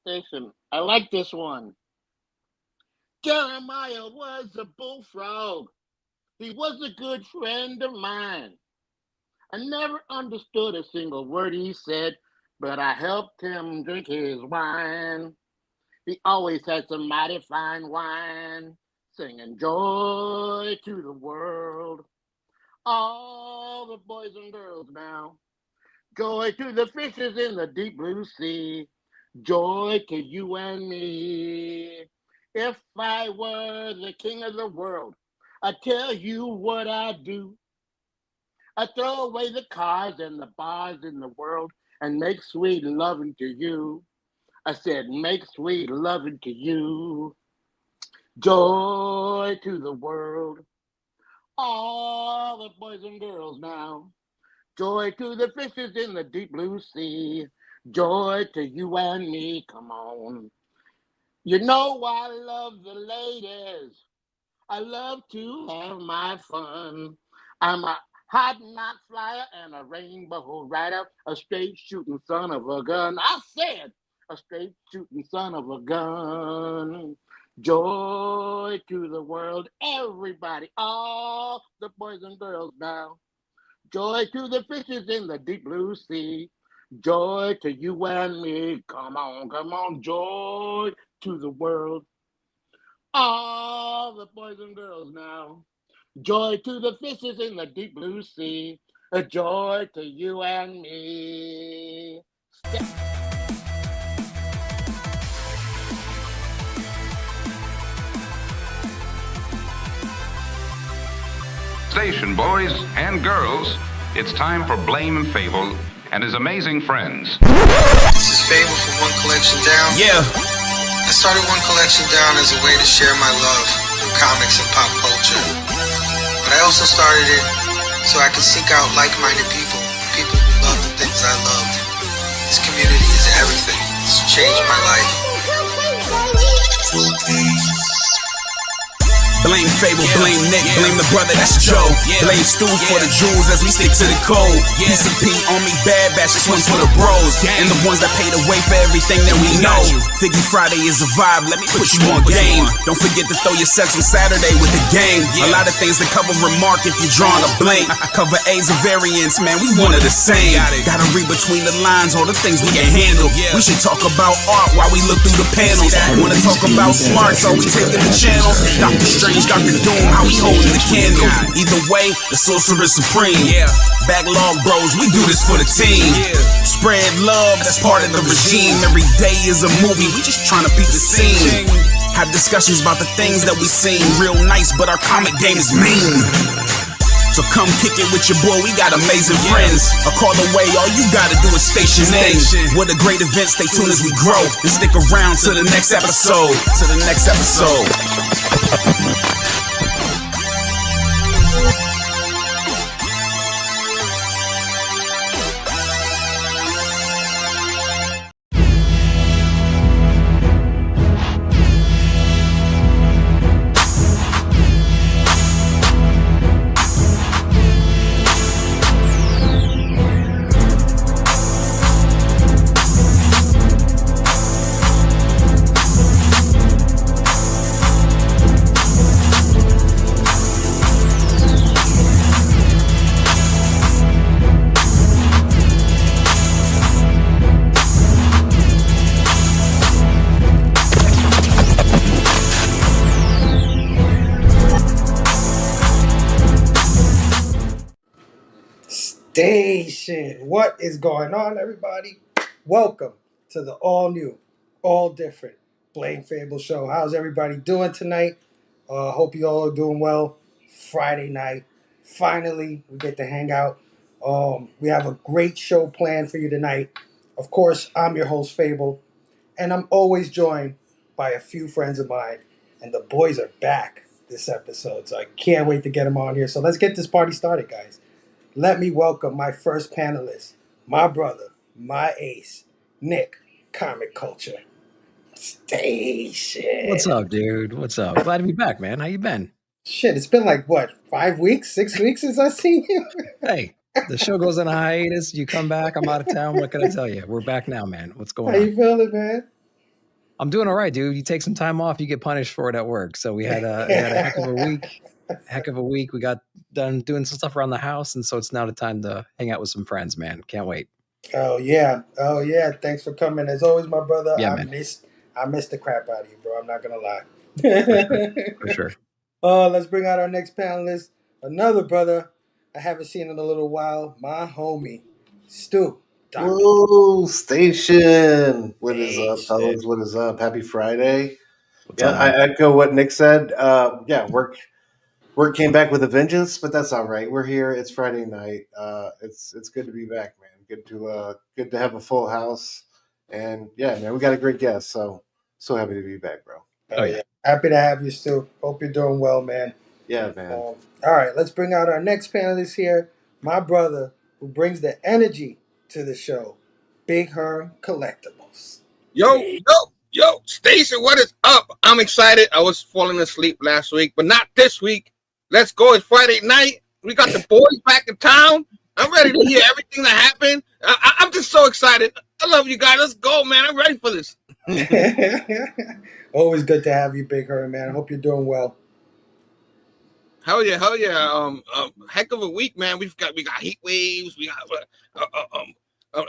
station. I like this one. Jeremiah was a bullfrog. He was a good friend of mine. I never understood a single word he said, but I helped him drink his wine. He always had some mighty fine wine, singing joy to the world. All the boys and girls now, joy to the fishes in the deep blue sea, joy to you and me. If I were the king of the world, I'd tell you what I'd do. I'd throw away the cars and the bars in the world and make sweet loving to you. I said, make sweet loving to you. Joy to the world. All the boys and girls now. Joy to the fishes in the deep blue sea. Joy to you and me. Come on. You know I love the ladies. I love to have my fun. I'm a hot knot flyer and a rainbow rider, a straight shooting son of a gun. I said, a straight shooting son of a gun. Joy to the world, everybody, all the boys and girls now. Joy to the fishes in the deep blue sea. Joy to you and me. Come on, joy to the world. All the boys and girls now. Joy to the fishes in the deep blue sea. A joy to you and me. Station boys and girls, it's time for Blame and Fable and his amazing friends. This is Fable from One Collection Down. Yeah. I started One Collection Down as a way to share my love through comics and pop culture. But I also started it so I could seek out like-minded people who love the things I loved. This community is everything. It's changed my life. Blame Fable, blame Nick, blame the brother, that's Joe. Blame Stu for the jewels as we stick to the code. PCP on me, bad batch, this one's for the bros. And the ones that paid the way for everything that we know. Figgy Friday is a vibe, let me put you on game. Don't forget to throw your sets on Saturday with the game. A lot of things that cover remark if you're drawing a blank. Cover A's and variants, man, we one of the same. Gotta read between the lines, all the things we can handle. We should talk about art while we look through the panels. Wanna talk about smarts, are we taking the channel? Dr. Strange, Dr. Doom, how we holding the candle. Either way, the sorcerer supreme. Backlog bros, we do this for the team. Spread love, that's part of the regime. Every day is a movie, we just trying to peep the scene. Have discussions about the things that we seen. Real nice, but our comic game is mean. So come kick it with your boy, we got amazing friends. A call away, all you gotta do is station in. What a great event, stay tuned as we grow. And stick around to the next episode. Station. What is going on, everybody? Welcome to the all new, all different Blame Fable show. How's everybody doing tonight? Hope you all are doing well. Friday night. Finally, we get to hang out. We have a great show planned for you tonight. Of course, I'm your host, Fable, and I'm always joined by a few friends of mine. And the boys are back this episode, so I can't wait to get them on here. So let's get this party started, guys. Let me welcome my first panelist, my brother, my ace, Nick, Comic Culture. Station. What's up, dude? What's up? Glad to be back, man. How you been? Shit, it's been like, what, 5 weeks, 6 weeks since I've seen you? Hey, the show goes on a hiatus. You come back. I'm out of town. What can I tell you? We're back now, man. What's going How on? you feeling, man? I'm doing all right, dude. You take some time off, you get punished for it at work. So we had a heck of a week. Heck of a week. We got done doing some stuff around the house, and so it's now the time to hang out with some friends, man. Can't wait. Oh yeah. Thanks for coming. As always, my brother. Yeah, I man. missed the crap out of you, bro. I'm not gonna lie. For sure. Let's bring out our next panelist. Another brother I haven't seen in a little while. My homie, Stu. Dr. Whoa, station. What is up, Station. fellas? What is up? Happy Friday. What's Yeah, up, man? I echo what Nick said. Yeah, work came back with a vengeance, but that's all right. We're here. It's Friday night. It's good to be back, man. Good to have a full house. And yeah, man, we got a great guest. So happy to be back, bro. Oh yeah. Happy to have you, Stu. Hope you're doing well, man. Yeah, man. All right, let's bring out our next panelist here. My brother, who brings the energy to the show, Big Herm Collectibles. Yo, Station, what is up? I'm excited. I was falling asleep last week, but not this week. Let's go. It's Friday night. We got the boys back in town. I'm ready to hear everything that happened. I'm just so excited. I love you guys. Let's go, man. I'm ready for this. Always good to have you, Big Herm, man. I hope you're doing well. Hell yeah. Heck of a week, man. We got heat waves. We got I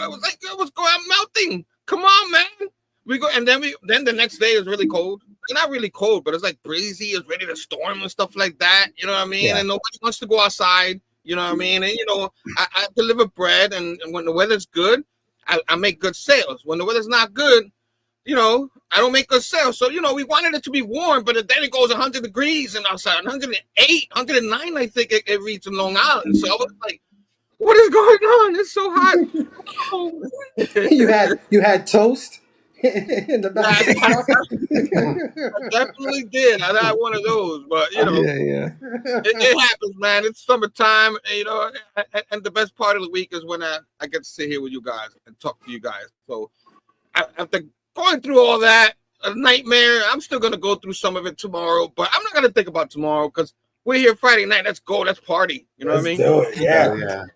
was like, what's going on? I'm melting. Come on, man. We go, and then the next day is really cold. Not really cold, but it's like breezy. It's ready to storm and stuff like that. You know what I mean? Yeah. And nobody wants to go outside. You know what I mean? And I deliver bread, and when the weather's good, I make good sales. When the weather's not good, I don't make good sales. So we wanted it to be warm, but then it goes 100 degrees and outside, 108, 109. I think it reached in Long Island. So I was like, what is going on? It's so hot. You had toast in the back. I definitely did. I had one of those, but it happens, man. It's summertime, and the best part of the week is when I get to sit here with you guys and talk to you guys. So after going through all that, a nightmare, I'm still gonna go through some of it tomorrow, but I'm not gonna think about tomorrow because we're here Friday night. Let's go. Let's party. You know what I mean? Do it. Yeah. Yeah.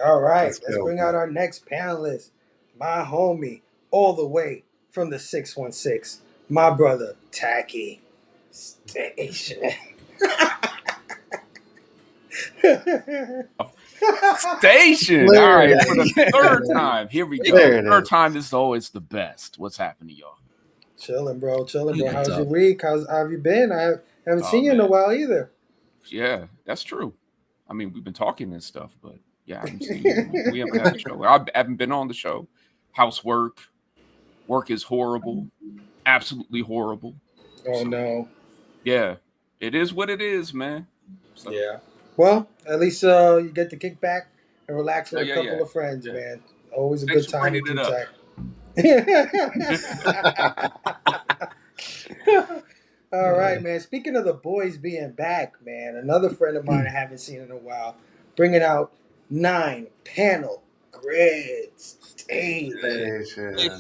All right. Let's go. bring out our next panelist. My homie, all the way from the 616. My brother, Tacky Station. Station. All right, for the third time. Here we go. Third time. This is always the best. What's happening, y'all? Chilling, bro. How's your week? How have you been? I haven't seen you in a while either. Yeah, that's true. I mean, we've been talking and stuff, but yeah, I haven't seen you. We haven't had a show. I haven't been on the show. Housework. Work is horrible. Absolutely horrible. Oh, no. Yeah, it is what it is, man. So, yeah. Well, at least you get to kick back and relax with a couple of friends, man. Always a good time with you, Tack. All right, man. Speaking of the boys being back, man, another friend of mine I haven't seen in a while, bringing out 9-panel grids.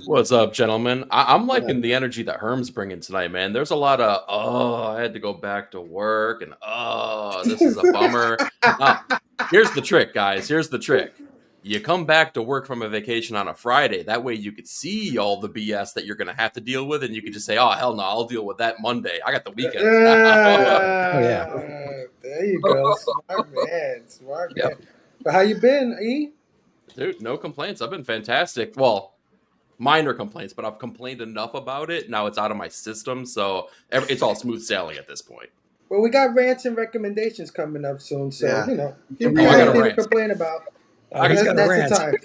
What's up, gentlemen? I'm liking the energy that Herm's bringing tonight, man. There's a lot of, I had to go back to work, and this is a bummer. Here's the trick, guys. Here's the trick. You come back to work from a vacation on a Friday. That way you could see all the BS that you're going to have to deal with, and you can just say, oh, hell no, I'll deal with that Monday. I got the weekend. There you go. Smart man. But how you been, E? Dude, no complaints. I've been fantastic. Well, minor complaints, but I've complained enough about it. Now it's out of my system, so it's all smooth sailing at this point. Well, we got rants and recommendations coming up soon, so, you I got anything to complain about. That's the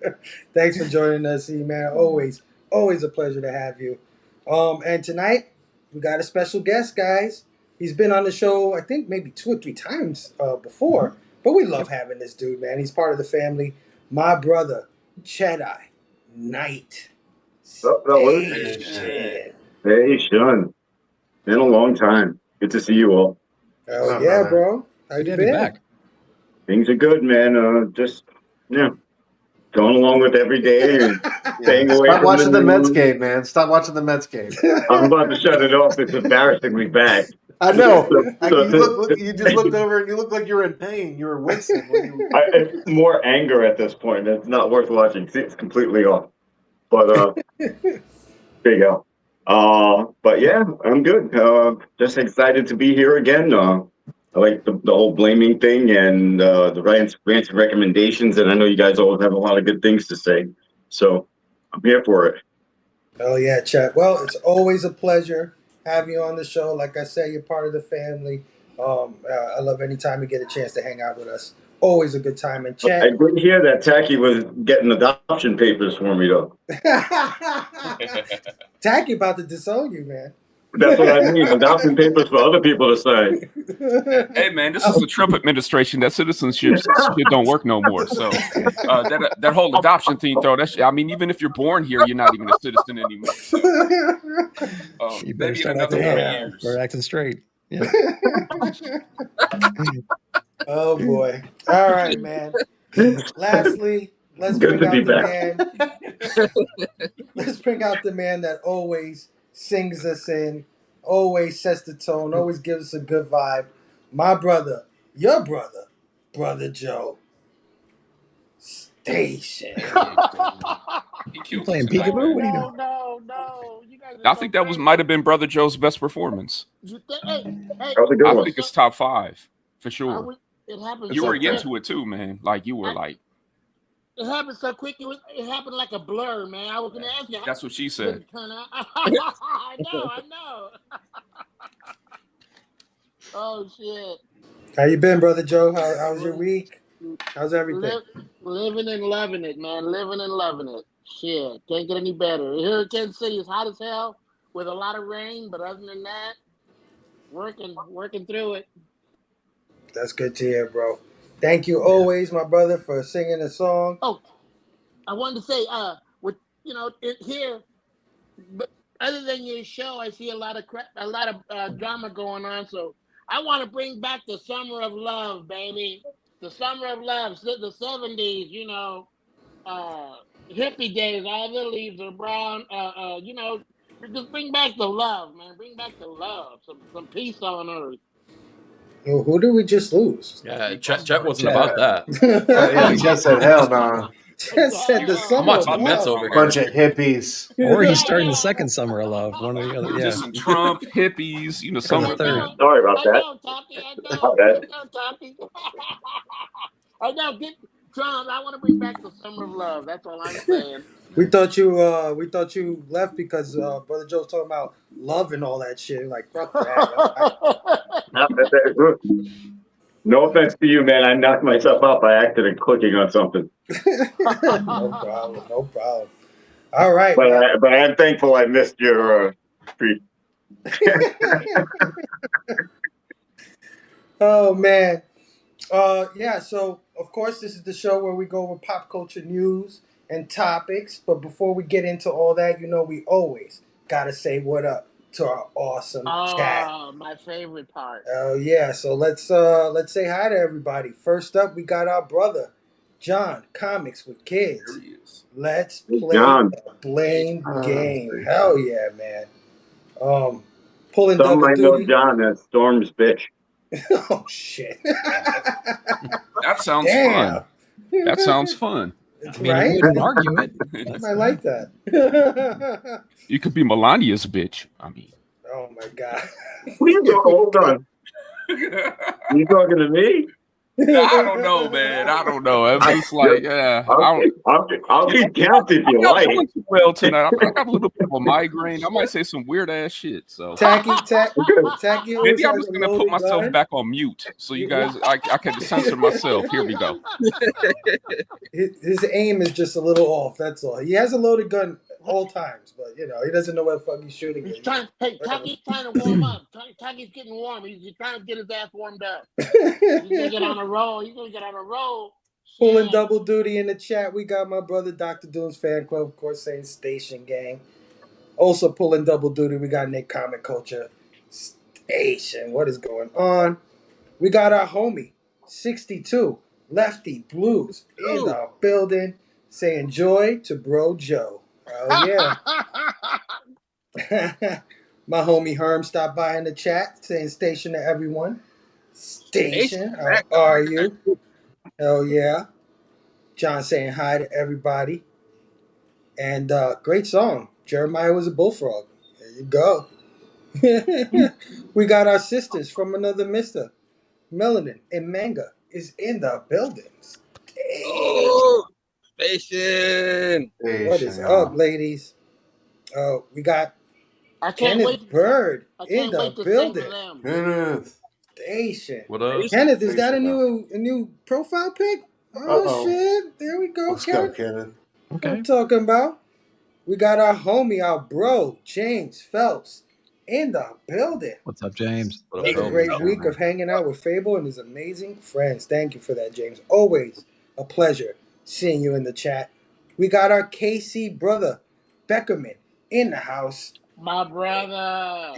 time. Thanks for joining us, E, man. Always a pleasure to have you. And tonight, we got a special guest, guys. He's been on the show, I think, maybe 2 or 3 times before. But we love having this dude, man. He's part of the family. My brother, Jedi Knight. Hey, Sean. Been a long time. Good to see you all. Oh, yeah, bro. How you been? Back. Things are good, man. Just, going along with every day and staying away Stop from watching the Mets news. game, man. Stop watching the Mets game. I'm about to shut it off. It's embarrassingly bad. I know. You just looked over and you looked like you were in pain. You were wincing. It's more anger at this point. It's not worth watching. It's completely off. But there you go. But yeah, I'm good. Just excited to be here again. I like the whole blaming thing and the rants and recommendations, and I know you guys all have a lot of good things to say. So I'm here for it. Oh yeah, Chet. Well, it's always a pleasure having you on the show. Like I said, you're part of the family. I love any time you get a chance to hang out with us. Always a good time. And I Chet, didn't hear that Tacky was getting adoption papers for me though. Tacky about to disown you, man. That's what I mean. Adoption papers for other people to sign. Hey man, this is the Trump administration. That citizenship shit don't work no more. So that whole adoption thing, though. I mean, even if you're born here, you're not even a citizen anymore. So, you better maybe in start another acting 40 up. years. We're acting straight. Yeah. Oh boy! All right, man. Lastly, let's Good bring to be out the back. man. Let's bring out the man that always sings us in, always sets the tone, always gives us a good vibe. My brother, your brother, Brother Joe. Station. You playing peekaboo? What are you doing? No. You guys I think that might have been Brother Joe's best performance. Hey, That was a good I one. think it's top 5 for sure. It happened. You so were quick. into it too, man. Like you were like. It happened so quick. It happened like a blur, man. I was gonna ask you. That's what she said. Turn out. I know. Oh shit. How you been, Brother Joe? How's your week? How's everything? Living and loving it, man. Living and loving it. Shit, can't get any better. Here in Kansas City, it's hot as hell with a lot of rain, but other than that, working through it. That's good to hear, bro. Thank you always, my brother, for singing the song. Oh, I wanted to say, with here, but other than your show, I see a lot of drama going on. So I want to bring back the summer of love, baby. The summer of love, the '70s. Hippie days. All the leaves are brown. Just bring back the love, man. Bring back the love. Some peace on earth. Well, who did we just lose? Yeah, Chet wasn't about that. Yeah, he just said hell no. Chet said the I'm summer of watching Mets love. over here. Bunch of hippies. Or he's starting the second summer of love. One or the other. Yeah. Just Trump, hippies, some the third. Sorry about that. I know, Toppy. I know. Get Trump. I want to bring back the summer of love. That's all I'm saying. We thought you left because Brother Joe's talking about love and all that shit. Like fuck that. No offense to you, man. I knocked myself out by accident clicking on something. No problem. All right, but I'm thankful I missed your treat. Oh man. Yeah, so of course this is the show where we go over pop culture news and topics, but before we get into all that, we always gotta say what up to our awesome chat. Oh, my favorite part. Oh yeah, so let's say hi to everybody. First up, we got our brother, John, Comics with Kids. There he is. Let's play John. the blame game. Hell yeah, man. Pulling Some double might know duty. John as Storm's bitch. Oh shit. That sounds fun. That sounds fun. I mean, Right? I wouldn't argue it. I like that. You could be Melania's bitch. I mean. Oh my god. Hold on. You talking to me? I don't know, man. I don't know. I'm just like, yeah. I'll keep count if you like. Doing too well tonight. I got a little bit of a migraine. I might say some weird ass shit. So Tacky. maybe I'm just gonna put myself back on mute, so you guys, I can censor myself. Here we go. His aim is just a little off. That's all. He has a loaded gun all times, but he doesn't know where the fuck he's shooting. He's trying. Hey, Tacky's trying to warm up. Tacky's getting warm. He's trying to get his ass warmed up. He's gonna get on a roll. Pulling double duty in the chat. We got my brother Dr. Doom's fan club, of course, saying Station Gang. Also pulling double duty. We got Nick Comic Culture Station. What is going on? We got our homie 62 Lefty Blues in the building, saying joy to Bro Joe. Oh yeah. My homie Herm stopped by in the chat saying station to everyone. Station, how are you? Hell yeah. John saying hi to everybody. And great song. Jeremiah was a bullfrog. There you go. We got our sisters from another mister. Melanin and Manga is in the buildings. Hey, Oh, station. what is y'all. up, ladies? We got I can't wait. Kenneth Bird I in can't wait the to sing to building. them. Kenneth. Station. What up? Kenneth, is that a Station, new profile pic? Oh Uh-oh. shit! There we go, Let's go, Kenneth. Kenneth. What Okay. I'm talking about? We got our homie, our bro, James Phelps, in the building. What's up, James? What up, Another Phelps? great week of hanging out with Fable and his amazing friends. Thank you for that, James. Always a pleasure seeing you in the chat. We got our KC brother, Beckerman, in the house. My brother.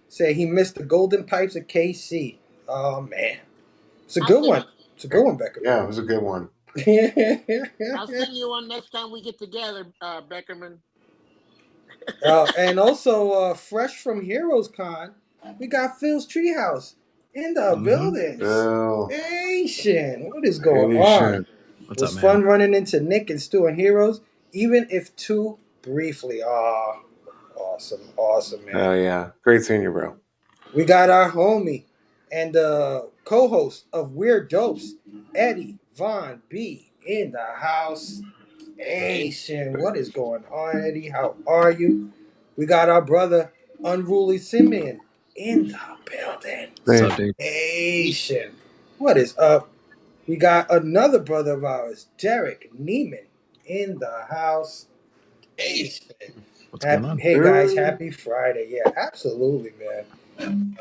Say he missed the golden pipes of KC. Oh, man. It's a I'll good sing. one. It's a good one, Beckerman. Yeah, it was a good one. I'll sing you one next time we get together, Beckerman. And also, fresh from Heroes Con, we got Phil's Treehouse in the building. Bill. Station. What is going Station. on? What's It was up, man? fun running into Nick and Stu and Heroes, even if too briefly. Awesome, man. Oh, yeah. Great seeing you, bro. We got our homie and co-host of Weird Dopes, Eddie Von B, in the house. Station. What is going on, Eddie? How are you? We got our brother, Unruly Simeon, in the building. What's up, dude? Station. What is up? We got another brother of ours, Derek Neiman, in the house. Station. What's going on? Hey guys, happy Friday. Yeah, absolutely, man.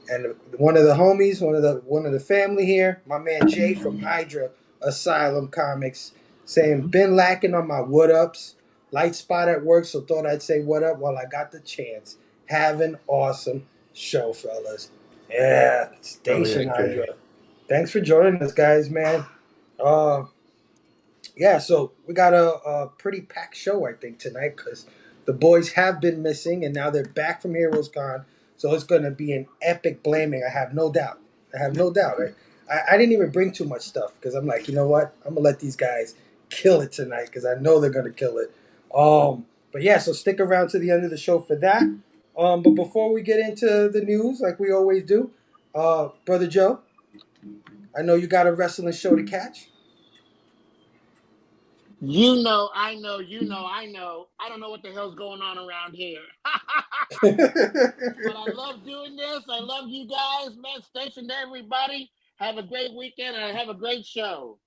And one of the homies, one of the family here, my man Jay from Hydra Asylum Comics, saying been lacking on my what ups. Light spot at work, so thought I'd say what up while I got the chance. Have an awesome show, fellas. Yeah, Station Hydra. Thanks for joining us, guys, man. Yeah, so we got a pretty packed show, I think, tonight because the boys have been missing and now they're back from Heroes Con. So it's going to be an epic blaming. I have no doubt. Right? I didn't even bring too much stuff because I'm like, you know what? I'm going to let these guys kill it tonight because I know they're going to kill it. But yeah, so stick around to the end of the show for that. But before we get into the news, like we always do, Brother Joe, I know you got a wrestling show to catch. You know, I know, you know, I know. I don't know what the hell's going on around here. But I love doing this. I love you guys, man. Station to everybody. Have a great weekend and have a great show.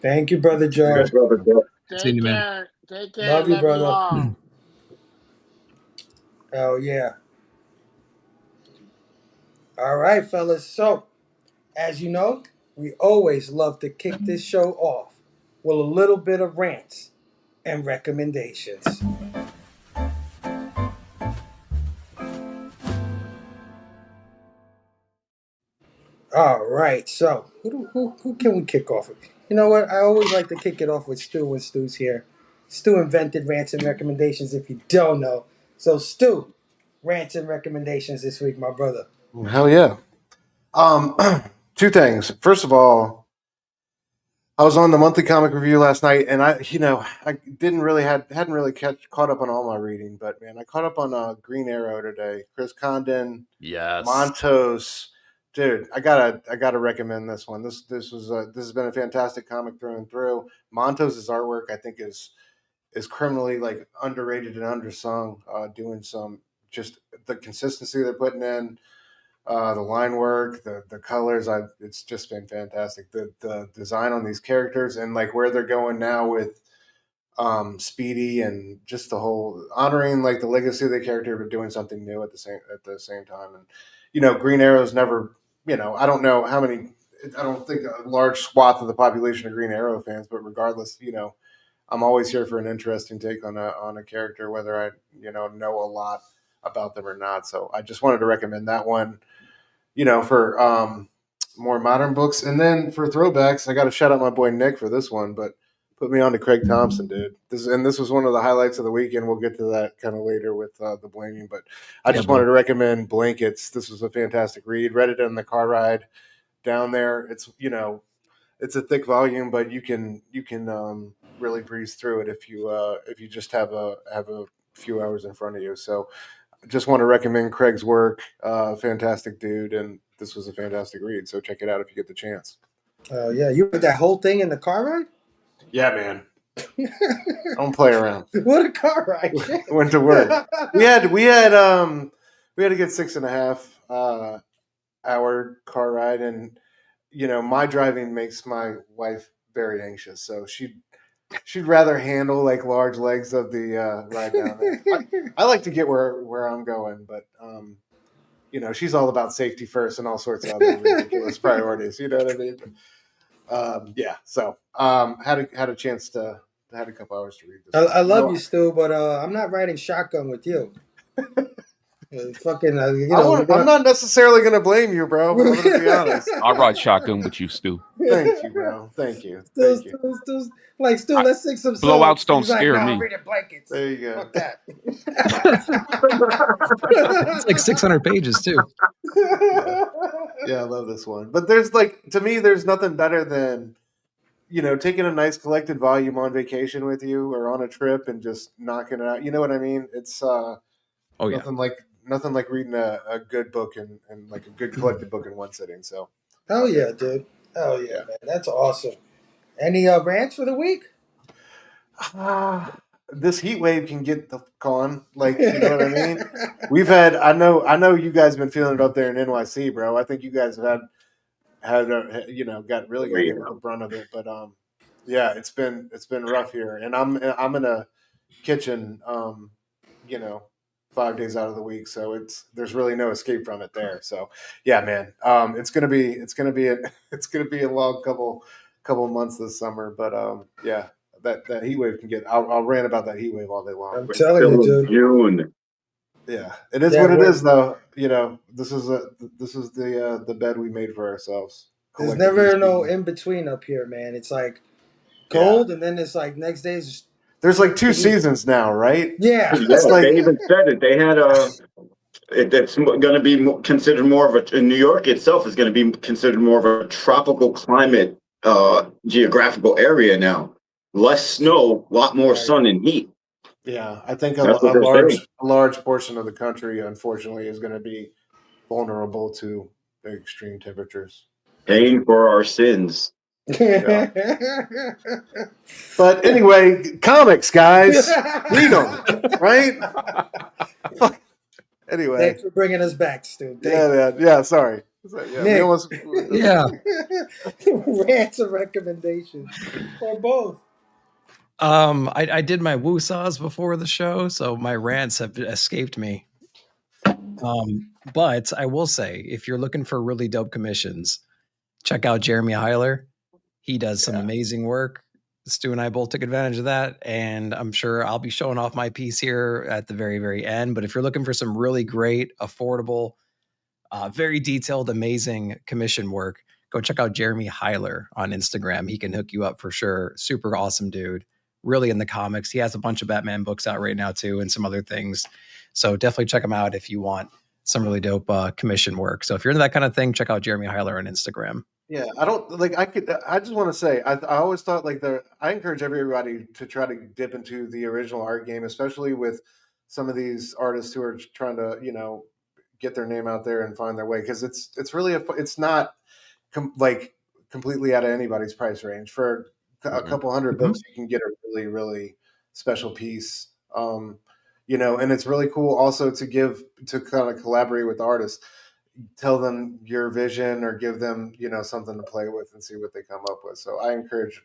Thank you, Brother Joe. Good, brother. Take care. Take care. Love you, brother. all. Oh, yeah. All right, fellas. So, as you know, we always love to kick this show off with a little bit of rants and recommendations. All right, so who can we kick off with? You know what? I always like to kick it off with Stu when Stu's here. Stu invented rants and recommendations, if you don't know. So, Stu, rants and recommendations this week, my brother. Hell yeah. Two things. First of all, I was on the monthly comic review last night, and I hadn't really caught up on all my reading, but man, I caught up on Green Arrow today. Chris Condon, Yes. Montos, dude, I gotta recommend this one. This has been a fantastic comic through and through. Montos' artwork, I think, is criminally like underrated and undersung. Doing some just the consistency they're putting in. The line work, the colors, it's just been fantastic. The design on these characters and like where they're going now with Speedy and just the whole honoring like the legacy of the character, but doing something new at the same time. And Green Arrow's never, I don't know how many. I don't think a large swath of the population are Green Arrow fans, but regardless, I'm always here for an interesting take on a character, whether I know a lot about them or not. So I just wanted to recommend that one. For more modern books. And then for throwbacks, I got to shout out my boy Nick for this one, but put me on to Craig Thompson, dude. This was one of the highlights of the weekend. We'll get to that kind of later with the blaming, but I just wanted to recommend Blankets. This was a fantastic read. Read it in the car ride down there. It's, it's a thick volume, but you can really breeze through it if you just have a few hours in front of you. So just want to recommend Craig's work. Fantastic dude, and this was a fantastic read. So check it out if you get the chance. Oh yeah, you read that whole thing in the car ride? Yeah, man. Don't play around. What a car ride! Went to work. We had to get 6.5 hour car ride, and my driving makes my wife very anxious. So she'd rather handle like large legs of the ride down there. I like to get where I'm going, but she's all about safety first and all sorts of other ridiculous priorities. You know what I mean? Yeah. So had a chance to had a couple hours to read this. I love you, Stu, but I'm not riding shotgun with you. Fucking, I'm not necessarily going to blame you, bro. I'm going to be honest. I'll ride shotgun with you, Stu. Thank you, bro. Thank you. Stu, let's sing some songs. Blowouts don't scare me. me. Reading blankets. There you go. Fuck that. It's like 600 pages too. Yeah, I love this one. But to me, there's nothing better than taking a nice collected volume on vacation with you or on a trip and just knocking it out. You know what I mean? It's nothing like reading a good book and like a good collected book in one sitting. So hell yeah, dude. Hell yeah, man. That's awesome. Any rants for the week? This heat wave can get the con. Like, you know what I mean? We've had. I know you guys have been feeling it up there in NYC, bro. I think you guys have got really got hit with the brunt of it. But yeah, it's been rough here, and I'm in a kitchen, 5 days out of the week, so there's really no escape from it there. So yeah, man, it's gonna be a long couple months this summer, but yeah, that heat wave can get. I'll rant about that heat wave all day long. I'm telling you, dude. June. Yeah, it is what it is, though. This is the bed we made for ourselves. There's never no in between up here, man. It's like cold, and then it's like next day is. There's like 2 seasons now, right? Yeah. They even said it. They had it's going to be considered more of a. In New York itself is going to be considered more of a tropical climate geographical area now. Less snow, a lot more sun and heat. Yeah, I think a large portion of the country, unfortunately, is going to be vulnerable to the extreme temperatures. Paying for our sins. Yeah. But anyway, comics, guys, read them, right? Anyway, thanks for bringing us back, Stu. Yeah. Sorry. Yeah, Nick, rants or recommendations, or both. I did my woo-saws before the show, so my rants have escaped me. But I will say, if you're looking for really dope commissions, check out Jeremy Heiler. He does some amazing work. Stu and I both took advantage of that, and I'm sure I'll be showing off my piece here at the very, very end. But if you're looking for some really great, affordable, very detailed, amazing commission work, go check out Jeremy Heiler on Instagram. He can hook you up for sure. Super awesome dude. Really in the comics. He has a bunch of Batman books out right now too, and some other things. So definitely check him out if you want some really dope commission work. So if you're into that kind of thing, check out Jeremy Heiler on Instagram. Yeah, I just want to say, I always thought I encourage everybody to try to dip into the original art game, especially with some of these artists who are trying to, get their name out there and find their way. Cause it's really, it's not completely out of anybody's price range. For a couple hundred books, you can get a really, really special piece. And it's really cool also to kind of collaborate with artists. Tell them your vision or give them, something to play with and see what they come up with. So I encourage,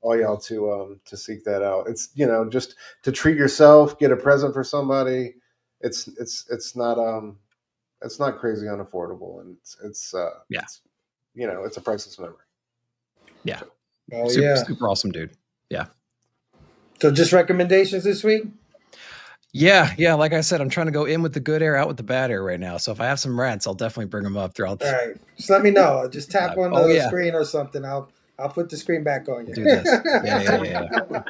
all y'all to seek that out. It's, just to treat yourself, get a present for somebody. It's not crazy unaffordable, and it's a priceless memory. Yeah. Oh, super awesome, dude. Yeah. So just recommendations this week? Yeah. Like I said, I'm trying to go in with the good air, out with the bad air right now. So if I have some rants, I'll definitely bring them up throughout. All right, just let me know. Just tap on the screen or something. I'll put the screen back on you. Do this. Yeah.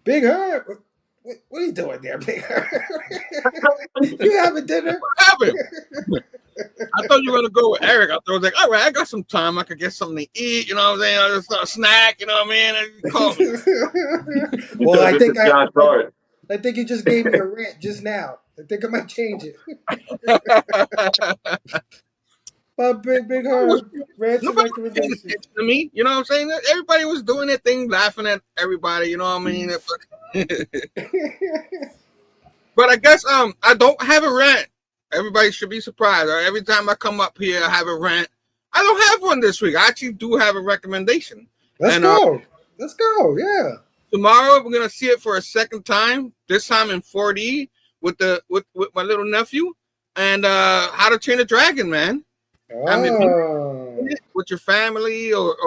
Big Herb, what are you doing there, Big Herb? You having dinner? What happened? I thought you were gonna go with Eric. I thought I was like, all right, I got some time. I could get something to eat. You know what I'm saying? I just a snack. You know what I mean? And call me. Well, I think John Hart. I think you just gave me a rant just now. I think I might change it. But big Herb, rants and Nobody was paying recommendations. attention to me. You know what I'm saying? Everybody was doing their thing, laughing at everybody. You know what I mean? But I guess I don't have a rant. Everybody should be surprised. Every time I come up here, I have a rant. I don't have one this week. I actually do have a recommendation. Let's go. Let's go. Yeah. Tomorrow we're gonna see it for a second time. This time in 4D with my little nephew, and How to Train a Dragon, man. Oh. I mean, with your family or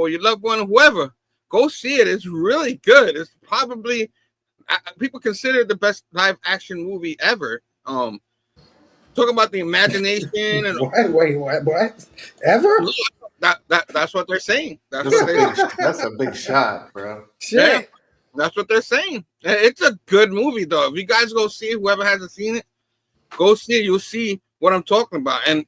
your loved one, or whoever, go see it. It's really good. It's probably people consider it the best live action movie ever. Talk about the imagination and what? Ever? That's what they're saying. That's a big shot, bro. Shit. Yeah, that's what they're saying. It's a good movie, though. If you guys go see it, whoever hasn't seen it, go see it. You'll see what I'm talking about. And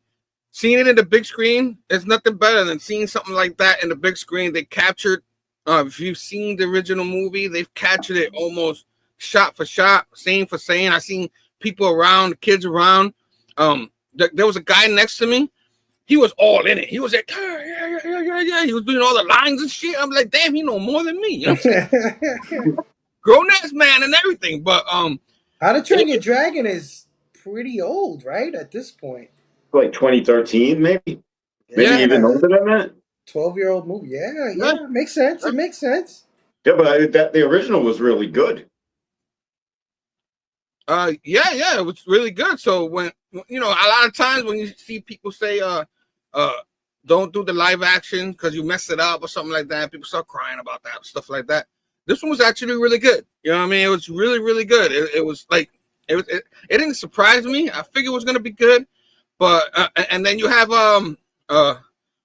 seeing it in the big screen is nothing better than seeing something like that in the big screen. They captured, if you've seen the original movie, they've captured it almost shot for shot, scene for scene. I seen people around, kids around. There was a guy next to me. He was all in it. He was like, yeah. He was doing all the lines and shit. I'm like, damn, he know more than me. You know what I'm saying? Grown-ass man and everything. But How to Train Your Dragon is pretty old, right? At this point. Like 2013, maybe? Maybe even older than that? 12-year-old movie. Yeah. Makes sense. It makes sense. Yeah, but the original was really good. Yeah, it was really good. So when a lot of times when you see people say don't do the live action because you messed it up or something like that, people start crying about that stuff like that. This one was actually really good. You know what I mean? It was really, really good. It was like it didn't surprise me. I figured it was gonna be good, but and then you have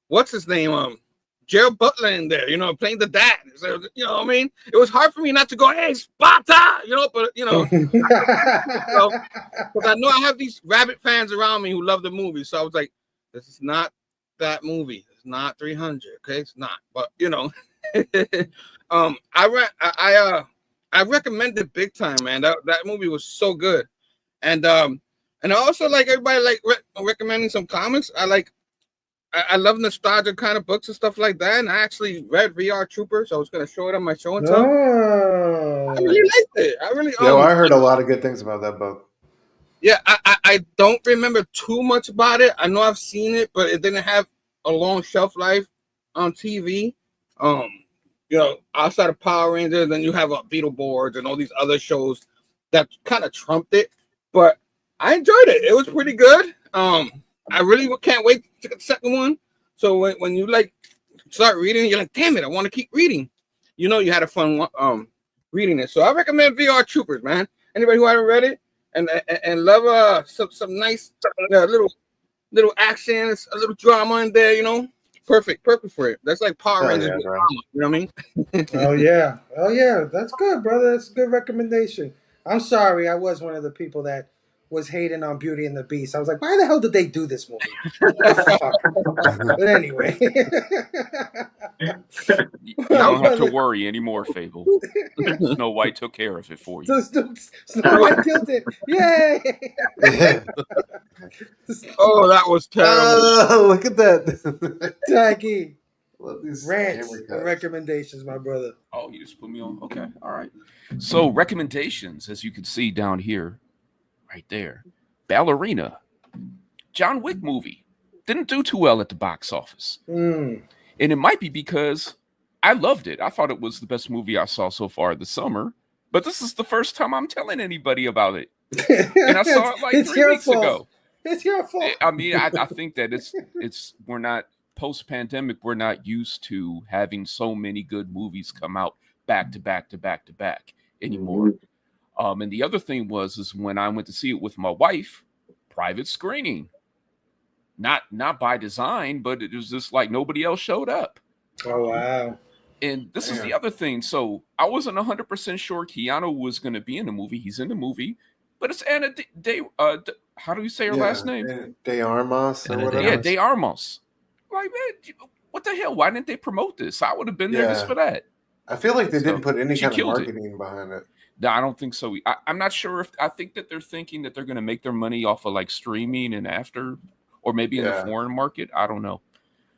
what's his name, Gerald Butler in there, playing the dad. So, you know what I mean? It was hard for me not to go, hey, Sparta, but, because I know I have these rabbit fans around me who love the movie. So I was like, this is not that movie. It's not 300, okay? It's not. But, I recommend it big time, man. That movie was so good. And I also like everybody recommending some comics. I love nostalgia kind of books and stuff like that. And I actually read VR Troopers. So I was going to show it on my show and tell. I really liked it. I heard a lot of good things about that book. Yeah, I don't remember too much about it. I know I've seen it, but it didn't have a long shelf life on TV. Outside of Power Rangers, then you have Beetleborgs and all these other shows that kind of trumped it. But I enjoyed it. It was pretty good. I really can't wait to get the second one. So when you start reading, you're like, damn it, I want to keep reading. You had a fun reading it. So I recommend VR Troopers, man. Anybody who haven't read it and love some nice little action, a little drama in there, perfect for it. That's like Power Rangers. Yeah, drama, you know what I mean? Oh yeah. That's good, brother. That's a good recommendation. I'm sorry, I was one of the people that was hating on Beauty and the Beast. I was like, why the hell did they do this movie? But anyway. You don't have to worry anymore, Phable. Snow White took care of it for you. Snow White killed it. Yay! Oh, that was terrible. Look at that. Jackie. Love these rants and recommendations, my brother. Oh, you just put me on. Okay. All right. So recommendations, as you can see down here, right there. Ballerina. John Wick movie. Didn't do too well at the box office. And it might be because I loved it. I thought it was the best movie I saw so far this summer. But this is the first time I'm telling anybody about it. And I saw it like 3 weeks ago. It's your fault. I mean, I think that we're not post-pandemic, we're not used to having so many good movies come out back to back to back to back anymore. And the other thing is when I went to see it with my wife, private screening. Not by design, but it was just like nobody else showed up. Oh, wow. And this is the other thing. So I wasn't 100% sure Keanu was going to be in the movie. He's in the movie, but it's Anna how do you say her last name? De Armas or whatever. Yeah, De Armas. Like, man, what the hell? Why didn't they promote this? I would have been there just for that. I feel like they didn't put any kind of marketing behind it. No, I don't think so. I'm not sure if I think that they're thinking that they're going to make their money off of like streaming and after, or maybe in the foreign market. I don't know.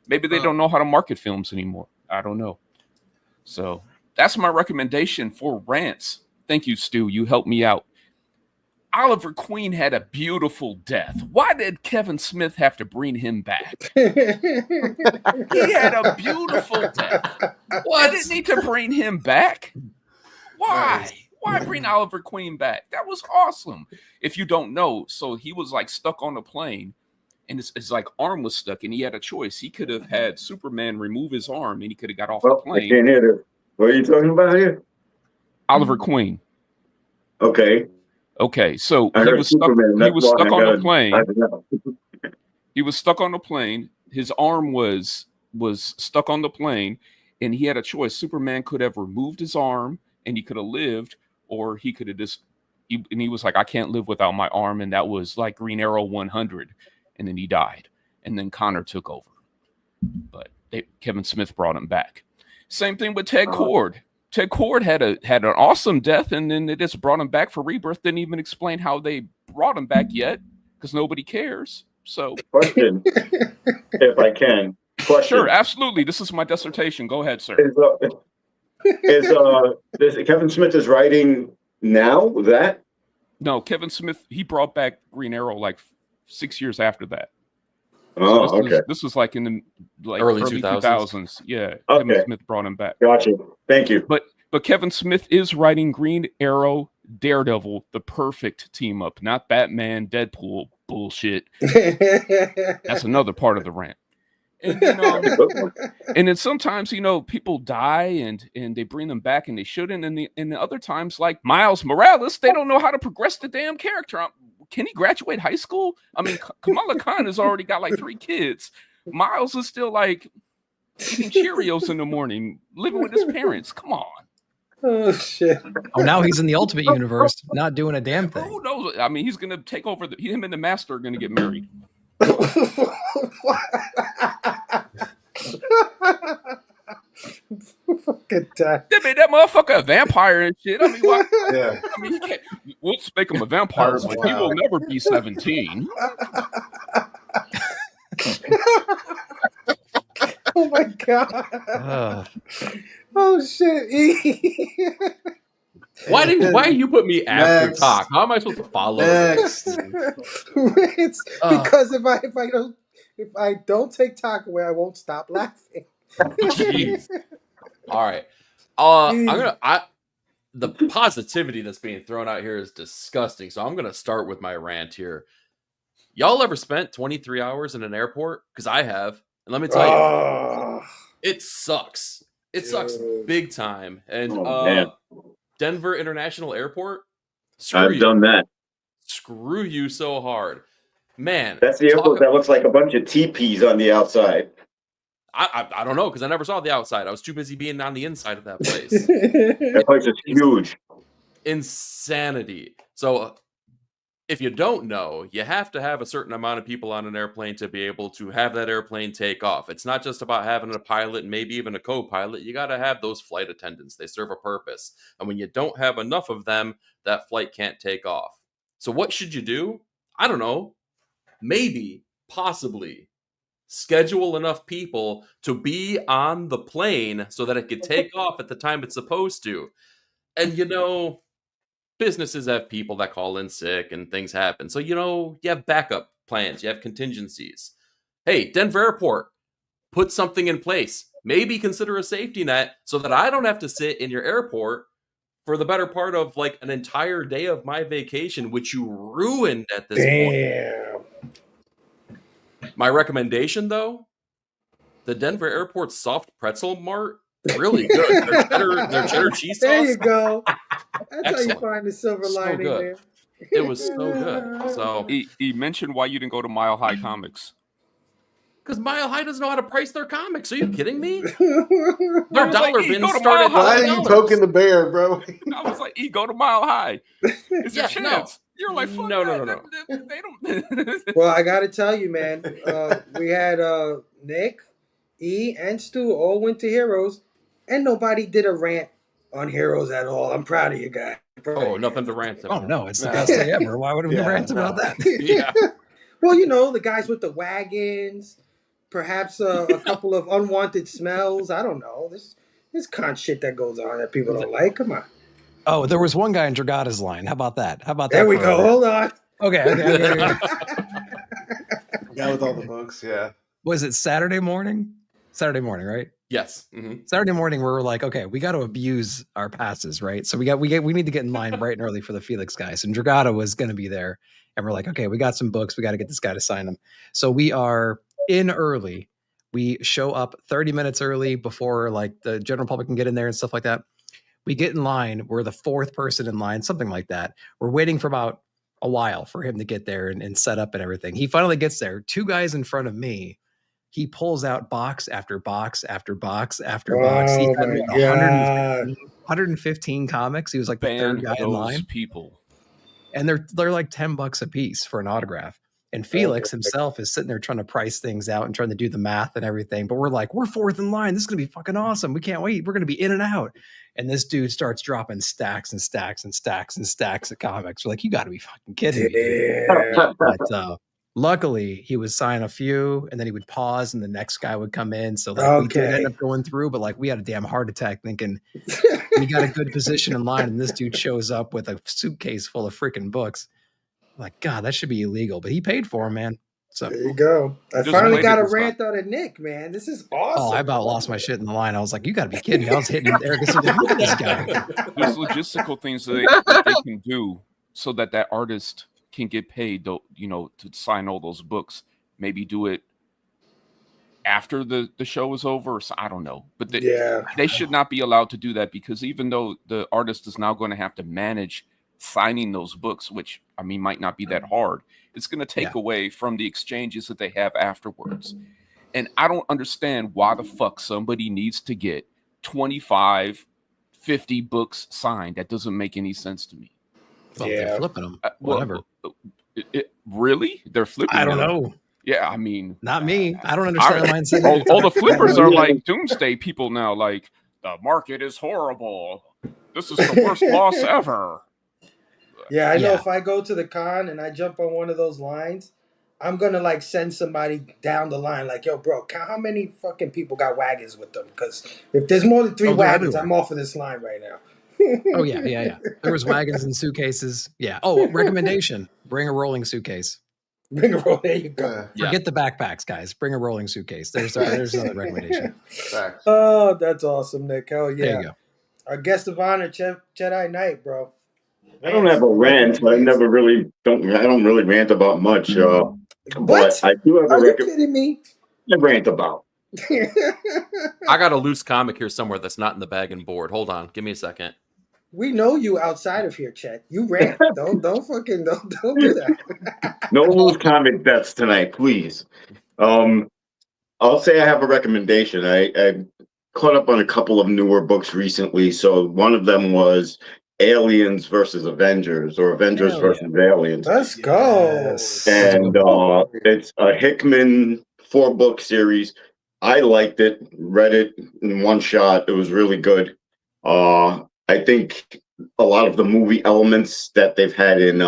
Maybe they don't know how to market films anymore. I don't know. So that's my recommendation for rants. Thank you, Stu. You helped me out. Oliver Queen had a beautiful death. Why did Kevin Smith have to bring him back? He had a beautiful death. Why didn't need to bring him back? Why? Nice. Why bring Oliver Queen back? That was awesome. If you don't know, so he was like stuck on a plane, and his like arm was stuck, and he had a choice. He could have had Superman remove his arm, and he could have got off the plane. I can't hear this. What are you talking about here? Oliver Queen. Okay, so he was stuck on the plane. He was stuck on the plane. His arm was stuck on the plane, and he had a choice. Superman could have removed his arm, and he could have lived, or he could have and he was like, I can't live without my arm, and that was like Green Arrow 100, and then he died, and then Connor took over. But Kevin Smith brought him back. Same thing with Ted Kord. Ted Kord had an awesome death, and then they just brought him back for Rebirth. Didn't even explain how they brought him back yet, because nobody cares. So, question, if I can. Question. Sure, absolutely. This is my dissertation. Go ahead, sir. Is Kevin Smith is writing now? That? No, Kevin Smith. He brought back Green Arrow like 6 years after that. Oh, so okay. This was like in the early 2000s. Yeah, okay. Kevin Smith brought him back. Gotcha. Thank you. But Kevin Smith is writing Green Arrow, Daredevil, the perfect team up, not Batman, Deadpool bullshit. That's another part of the rant. And then sometimes people die and they bring them back and they shouldn't. And the other times, like Miles Morales, they don't know how to progress the damn character. Can he graduate high school? I mean, Kamala Khan has already got like 3 kids. Miles is still like eating Cheerios in the morning, living with his parents. Come on. Oh, shit. Oh, now he's in the Ultimate Universe, not doing a damn thing. Who knows? I mean, he's going to take over. Him and the Master are going to get married. Fucking time. They made that motherfucker a vampire and shit. I mean, why? Yeah. I mean, we'll make him a vampire, but he will never be 17. Oh my god. Oh shit. Why you put me after talk? How am I supposed to follow Next. It's because if I don't take talk away, I won't stop laughing. Jeez. All right. The positivity that's being thrown out here is disgusting. So I'm gonna start with my rant here. Y'all ever spent 23 hours in an airport? Because I have. And let me tell you, it sucks. It sucks big time. And Denver International Airport, I've done that. Screw you so hard. Man. That's the airport that looks like a bunch of teepees on the outside. I don't know, because I never saw the outside. I was too busy being on the inside of that place. That place is huge. Insanity. So if you don't know, you have to have a certain amount of people on an airplane to be able to have that airplane take off. It's not just about having a pilot and maybe even a co-pilot. You got to have those flight attendants. They serve a purpose. And when you don't have enough of them, that flight can't take off. So what should you do? I don't know. Maybe, possibly, schedule enough people to be on the plane so that it could take off at the time it's supposed to. And businesses have people that call in sick and things happen. So, you have backup plans, you have contingencies. Hey, Denver Airport, put something in place. Maybe consider a safety net so that I don't have to sit in your airport for the better part of like an entire day of my vacation, which you ruined at this point. My recommendation, though, the Denver Airport soft pretzel mart, really good. Their cheddar cheese sauce. There you go. That's excellent. how you find the silver lining good. there. It was so good. So he mentioned why you didn't go to Mile High Comics. Because Mile High doesn't know how to price their comics. Are you kidding me? Their dollar bins start at Why are you poking the bear, bro? I was like, go to Mile High. It's your chance. You're like, fuck No. They don't. Well, I got to tell you, man. We had Nick, E, and Stu all went to Heroes, and nobody did a rant on Heroes at all. I'm proud of you guys. Oh, nothing to rant about. Oh no, it's the best day ever. Why would we rant about that? Yeah. Well, you know, the guys with the wagons, perhaps a couple of unwanted smells. I don't know. This con shit that goes on that people don't like. Come on. Oh, there was one guy in Dragata's line. How about that? There we go. Hold on. Okay. Guy with all the books, yeah. Was it Saturday morning? Saturday morning, right? Yes. Mm-hmm. Saturday morning, we were like, okay, we got to abuse our passes, right? So we need to get in line bright and early for the Felix guys. And Dragata was going to be there. And we're like, okay, we got some books. We got to get this guy to sign them. So we are in early. We show up 30 minutes early before like the general public can get in there and stuff like that. We get in line. We're the fourth person in line, something like that. We're waiting for about a while for him to get there and set up and everything. He finally gets there. Two guys in front of me. He pulls out box after box after box after box. He had 115 comics. He was like the third guy in line. People. And they're like $10 a piece for an autograph. And Felix himself is sitting there trying to price things out and trying to do the math and everything. But we're like, we're fourth in line. This is going to be fucking awesome. We can't wait. We're going to be in and out. And this dude starts dropping stacks and stacks and stacks and stacks of comics. We're like, you got to be fucking kidding me. But luckily, he would sign a few and then he would pause and the next guy would come in. So like we did end up going through, but like we had a damn heart attack thinking we got a good position in line. And this dude shows up with a suitcase full of freaking books. Like, God, that should be illegal, but he paid for him, man. So there you go. I finally got a rant out of Nick, man. This is awesome. Oh, I about lost my shit in the line. I was like, you got to be kidding me. I was hitting Eric. Look at this guy. There's logistical things that they can do so that artist can get paid, you know, to sign all those books. Maybe do it after the show is over. Or so, I don't know. But they should not be allowed to do that because even though the artist is now going to have to manage signing those books, which I mean might not be that hard, it's going to take away from the exchanges that they have afterwards. And I don't understand why the fuck somebody needs to get 25, 50 books signed. That doesn't make any sense to me. Well, they're flipping them. Whatever. Really? They're flipping I don't them? know. Yeah, I mean, not me. I don't understand the mindset. All the flippers are like doomsday people now. Like, the market is horrible. This is the worst loss ever. Yeah, I know if I go to the con and I jump on one of those lines, I'm going to like send somebody down the line like, yo, bro, count how many fucking people got wagons with them. Because if there's more than 3 wagons, I'm off of this line right now. Oh, yeah. There was wagons and suitcases. Yeah. Oh, recommendation. Bring a rolling suitcase. There you go. Forget the backpacks, guys. Bring a rolling suitcase. There's another recommendation. Oh, that's awesome, Nick. Hell yeah. There you go. Our guest of honor, Jedi Knight, bro. I don't have a rant. I don't really rant about much. But I do have Are you kidding me? I rant about. I got a loose comic here somewhere that's not in the bag and board. Hold on, give me a second. We know you outside of here, Chet. You rant. don't do that. No loose comic bets tonight, please. I'll say I have a recommendation. I caught up on a couple of newer books recently. So one of them was Aliens versus Avengers, or Avengers versus Aliens. Let's go. And it's a Hickman 4-book series. I liked it, read it in one shot. It was really good. I think a lot of the movie elements that they've had in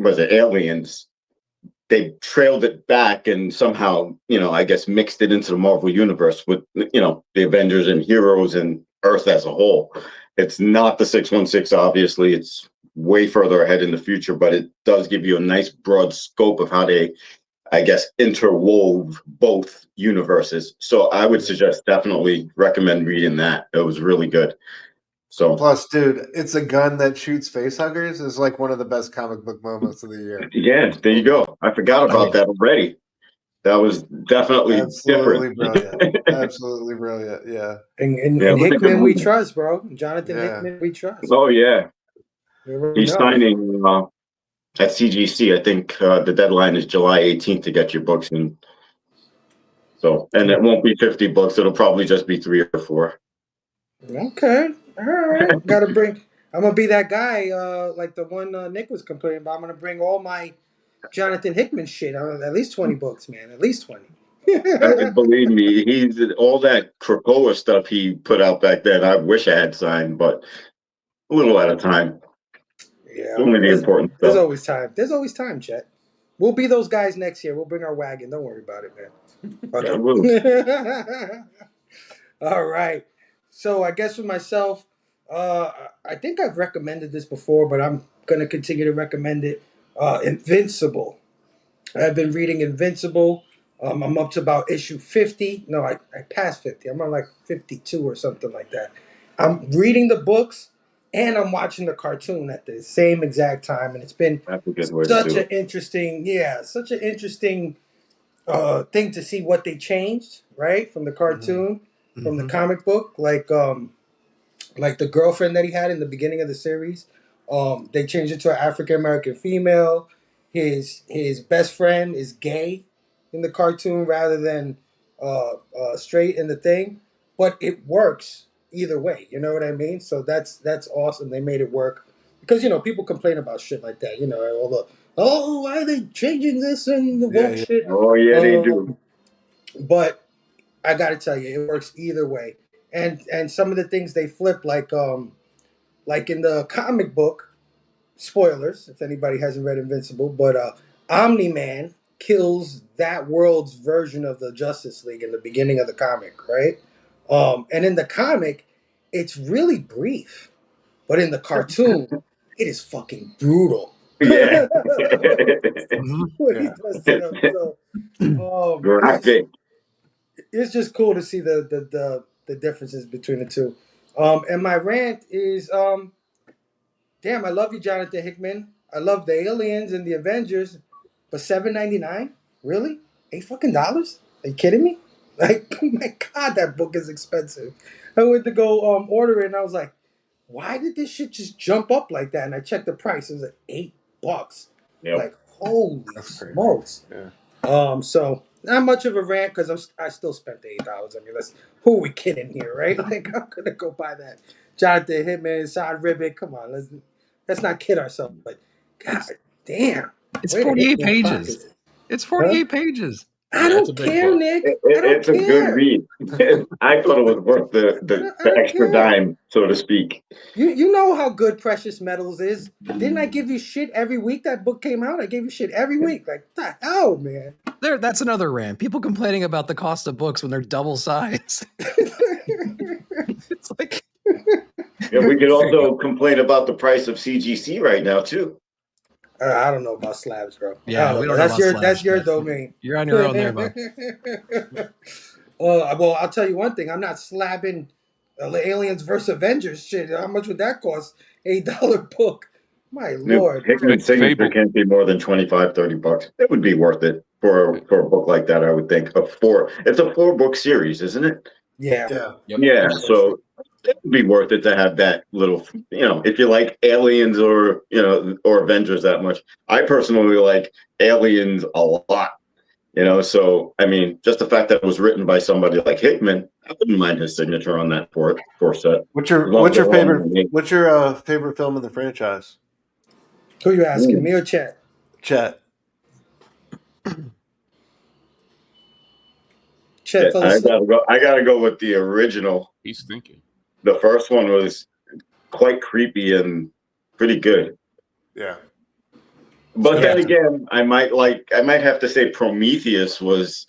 Aliens, they trailed it back and somehow, I guess mixed it into the Marvel universe with, the Avengers and heroes and Earth as a whole. It's not the 616, obviously. It's way further ahead in the future, but it does give you a nice broad scope of how they, I guess, interwove both universes. So I would definitely recommend reading that. It was really good. So plus, dude, it's a gun that shoots facehuggers is like one of the best comic book moments of the year. Yeah, there you go. I forgot about that already. That was definitely absolutely different. Brilliant. Absolutely brilliant. Yeah. And Hickman we trust, bro. Jonathan Hickman we trust. Oh yeah. He's signing at CGC. I think the deadline is July 18th to get your books in. So, and it won't be 50 books. It'll probably just be 3 or 4. Okay. All right. I'm gonna be that guy, like the one Nick was complaining about. I'm gonna bring all my Jonathan Hickman shit. At least 20 books, man. At least 20. And believe me, he's all that Krakoa stuff he put out back then. I wish I had signed, but a little at a time. Yeah, Only the important there's stuff. always time. There's always time, Chet. We'll be those guys next year. We'll bring our wagon. Don't worry about it, man. Fuck I will. it. All right. So I guess for myself, I think I've recommended this before, but I'm gonna continue to recommend it. Invincible. I've been reading Invincible. I'm up to about issue 50. No, I passed 50. I'm on like 52 or something like that. I'm reading the books and I'm watching the cartoon at the same exact time, and it's been That's a good way to such do an it. interesting, such an interesting thing to see what they changed, right, from the cartoon, from the comic book, like the girlfriend that he had in the beginning of the series. They changed it to an African American female. His best friend is gay in the cartoon rather than straight in the thing, but it works either way. You know what I mean? So that's awesome. They made it work because people complain about shit like that. All the why are they changing this and the woke shit? Oh yeah, they do. But I got to tell you, it works either way. And some of the things they flip, like in the comic book, spoilers if anybody hasn't read Invincible, but Omni Man kills that world's version of the Justice League in the beginning of the comic, right? And in the comic, it's really brief, but in the cartoon, it is fucking brutal. Yeah. What he does to them. So Graphic. it's just cool to see the differences between the two. And my rant is, damn, I love you, Jonathan Hickman. I love the aliens and the Avengers, but $7.99? Really? $8 fucking? Are you kidding me? Like, oh my God, that book is expensive. I went to go order it, and I was like, why did this shit just jump up like that? And I checked the price; it was like $8. Yep. Like, holy smokes! So not much of a rant because I still spent the $8. I mean, who are we kidding here, right? Like, I'm gonna go buy that Jonathan Hitman, Side Ribbit. Come on, let's not kid ourselves. But God damn, it's where the 48 hell the fuck pages. is it? It's 48 pages. I don't care, Nick. I don't It's a good care. read. I thought it was worth the I don't extra care. dime, so to speak. You know how good Precious Metals is. Didn't I give you shit every week that book came out? I gave you shit every week. Like, the hell, man. That's another rant. People complaining about the cost of books when they're double size. It's like... Yeah, we could also complain about the price of CGC right now, too. I don't know about slabs, bro. Yeah, we don't that's know your about that's slabs, your man. domain. You're on your own there, bud. Well, I'll tell you one thing. I'm not slabbing Aliens versus Avengers shit. How much would that cost? $8 book. My lord. Hickman's signature can't be more than $25-$30. It would be worth it for a book like that, I would think. It's a 4-book series, isn't it? Yeah. Yeah. So it would be worth it to have that little, if you like Aliens or Avengers that much. I personally like Aliens a lot, so I mean, just the fact that it was written by somebody like Hickman, I wouldn't mind his signature on that for set. What's your favorite film in the franchise? Who you asking, me or Chet? Chet. Chet fell asleep. I gotta go with the original. He's thinking. The first one was quite creepy and pretty good. Yeah. But then again, I might have to say Prometheus was.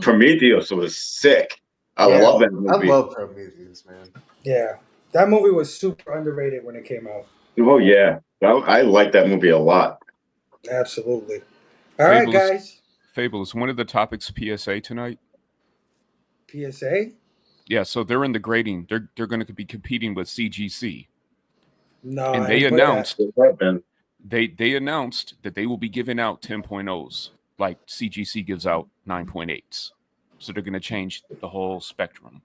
Prometheus was sick. I love that movie. I love Prometheus, man. Yeah, that movie was super underrated when it came out. Oh yeah, I like that movie a lot. Absolutely. All right, guys. Phable, is one of the topics PSA tonight? PSA? Yeah, so they're in the grading. They're going to be competing with CGC. No, and they announced they announced that they will be giving out 10.0s like CGC gives out 9.8s. So they're going to change the whole spectrum.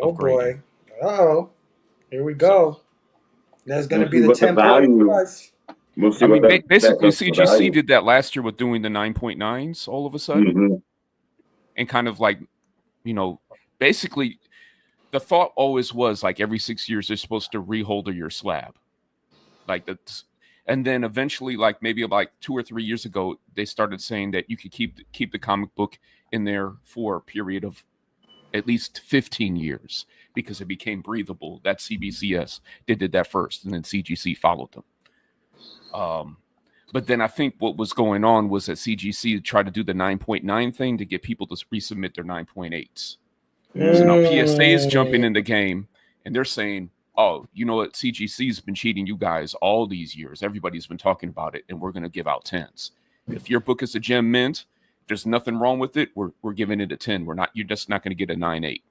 Oh boy! Oh, here we go. There's going to be the 10.0 plus. I mean, basically, CGC did that last year with doing the 9.9s all of a sudden, and kind of like, basically the thought always was like every 6 years they're supposed to reholder your slab, like that's. And then eventually, like maybe like 2 or 3 years ago, they started saying that you could keep the comic book in there for a period of at least 15 years because it became breathable. That CBCS, they did that first, and then CGC followed them. But then I think what was going on was that CGC tried to do the 9.9 thing to get people to resubmit their 9.8s. So now PSA is jumping in the game, and they're saying, oh, you know what? CGC's been cheating you guys all these years. Everybody's been talking about it, and we're going to give out 10s. If your book is a gem mint, there's nothing wrong with it. We're giving it a 10. You're just not going to get a 9.8.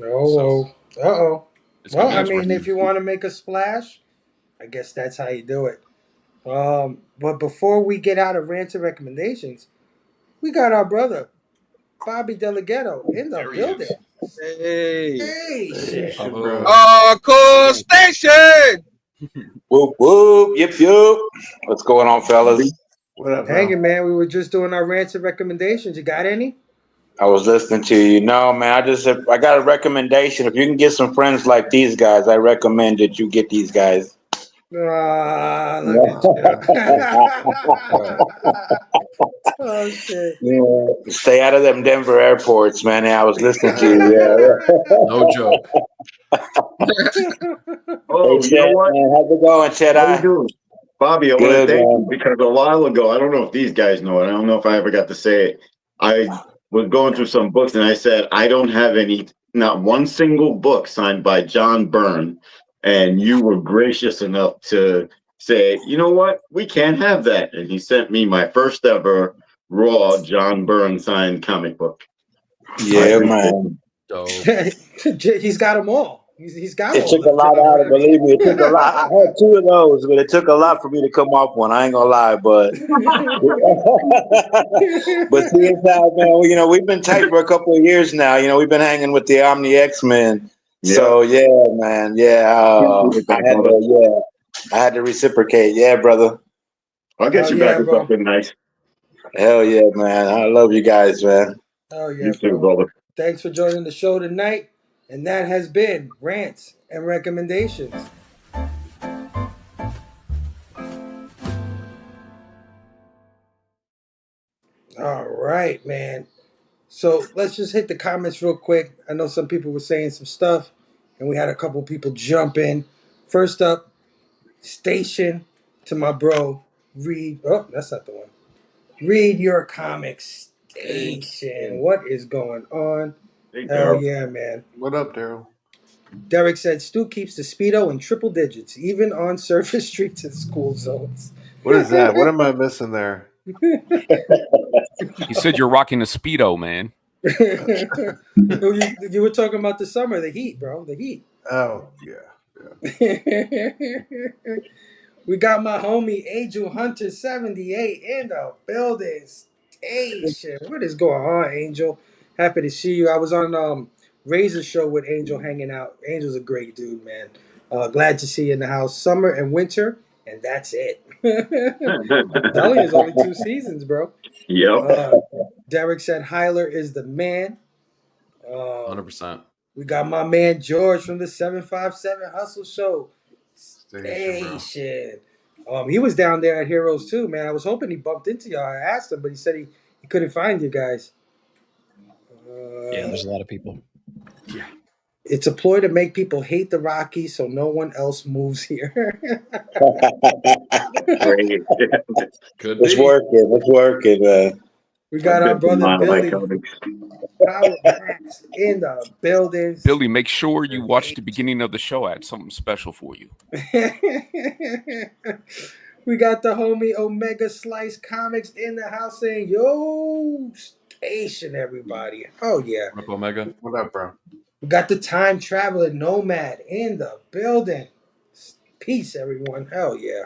Oh, uh-oh. Well, I mean, if interesting. you want to make a splash, I guess that's how you do it. But before we get out of rants and recommendations, we got our brother, Bobby Delegato, in the building. Hey, shit. Cool station. Whoop whoop, yip yip. What's going on, fellas? What up, Hanging, man. We were just doing our rants and recommendations. You got any? I was listening to you. No, man, I got a recommendation. If you can get some friends like these guys, I recommend that you get these guys. Look at you. Oh, shit. Yeah. Stay out of them Denver airports, man. I was listening to you. Yeah. No joke. Oh, hey, you know what? Man, how's it going, Chet? How you doing? Bobby, I want to Good, thank man. you because a while ago, I don't know if these guys know it. I don't know if I ever got to say it. I was going through some books and I said, I don't have not one single book signed by John Byrne. And you were gracious enough to say, you know what? We can't have that. And he sent me my first ever raw John Byrne signed comic book. Yeah, man. He's got them all. He's got It all took a lot out of, believe me, it took a lot. I had 2 of those, but it took a lot for me to come off one. I ain't gonna lie, but but see, it's how, man. We've been tight for a couple of years now. We've been hanging with the Omni X-Men. Yeah. So yeah, man, I had to reciprocate. Yeah, brother. I'll get you back with something nice. Hell yeah, man. I love you guys, man. Oh yeah, you too, brother. Thanks for joining the show tonight. And that has been Rants and Recommendations. All right, man. So let's just hit the comments real quick. I know some people were saying some stuff, and we had a couple people jump in. First up, Station to my bro, Read. Oh, that's not the one. Read Your Comics Station. What is going on? Hey, hell yeah, man. What up, Daryl? Derek said Stu keeps the Speedo in triple digits, even on surface streets and school zones. What is that? What am I missing there? He said you're rocking a Speedo, man. You were talking about the summer, the heat, bro. The heat. Oh, yeah. We got my homie Angel Hunter 78 in the building station. What is going on, Angel? Happy to see you. I was on Razor Show with Angel hanging out. Angel's a great dude, man. Glad to see you in the house. Summer and winter, and that's it. I'm telling you, it's only 2 seasons, bro. Yep. Derek said Hyler is the man. 100%. We got my man George from the 757 Hustle Show Station. He was down there at Heroes too, man. I was hoping he bumped into y'all. I asked him, but he said he couldn't find you guys. Yeah, there's a lot of people. Yeah. It's a ploy to make people hate the Rockies so no one else moves here. It's working, man. We got our brother Billy. Power Max in the building. Billy, make sure you watch the beginning of the show. I had something special for you. We got the homie Omega Slice Comics in the house saying, yo, station, everybody. Oh, yeah. What up, Omega? What up, bro? We got the Time Traveler Nomad in the building. Peace, everyone. Hell yeah.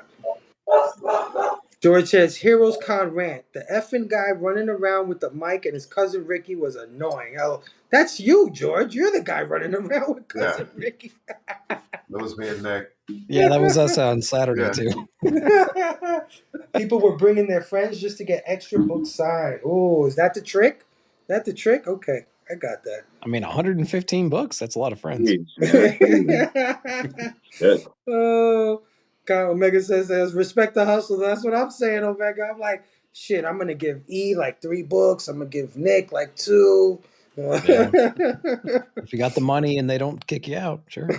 George says, Heroes Con rant. The effing guy running around with the mic and his cousin Ricky was annoying. Oh, that's you, George. You're the guy running around with cousin Ricky. That was me and Nick. Yeah, that was us on Saturday, too. People were bringing their friends just to get extra books signed. Oh, is that the trick? Okay. I got that. I mean, 115 books. That's a lot of friends. Oh, God, Omega says, respect the hustle. That's what I'm saying, Omega. I'm like, shit, I'm going to give E like 3 books. I'm going to give Nick like 2. Yeah. If you got the money and they don't kick you out, sure.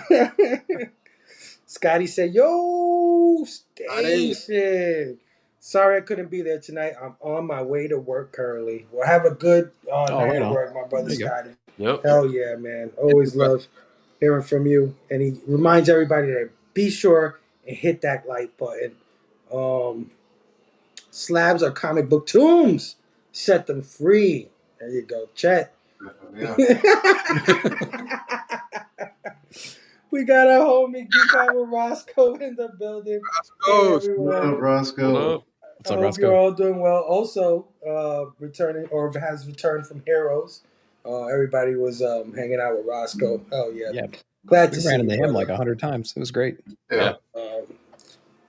Scotty said, yo, station. Sorry I couldn't be there tonight. I'm on my way to work currently. Well, have a good night right at on. work, my brother Scotty. Yep. Hell yeah, man. Always love hearing from you. And he reminds everybody to be sure and hit that like button. Slabs are comic book tombs. Set them free. There you go, Chet. Yeah. We got our homie Geek Out with Roscoe in the building. Roscoe. Hey, everyone. Roscoe. I hope you're all doing well. Also, returning or has returned from Heroes. Everybody was hanging out with Roscoe. Oh yeah, glad to see ran you, into him like brother. 100 times. It was great. Yeah.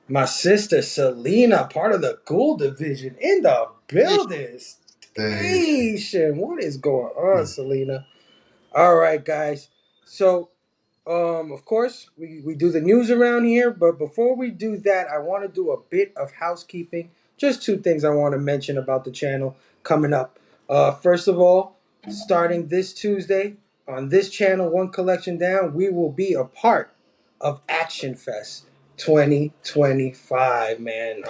My sister Selena, part of the Ghoul Division, in the building. Station. What is going on, Selena? All right, guys. So, of course, we do the news around here, but before we do that, I want to do a bit of housekeeping. Just 2 things I want to mention about the channel coming up. First of all, starting this Tuesday on this channel, One Collection Down, we will be a part of Action Fest 2025, man.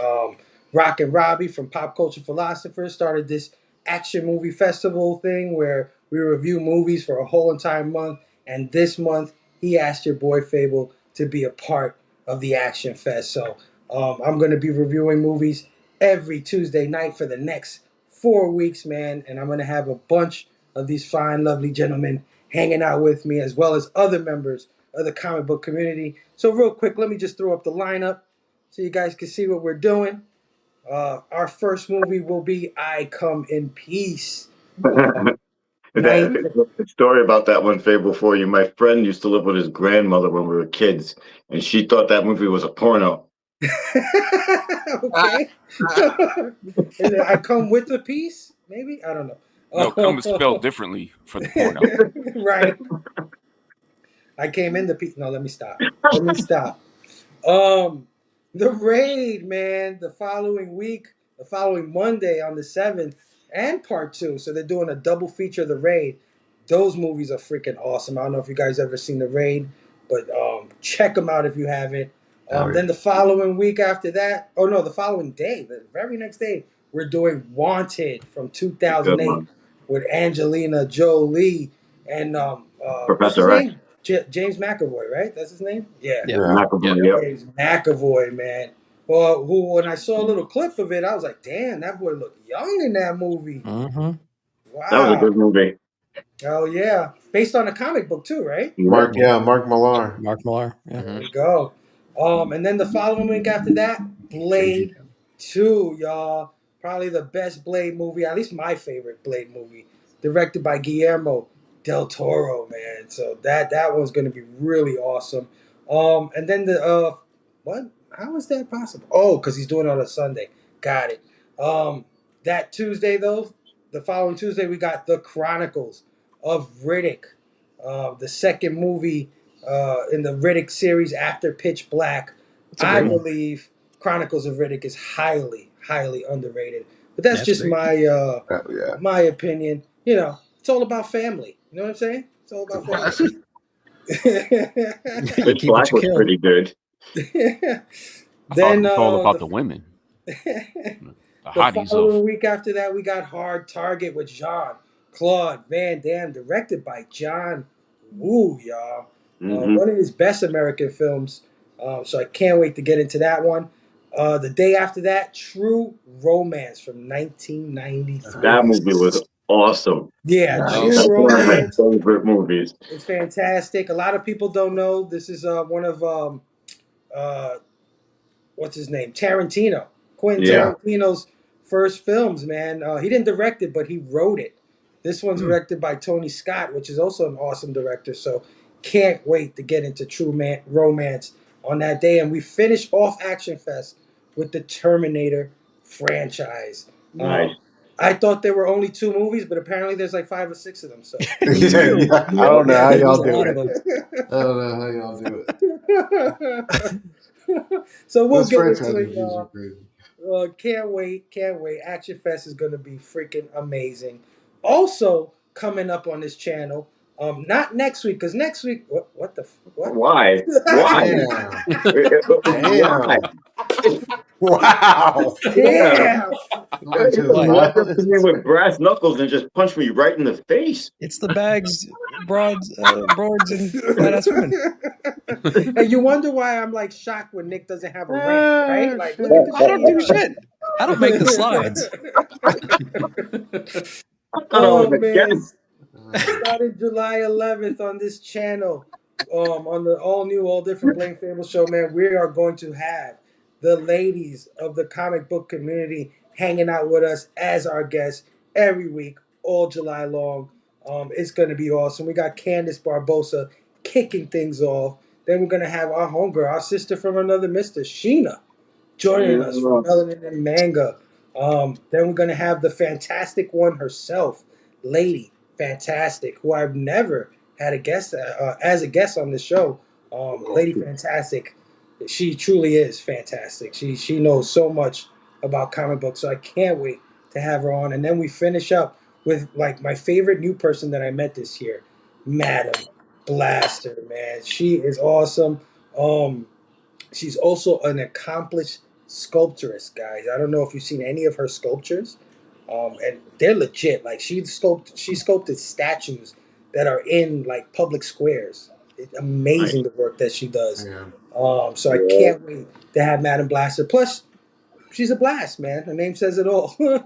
Rock and Robbie from Pop Culture Philosophers started this action movie festival thing where we review movies for a whole entire month. And this month, he asked your boy Phable to be a part of the Action Fest. So I'm going to be reviewing movies every Tuesday night for the next 4 weeks, man. And I'm going to have a bunch of these fine, lovely gentlemen hanging out with me, as well as other members of the comic book community. So real quick, let me just throw up the lineup so you guys can see what we're doing. Our first movie will be I Come in Peace. The story about that one, Fable, for you. My friend used to live with his grandmother when we were kids, and she thought that movie was a porno. Okay. And I Come with a Piece? Maybe? I don't know. No, come is spelled differently for the porno. Right. I came in the piece. No, let me stop. The Raid, man, the following week, the following Monday on the 7th, and part 2. So they're doing a double feature of The Raid. Those movies are freaking awesome. I don't know if you guys ever seen The Raid, but check them out if you haven't. Then the following week after that, the following day, the very next day, we're doing Wanted from 2008 with Angelina Jolie and what's his Professor X. name? James McAvoy, right? That's his name? Yeah. McAvoy, yep. James McAvoy, man. Well, when I saw a little clip of it, I was like, damn, that boy looked young in that movie. Mm-hmm. Wow. That was a good movie. Oh, yeah. Based on a comic book, too, right? Mark Millar. Mark Millar. Yeah. There we go. And then the following week after that, Blade 2, y'all. Probably the best Blade movie, at least my favorite Blade movie, directed by Guillermo del Toro, man. So that one's going to be really awesome. And then the what? How is that possible? Oh, because he's doing it on a Sunday. Got it. That Tuesday though, the following Tuesday, we got The Chronicles of Riddick, the second movie in the Riddick series after Pitch Black. I believe Chronicles of Riddick is highly, highly underrated. But that's just my my opinion. You know, it's all about family. You know what I'm saying? It's all about family. Pitch Black was pretty good. Then it's all about the women. The following week after that, we got Hard Target with Jean-Claude Van Damme, directed by John Woo, y'all. One of his best American films. So I can't wait to get into that one. The day after that, True Romance from 1993. That movie was awesome. Yeah, That's True one of my Romance. favorite movies. It's fantastic. A lot of people don't know this is one of what's his name? Tarantino. Quentin Tarantino's first films, man. He didn't direct it, but he wrote it. This one's directed by Tony Scott, which is also an awesome director. So can't wait to get into True Romance on that day. And we finish off Action Fest with the Terminator franchise. Nice. I thought there were only 2 movies, but apparently there's like 5 or 6 of them. So yeah, I don't know how There's y'all a do lot it. of them. I don't know how y'all do it. So we'll Those get into franchise it, reviews are y'all. crazy. Can't wait, can't wait. Action Fest is going to be freaking amazing. Also coming up on this channel, not next week, because next week, what the what? Why? Why? Damn. Why? Damn. Wow. Yeah. Damn. Somebody chose You walk up to me violence. with brass knuckles and just punch me right in the face. It's the bags, broads, and badass women. And you wonder why I'm like shocked when Nick doesn't have a rant, right? Oh, Like, shit. look at the I shit don't he do does. shit. I don't make the slides. I thought I was Oh a man, guest. started July 11th on this channel, on the all new, all different Blame Fable show. Man, we are going to have the ladies of the comic book community hanging out with us as our guests every week, all July long. It's going to be awesome. We got Candace Barbosa kicking things off. Then we're going to have our homegirl, our sister from another mister, Sheena, joining us from Yeah. Melanin and Manga. Then we're going to have the fantastic one herself, Lady Fantastic, who I've never had a guest as a guest on the show. Lady Fantastic, she truly is fantastic. She knows so much about comic books, so I can't wait to have her on. And then we finish up with like my favorite new person that I met this year, Madam Blaster. Man, she is awesome. She's also an accomplished sculptress, guys. I don't know if you've seen any of her sculptures, and they're legit. Like she sculpted statues that are in like public squares. It's Nice. amazing the work that she does. Damn. So I Yeah. can't wait to have Madam Blaster. Plus, she's a blast, man. Her name says it all. So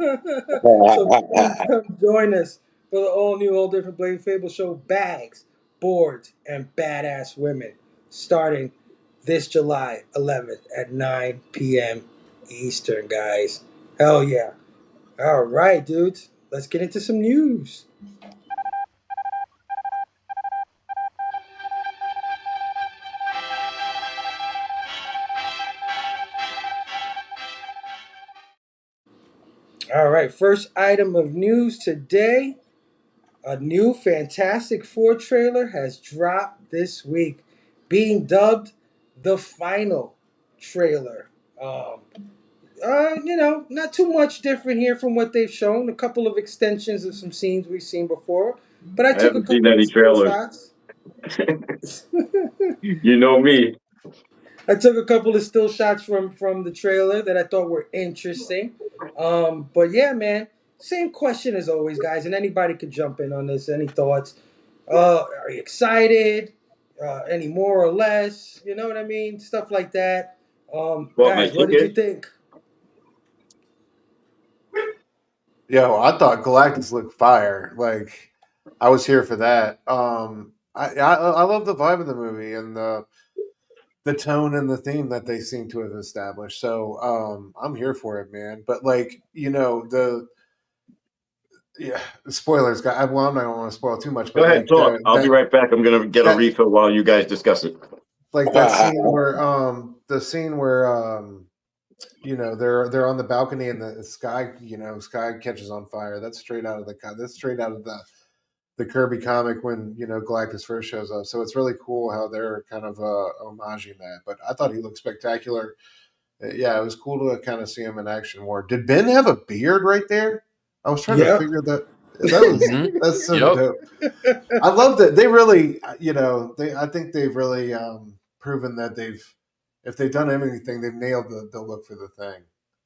please come join us for the all new, all different Blade Fable show, Bags, Boards, and Badass Women, starting this July 11th at 9 p.m. Eastern, guys. Hell yeah. All right, dudes. Let's get into some news. All right, first item of news today. A new Fantastic Four trailer has dropped this week, being dubbed the final trailer. Not too much different here from what they've shown. A couple of extensions of some scenes we've seen before, but I I took a haven't seen couple of any still trailers. shots. You know me. I took a couple of still shots from the trailer that I thought were interesting. But yeah, man, same question as always, guys, and anybody could jump in on this. Any thoughts? Are you excited? Any more or less? You know what I mean? Stuff like that. Bought my Guys, what did you ticket. think? Yo, I thought Galactus looked fire. Like, I was here for that. I love the vibe of the movie and the tone and the theme that they seem to have established. So I'm here for it, man. But like, the spoilers, guy. Well, I'm not gonna want to spoil too much, Go but ahead, like talk. I'll be right back. I'm gonna get a that refill while you guys discuss it. like that scene where they're on the balcony and the sky catches on fire. That's straight out of the Kirby comic when Galactus first shows up. So it's really cool how they're kind of homaging that. But I thought he looked spectacular. Yeah, it was cool to kind of see him in action more. Did Ben have a beard right there? I was trying to Yep. figure that. That's so Yep. dope. I love that they really, I think they've really proven that if they've done anything, they've nailed the look for the thing.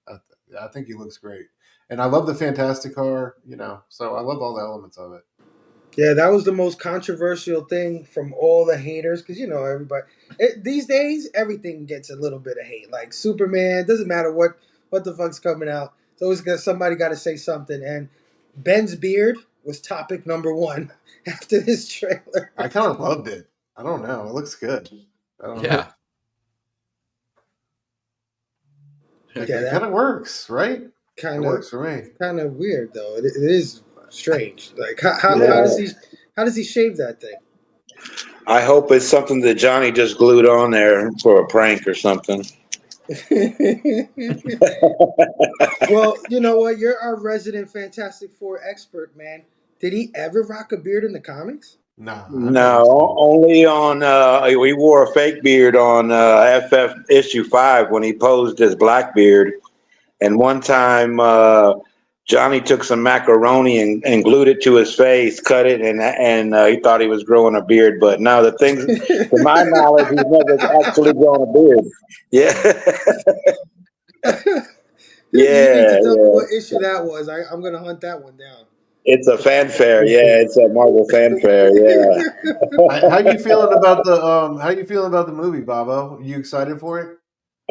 I think he looks great, and I love the Fantastic Car. So I love all the elements of it. Yeah, that was the most controversial thing from all the haters because everybody these days everything gets a little bit of hate. Like Superman, doesn't matter what the fuck's coming out. It's always somebody got to say something. And Ben's beard was topic number one after this trailer. I kind of loved it. I don't know. It looks good. I don't know. Yeah. It kind of works, right? It works for me. Kind of weird though. It is strange. Like how does he shave that thing? I hope it's something that Johnny just glued on there for a prank or something. Well, you know what? You're our resident Fantastic Four expert, man. Did he ever rock a beard in the comics? No, I've never seen No, it. only on he wore a fake beard on FF issue 5 when he posed as Blackbeard. And one time Johnny took some macaroni and glued it to his face, cut it, and he thought he was growing a beard. But no, the things, to my knowledge, he's never actually grown a beard. Yeah, You need yeah, to tell me yeah. what issue that was. I'm gonna hunt that one down. It's a fanfare. Yeah, it's a Marvel fanfare. Yeah. How you feeling about the How you feeling about the movie, Bobo? You excited for it?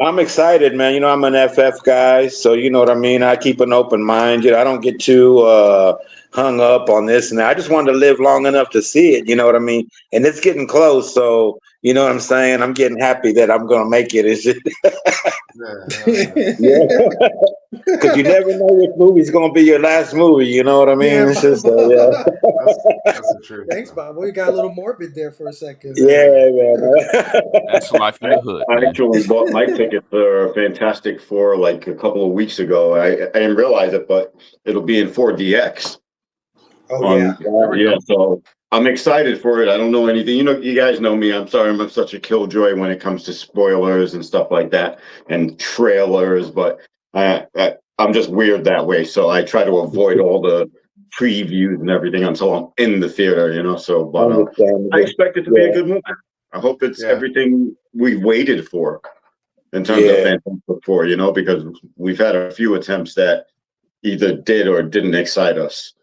I'm excited, man. You know, I'm an FF guy, so you know what I mean. I keep an open mind. You know, I don't get too hung up on this and that. I just wanted to live long enough to see it. You know what I mean? And it's getting close, so you know what I'm saying. I'm getting happy that I'm gonna make it. It's just, yeah, because you never know which movie's gonna be your last movie. You know what I mean? Yeah, It's just, Bob. That's the truth. Thanks, Bob. We got a little morbid there for a second. yeah, man. That's life in the hood, I man. actually bought my ticket for Fantastic Four like a couple of weeks ago. I didn't realize it, but it'll be in 4DX. Oh yeah. Yeah. So I'm excited for it. I don't know anything. You know, you guys know me. I'm sorry, I'm such a killjoy when it comes to spoilers and stuff like that and trailers. But I'm just weird that way. So I try to avoid all the previews and everything until I'm in the theater. You know. So, but I expect it to be a good movie. I hope it's everything we waited for in terms of Fantastic Four. You know, because we've had a few attempts that either did or didn't excite us.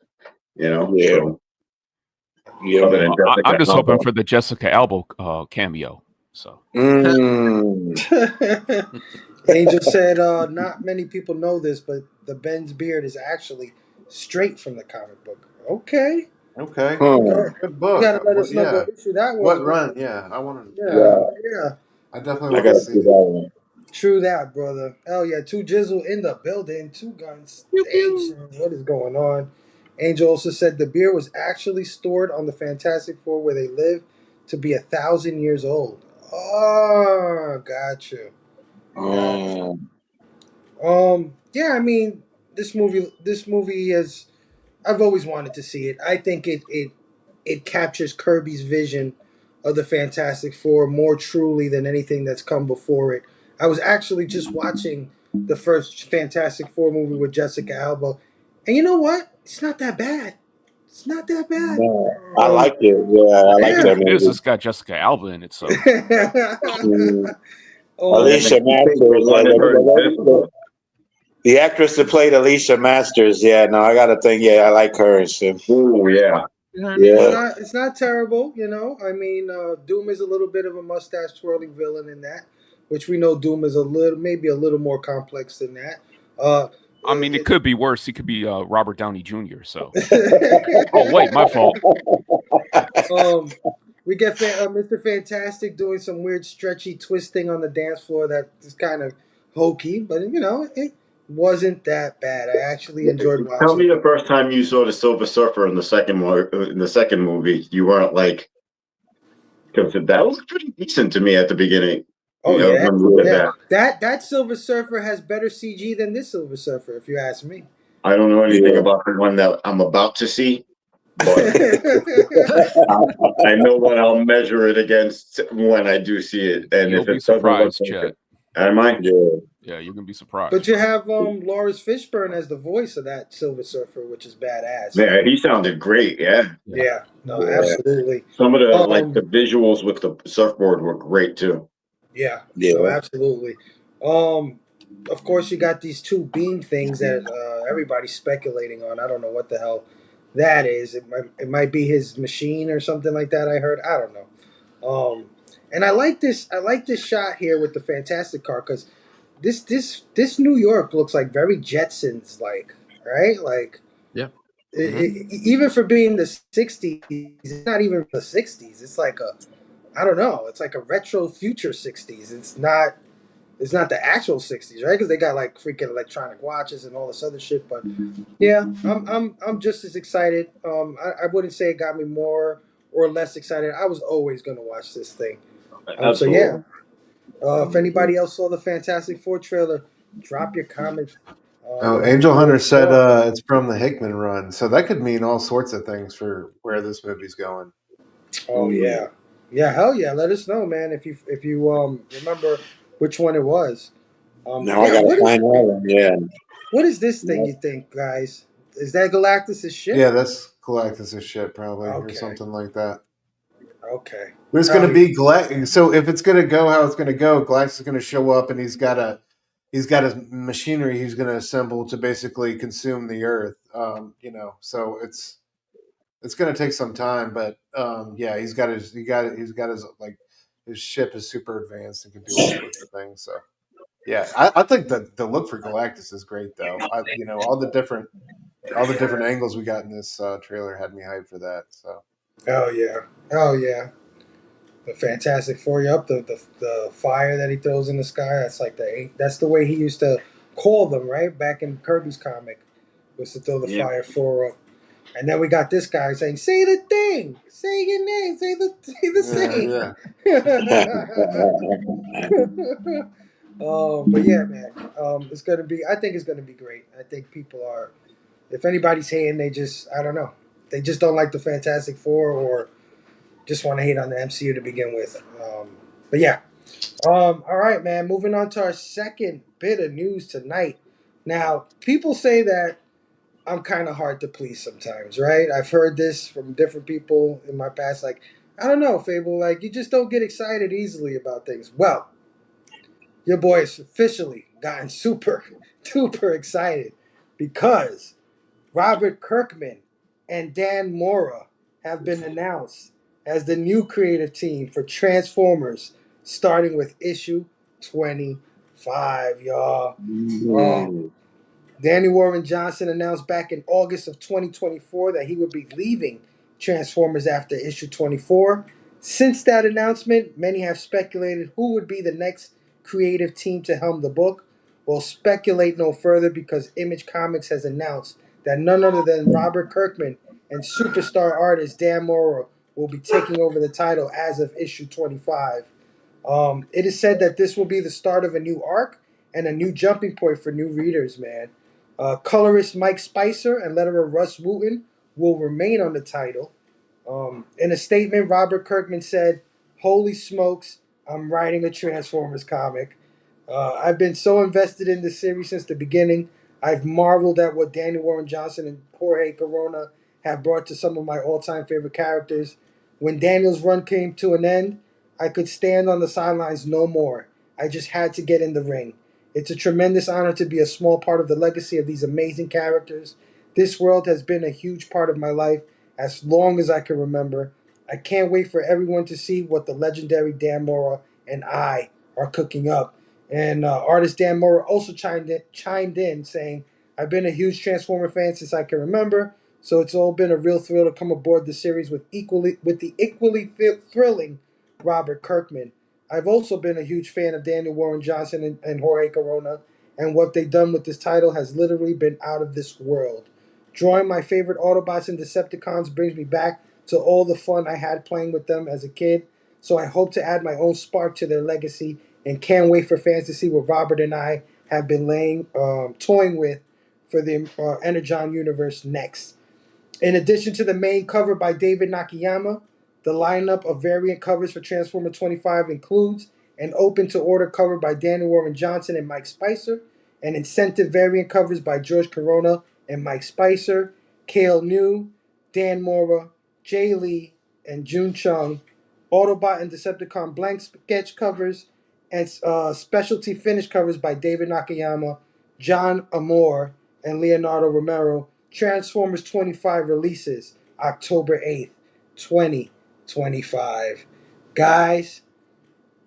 You know, so other than I'm just Alba. hoping for the Jessica Alba cameo. So Angel said, not many people know this, but the Ben's beard is actually straight from the comic book. Okay. Okay. Good You book. gotta let us know what issue that was. What run? Yeah, I want to. Yeah. I definitely want to see it. True that, brother. Hell yeah. Two Jizzle in the building. Two Gun Station. What is going on? Angel also said the beer was actually stored on the Fantastic Four where they live to be 1,000 years old. Oh, gotcha. Yeah, I mean, this movie is, I've always wanted to see it. I think it captures Kirby's vision of the Fantastic Four more truly than anything that's come before it. I was actually just watching the first Fantastic Four movie with Jessica Alba, and you know what? It's not that bad. It's not that bad. I liked it. Yeah, I liked that it is. movie. It's got Jessica Alba in it, so Alicia Masters. The actress that played Alicia Masters. Yeah, no, I got to think. Yeah, I like her. Oh yeah. Yeah. It's not terrible, you know. I mean, Doom is a little bit of a mustache twirling villain in that, which we know Doom is maybe a little more complex than that. I mean, it could be worse. He could be Robert Downey Jr. So, oh wait, my fault. We get Mr. Fantastic doing some weird stretchy twisting on the dance floor that is kind of hokey, but you know, it wasn't that bad. I actually enjoyed watching. Tell me the first time you saw the Silver Surfer in the second movie. You weren't like, because that was pretty decent to me at the beginning. Oh yeah, when we did that Silver Surfer has better CG than this Silver Surfer, if you ask me. I don't know anything about the one that I'm about to see, but I know what I'll measure it against when I do see it. And You'll if be it doesn't look surprised, like Chet. it, am I? Yeah, you're gonna be surprised. But you have Lawrence Fishburne as the voice of that Silver Surfer, which is badass. Yeah, he sounded great. Yeah. No, absolutely. Some of the the visuals with the surfboard were great too. Yeah, no, absolutely. Of course, you got these two beam things that everybody's speculating on. I don't know what the hell that is. It might be his machine or something like that. I heard. I don't know. And I like this. I like this shot here with the Fantastic car because this New York looks like very Jetsons like, right? Like, even for being the '60s, it's not even the '60s. It's like I don't know. It's like a retro future '60s. It's not the actual '60s, right? Because they got like freaking electronic watches and all this other shit. But yeah, I'm just as excited. I wouldn't say it got me more or less excited. I was always gonna watch this thing. So yeah. If anybody else saw the Fantastic Four trailer, drop your comments. Oh, Let me Angel know what Hunter you said thought. it's from the Hickman run, so that could mean all sorts of things for where this movie's going. Oh yeah, yeah, hell yeah! Let us know, man, if you remember which one it was. Now I Yeah, gotta find that one. Yeah. what is this thing? You think, guys? Is that Galactus' ship? Yeah, that's Galactus' ship probably, or Okay, something like that. okay. There's going Hell to yeah. be So if it's going to go how it's going to go, Galactus is going to show up, and he's got his machinery he's going to assemble to basically consume the Earth. So it's going to take some time, but yeah, he's got his like his ship is super advanced and can do all sorts of things. So yeah, I think the look for Galactus is great though. All the different angles we got in this trailer had me hyped for that. So Hell yeah. Hell yeah. The Fantastic Four, up the fire that he throws in the sky. That's the way he used to call them, right? Back in Kirby's comic, was to throw the Yeah. fire four up. And then we got this guy saying, "Say the thing, say your name, say the saying." But yeah, man, it's gonna be. I think it's gonna be great. I think people are. If anybody's hating, I don't know. They just don't like the Fantastic Four, or just want to hate on the MCU to begin with. But yeah. All right, man. Moving on to our second bit of news tonight. Now, people say that I'm kind of hard to please sometimes, right? I've heard this from different people in my past. Like, I don't know, Fable. Like, you just don't get excited easily about things. Well, your boy has officially gotten super, duper excited because Robert Kirkman and Dan Mora have been announced as the new creative team for Transformers, starting with issue 25, y'all. Oh, Mm. Danny Warren Johnson announced back in August of 2024 that he would be leaving Transformers after issue 24. Since that announcement, many have speculated who would be the next creative team to helm the book. We'll speculate no further because Image Comics has announced that none other than Robert Kirkman and superstar artist Dan Mora will be taking over the title as of issue 25. It is said that this will be the start of a new arc and a new jumping point for new readers, man. Colorist Mike Spicer and letterer Russ Wooten will remain on the title. In a statement, Robert Kirkman said, "Holy smokes, I'm writing a Transformers comic. I've been so invested in this series since the beginning. I've marveled at what Danny Warren Johnson and Jorge Corona have brought to some of my all-time favorite characters. When Daniel's run came to an end, I could stand on the sidelines no more. I just had to get in the ring. It's a tremendous honor to be a small part of the legacy of these amazing characters. This world has been a huge part of my life as long as I can remember. I can't wait for everyone to see what the legendary Dan Mora and I are cooking up." And artist Dan Mora also chimed in saying, "I've been a huge Transformer fan since I can remember, so it's all been a real thrill to come aboard the series with the equally thrilling Robert Kirkman. I've also been a huge fan of Daniel Warren Johnson and Jorge Corona, and what they've done with this title has literally been out of this world. Drawing my favorite Autobots and Decepticons brings me back to all the fun I had playing with them as a kid, so I hope to add my own spark to their legacy and can't wait for fans to see what Robert and I have been toying with for the Energon universe next." In addition to the main cover by David Nakayama, the lineup of variant covers for Transformer 25 includes an open to order cover by Danny Warren Johnson and Mike Spicer, and incentive variant covers by George Corona and Mike Spicer, Cale New, Dan Mora, Jay Lee, and June Chung, Autobot and Decepticon blank sketch covers, and specialty finish covers by David Nakayama, John Amore, and Leonardo Romero. Transformers 25 releases October 8th, 2025. Guys,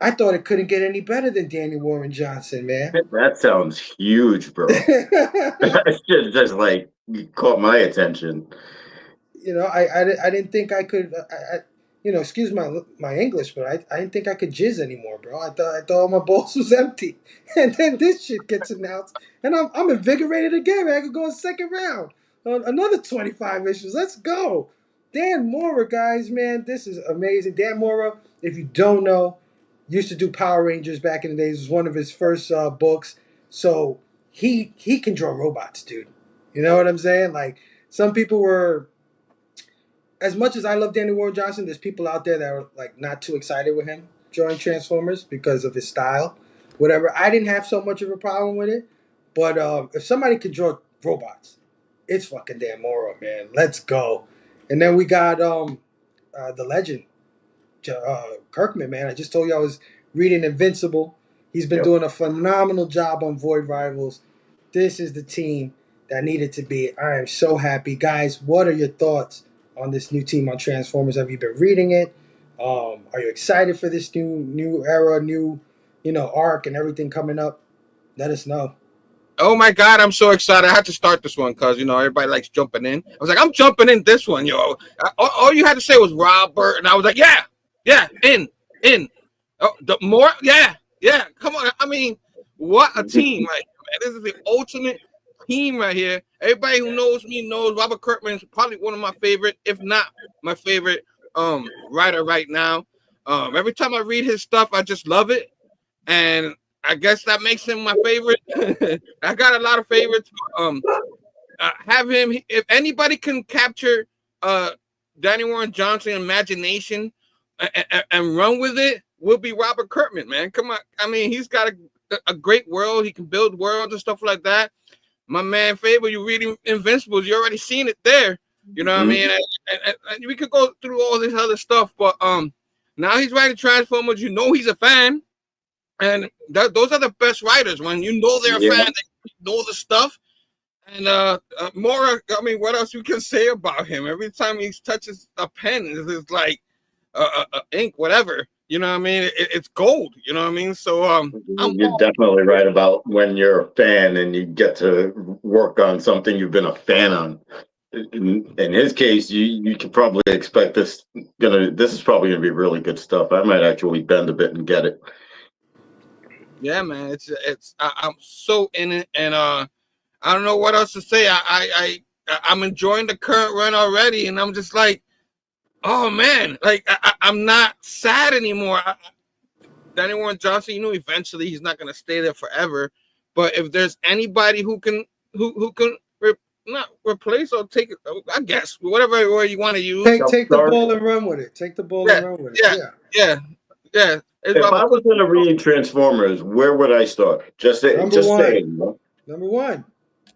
I thought it couldn't get any better than Danny Warren Johnson, man. That sounds huge, bro. That shit just like caught my attention. I didn't think I could. Excuse my English, but I didn't think I could jizz anymore, bro. I thought my balls was empty, and then this shit gets announced, and I'm invigorated again, man. I could go in second round, another 25 issues. Let's go, Dan Mora, guys, man. This is amazing. Dan Mora, if you don't know, used to do Power Rangers back in the days. It was one of his first books. So he can draw robots, dude. You know what I'm saying? Like some people were, as much as I love Danny Warren Johnson, there's people out there that are like not too excited with him drawing Transformers because of his style. Whatever. I didn't have so much of a problem with it, but if somebody could draw robots, it's fucking Dan Mora, man. Let's go. And then we got the legend, Kirkman, man. I just told you I was reading Invincible. He's been doing a phenomenal job on Void Rivals. This is the team that needed to be. I am so happy. Guys, what are your thoughts on this new team on Transformers? Have you been reading it? Are you excited for this new era, new arc and everything coming up? Let us know. Oh my God, I'm so excited. I had to start this one because, everybody likes jumping in. I was like, I'm jumping in this one, yo. All you had to say was Robert. And I was like, yeah, in. Oh, the more, yeah. Come on. I mean, what a team. Like, man, this is the ultimate team right here. Everybody who knows me knows Robert Kirkman is probably one of my favorite, if not my favorite writer right now. Every time I read his stuff, I just love it. And I guess that makes him my favorite. I got a lot of favorites. Have him. If anybody can capture Danny Warren Johnson imagination and run with it, will be Robert Kirkman, man. Come on. I mean, he's got a great world. He can build worlds and stuff like that. My man Phable, you reading Invincibles, you already seen it there. You know what I mean? And we could go through all this other stuff, but now he's writing Transformers. You know he's a fan. And those are the best writers when you know they're a fan, they know the stuff. And Mora, I mean, what else you can say about him? Every time he touches a pen, it's like ink, whatever. You know what I mean? It's gold. You know what I mean? So you're definitely right about when you're a fan and you get to work on something you've been a fan on. In his case, you could probably expect this is probably gonna be really good stuff. I might actually bend a bit and get it. Yeah, man, I'm so in it, and I don't know what else to say. I'm enjoying the current run already, and I'm just like, oh man, like I'm not sad anymore. Danny Warren Johnson, eventually he's not gonna stay there forever, but if there's anybody who can not replace or take it, I guess whatever word you want to use. Take the ball and run with it. Take the ball and run with it. Yeah. If I was going to read Transformers, where would I start? Just say, Number one.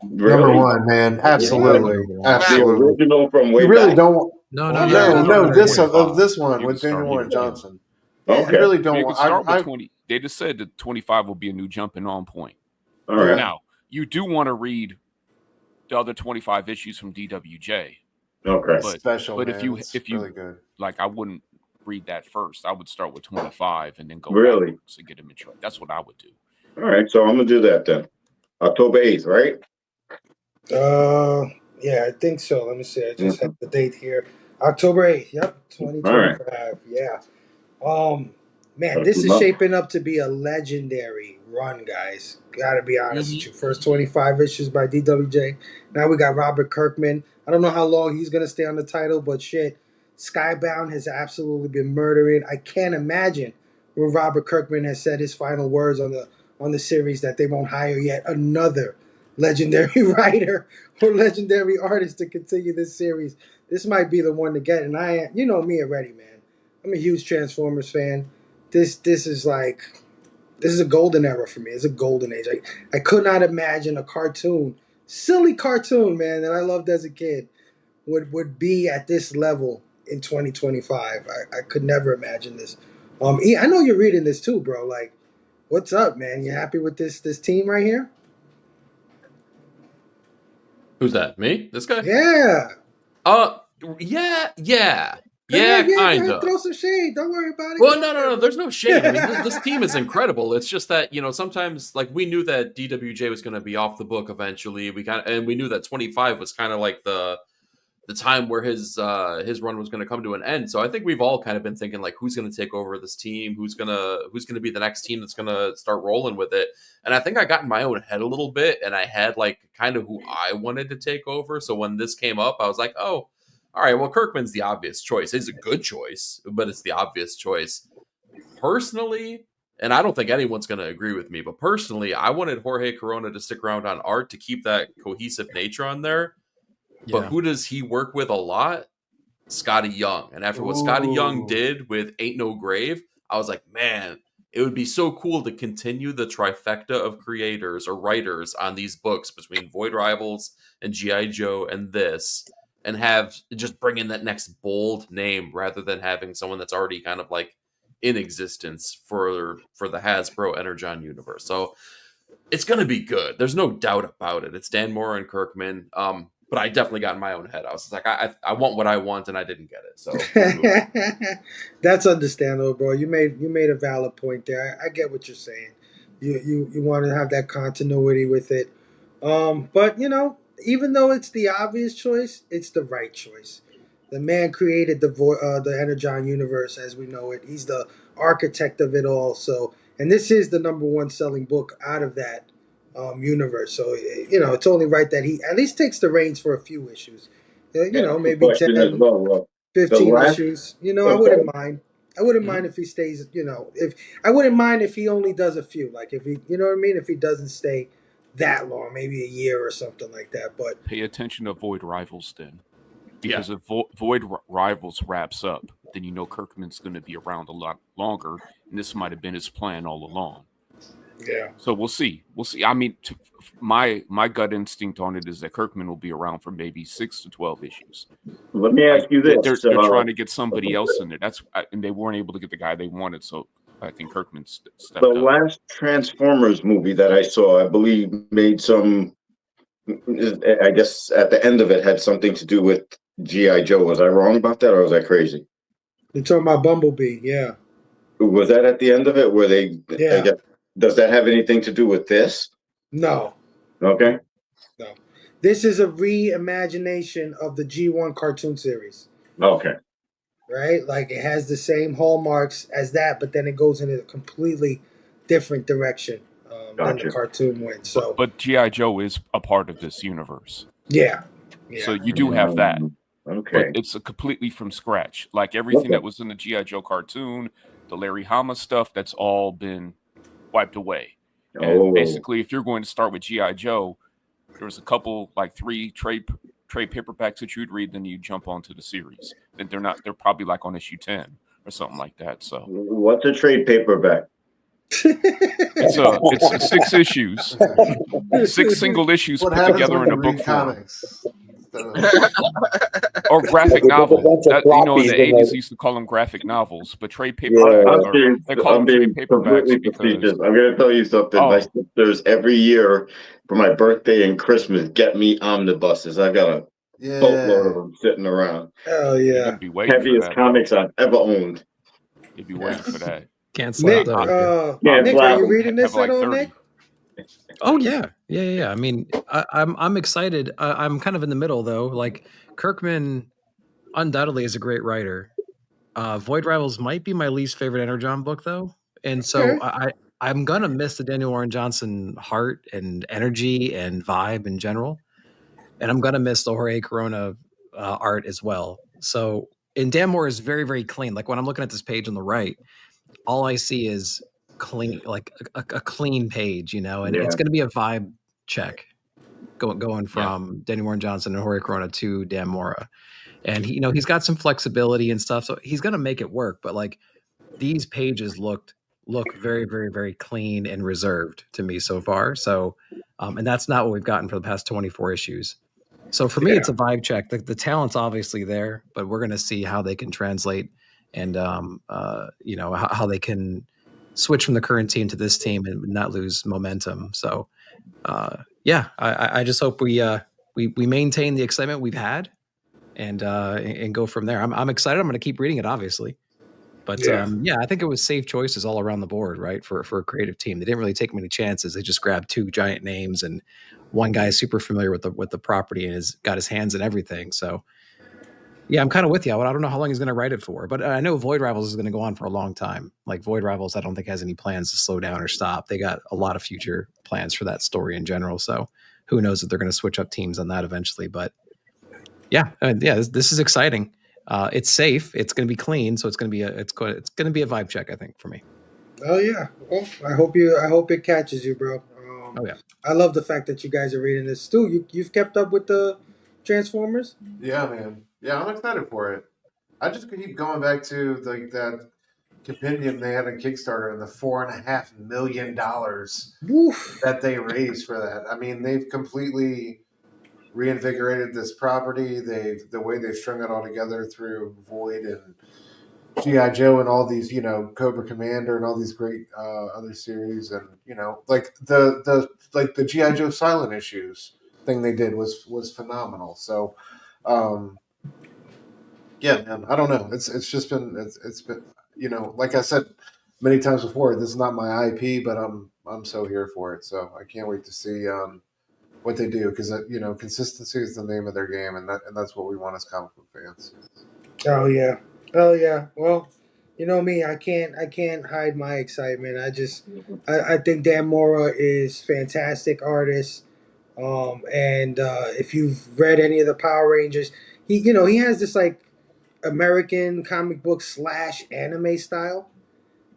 Really? Number one, man. Absolutely. Absolutely. The original from way You really back? don't. No. This one with Danny Warren Johnson. Okay. You really don't You want. can start with 20. They just said that 25 will be a new jumping on point. All right. Now, you do want to read the other 25 issues from DWJ. Okay. But if you really good. Like, I wouldn't read that first. I would start with 25 and then go backwards to get them in track. That's what I would do. All right, so I'm gonna do that then. October 8th, right? Yeah, I think so. Let me see. I just have the date here. October 8th. Yep, 2025. Right. Yeah. Man, this is shaping up to be a legendary run, guys. Gotta be honest with you. First 25 issues by DWJ. Now we got Robert Kirkman. I don't know how long he's gonna stay on the title, but shit, Skybound has absolutely been murdering. I can't imagine when Robert Kirkman has said his final words on the series that they won't hire yet another legendary writer or legendary artist to continue this series. This might be the one to get. And you know me already, man. I'm a huge Transformers fan. This is a golden era for me. It's a golden age. I could not imagine a cartoon, silly cartoon, man, that I loved as a kid would be at this level in 2025. I could never imagine this. I know you're reading this too, bro. Like, what's up, man? You happy with this team right here? Who's that? Me? This guy? Yeah. Yeah, kind of. Throw some shade. Don't worry about it. Well, no. There's no shade. I mean, this team is incredible. It's just that, sometimes, like, we knew that DWJ was going to be off the book eventually. And we knew that 25 was kind of like the time where his run was going to come to an end. So I think we've all kind of been thinking, like, who's going to take over this team? Who's going to be the next team that's going to start rolling with it? And I think I got in my own head a little bit, and I had, like, kind of who I wanted to take over. So when this came up, I was like, oh, all right, well, Kirkman's the obvious choice. He's a good choice, but it's the obvious choice. personally, and I don't think anyone's going to agree with me, but personally, I wanted Jorge Corona to stick around on art to keep that cohesive nature on there. Yeah. But who does he work with a lot? Scotty Young. And after what Scotty Young did with Ain't No Grave, I was like, man, it would be so cool to continue the trifecta of creators or writers on these books between Void Rivals and G.I. Joe and this, and have just bring in that next bold name rather than having someone that's already kind of like in existence for the Hasbro Energon universe. So it's going to be good. There's no doubt about it. It's Dan Mora and Kirkman. But I definitely got in my own head. I was like, I want what I want, and I didn't get it. So that's understandable, bro. You made a valid point there. I get what you're saying. You want to have that continuity with it. But even though it's the obvious choice, it's the right choice. The man created the Energon universe as we know it. He's the architect of it all. So, and this is the number one selling book out of that universe. So, it's only right that he at least takes the reins for a few issues. Maybe 10, 15 issues. I wouldn't mind. I wouldn't mind if he stays, if I wouldn't mind if he only does a few. Like if he, you know what I mean? If he doesn't stay that long, maybe a year or something like that. But pay attention to Void Rivals then. Because if Void Rivals wraps up, then Kirkman's going to be around a lot longer, and this might have been his plan all along. Yeah. So we'll see. I mean, my gut instinct on it is that Kirkman will be around for maybe 6 to 12 issues. Let me ask you this: they're trying to get somebody else in there. And they weren't able to get the guy they wanted. So I think Kirkman stepped the up. last Transformers movie that I saw, I believe, made some. I guess at the end of it had something to do with G.I. Joe. Was I wrong about that, or was I crazy? You're talking about Bumblebee, yeah. Was that at the end of it where they? Yeah. Does that have anything to do with this? No. Okay. No. This is a reimagination of the G1 cartoon series. Okay. Right? Like it has the same hallmarks as that, but then it goes in a completely different direction than the cartoon went. So, but G.I. Joe is a part of this universe. Yeah. So you do have that. Okay. But it's completely from scratch. Like everything that was in the G.I. Joe cartoon, the Larry Hama stuff, that's all been wiped away. And basically, if you're going to start with G.I. Joe, there was a couple, like 3 trade paperbacks that you'd read, then you jump onto the series. Then they're probably like on issue 10 or something like that. So what's a trade paperback? It's 6 issues, 6 single issues put together in a book form. Or graphic novel. In the 80s, they used to call them graphic novels, but trade paperbacks. They call them trade paperbacks because I'm going to tell you something. My sisters every year for my birthday and Christmas get me omnibuses. I've got a boatload of them sitting around. Oh yeah, heaviest comics I've ever owned. You'd be waiting for that. Can't slap Nick, that. Nick, are you reading this at all, Nick? Oh yeah. I mean, I'm excited. I'm kind of in the middle though. Like Kirkman, undoubtedly is a great writer. Void Rivals might be my least favorite Energon book though, and so I'm gonna miss the Daniel Warren Johnson heart and energy and vibe in general, and I'm gonna miss the Jorge Corona art as well. So, and Dan Moore is very, very clean. Like when I'm looking at this page on the right, all I see is clean, like a clean page, and it's going to be a vibe check going from Daniel Warren Johnson and Jorge Corona to Dan Mora. And he's got some flexibility and stuff, so he's going to make it work. But like these pages look very, very, very clean and reserved to me so far. So, and that's not what we've gotten for the past 24 issues. So for me, it's a vibe check. The talent's obviously there, but we're going to see how they can translate and how they can switch from the current team to this team and not lose momentum. So I just hope we maintain the excitement we've had and go from there. I'm excited. I'm going to keep reading it, obviously. But I think it was safe choices all around the board, right? For a creative team, they didn't really take many chances. They just grabbed 2 giant names, and one guy is super familiar with the property and has got his hands in everything. So, yeah, I'm kind of with you. I don't know how long he's going to write it for, but I know Void Rivals is going to go on for a long time. Like Void Rivals, I don't think has any plans to slow down or stop. They got a lot of future plans for that story in general. So, who knows if they're going to switch up teams on that eventually? But this is exciting. It's safe. It's going to be clean, so it's going to be a vibe check, I think, for me. Oh yeah. Well, I hope it catches you, bro. Oh yeah. I love the fact that you guys are reading this. Stu, you've kept up with the Transformers? Yeah, man. Yeah, I'm excited for it. I just keep going back to that compendium they had on Kickstarter and the $4.5 million that they raised for that. I mean, they've completely reinvigorated this property. The way they've strung it all together through Void and G.I. Joe and all these, Cobra Commander and all these great other series, and like the G.I. Joe Silent Issues thing they did was phenomenal. So, yeah, man, I don't know. It's just been it's been like I said many times before, this is not my IP, but I'm so here for it. So I can't wait to see what they do, because consistency is the name of their game, and that's what we want as comic book fans. Oh yeah. Oh yeah. Well, you know me, I can't hide my excitement. I think Dan Mora is fantastic artist. And if you've read any of the Power Rangers, he has this like American comic book / anime style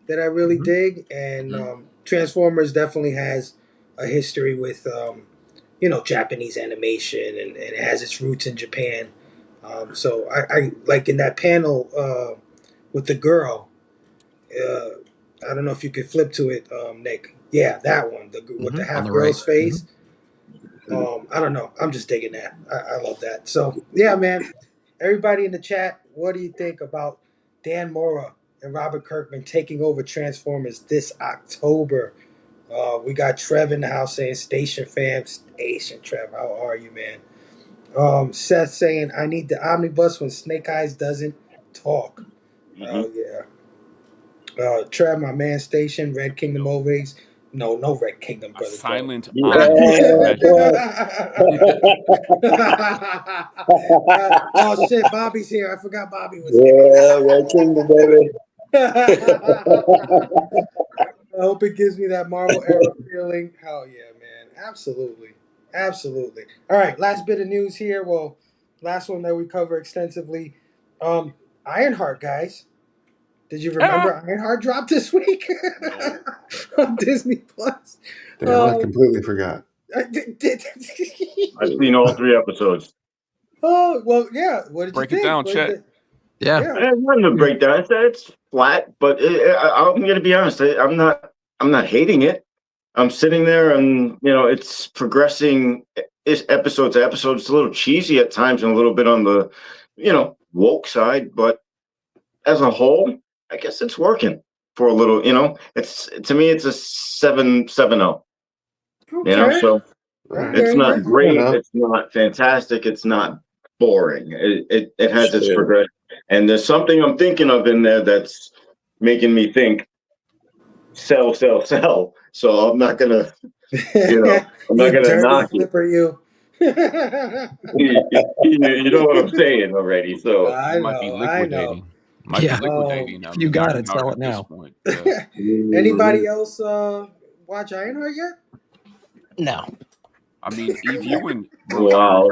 that I really dig, and Transformers definitely has a history with Japanese animation, and it has its roots in Japan. So I like in that panel with the girl. I don't know if you could flip to it, Nick. Yeah, that one, with the half girl's face. I don't know. I'm just digging that. I love that. So yeah, man. Everybody in the chat, what do you think about Dan Mora and Robert Kirkman taking over Transformers this October? We got Trev in the house saying, "Station fam, Station Trev, how are you, man?" Seth saying, "I need the omnibus when Snake Eyes doesn't talk." Oh yeah. Trev, my man, Station, Red Kingdom Ovays. No Red Kingdom, brother. Silent Oh shit, Bobby's here. I forgot Bobby was here. Yeah, Red Kingdom, baby. I hope it gives me that Marvel era feeling. Hell yeah, man. Absolutely. Absolutely. All right, last bit of news here. Well, last one that we cover extensively. Ironheart, guys. Did you remember Ironheart dropped this week on Disney Plus? Damn, I completely forgot. I've seen all 3 episodes. Oh, well, yeah. What did Break you it think? down, Chet. Yeah. I wanted to break down. It's flat, but I'm going to be honest. I'm not hating it. I'm sitting there, and it's progressing. It's episode to episode. It's a little cheesy at times, and a little bit on the, woke side. But as a whole, I guess it's working for a little. It's, to me, it's a 7.0. Okay. So it's not great. enough. It's not fantastic. It's not boring. It has its progression, and there's something I'm thinking of in there that's making me think sell. So I'm not gonna, I'm not gonna knock it. Flipper, you. You know what I'm saying already. So I might be know. liquidating. Might be liquidating. If you got it, sell it now. Anybody else watch Ironheart yet? No. I mean, Eve, you and wow,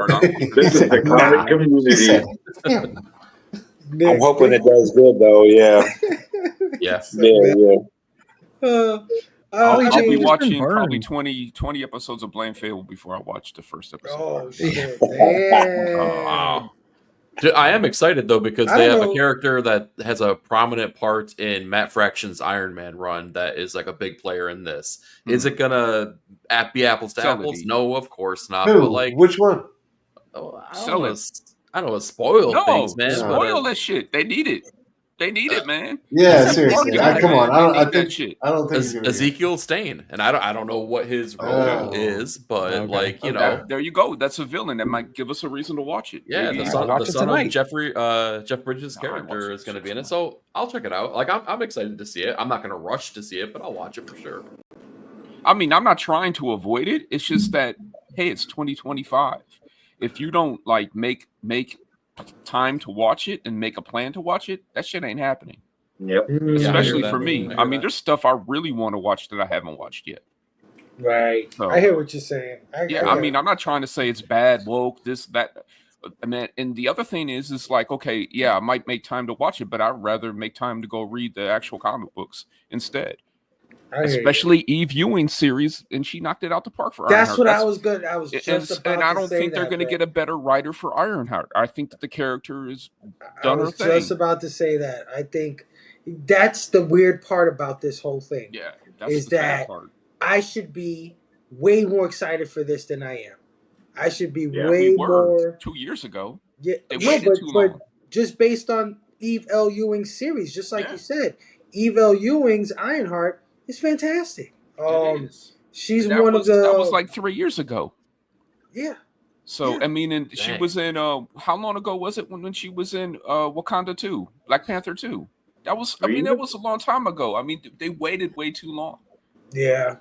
this is the comic community. I'm hoping it does good though. Yeah. I'll be watching probably 20 episodes of Blame Fable before I watch the first episode. Oh shit! Damn. Wow. I am excited though, because they have a character that has a prominent part in Matt Fraction's Iron Man run that is like a big player in this. Is it gonna be apples to apples? No, of course not. Who? But like, which one? Oh, I don't want to spoil things, man. Spoil that shit. They need it. They need it, man. Yeah, seriously. Come on. I don't think Ezekiel Stain, and I don't know what his role is, but there you go. That's a villain that might give us a reason to watch it. Yeah, maybe. the son of Jeff Bridges' character is going to be in it, so I'll check it out. Like I'm excited to see it. I'm not going to rush to see it, but I'll watch it for sure. I mean, I'm not trying to avoid it. It's just that, hey, it's 2025. If you don't like make time to watch it and make a plan to watch it, that shit ain't happening. Yep. Especially for me. I mean, there's stuff I really want to watch that I haven't watched yet. Right. So, I hear what you're saying. I mean, I'm not trying to say it's bad, woke, this, that. I mean, and the other thing is like, okay, yeah, I might make time to watch it, but I'd rather make time to go read the actual comic books instead. Especially Eve Ewing's series, and she knocked it out the park for That's Ironheart. what I was good. I was just about and I to don't say think they're that, going to man. get a better writer for Ironheart. I think that the character is I done her was thing. just about to say that. I think that's the weird part about this whole thing. Yeah, that's is the sad that part. I should be way more excited for this than I am. I should be Yeah, way we were more. 2 years ago. Yeah, They yeah, waited too long. but just based on Eve L. Ewing's series, just like Yeah. you said, Eve L. Ewing's Ironheart is fantastic. It is. She's And one of the. that was like 3 years ago. Yeah. So yeah. I mean, and she was in. How long ago was it when she was in Wakanda 2, Black Panther 2? That was. I mean, that was a long time ago. I mean, they waited way too long. Yeah,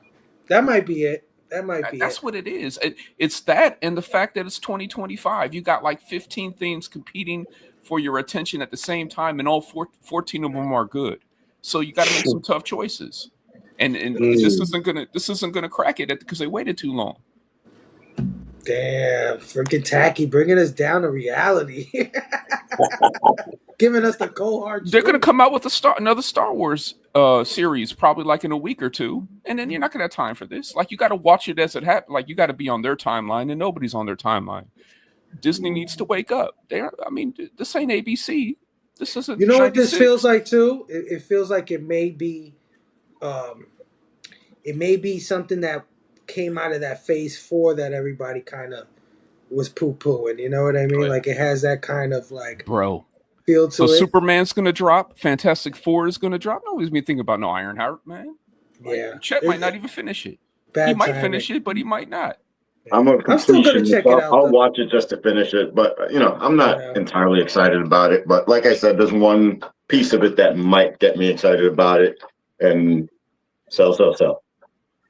that might be it. That's what it is. It's that, and the fact that it's 2025. You got like 15 things competing for your attention at the same time, and all 14 of them are good. So you got to make some tough choices. And this isn't gonna crack it because they waited too long. Damn, freaking tacky, bringing us down to reality, giving us the cold hard. They're gonna come out with another Star Wars series probably like in a week or two, and then you're not gonna have time for this. Like you got to watch it as it happens. Like you got to be on their timeline, and nobody's on their timeline. Disney needs to wake up. I mean, this ain't ABC. This isn't. You know 96. what this feels like too? It feels like it may be something that came out of that phase 4 that everybody kind of was poo-pooing. You know what I mean? Right. Like it has that kind of like bro feel to so it. Superman's gonna drop. Fantastic Four is gonna drop. Nobody's been thinking about no Ironheart, man. Like, yeah, Chet might not even finish it. Bad He might timing. finish it, but he might not. I'm a I'm still gonna completionist. check it out. I'll watch it just to finish it, but I'm not entirely excited about it. But like I said, there's one piece of it that might get me excited about it, and sell.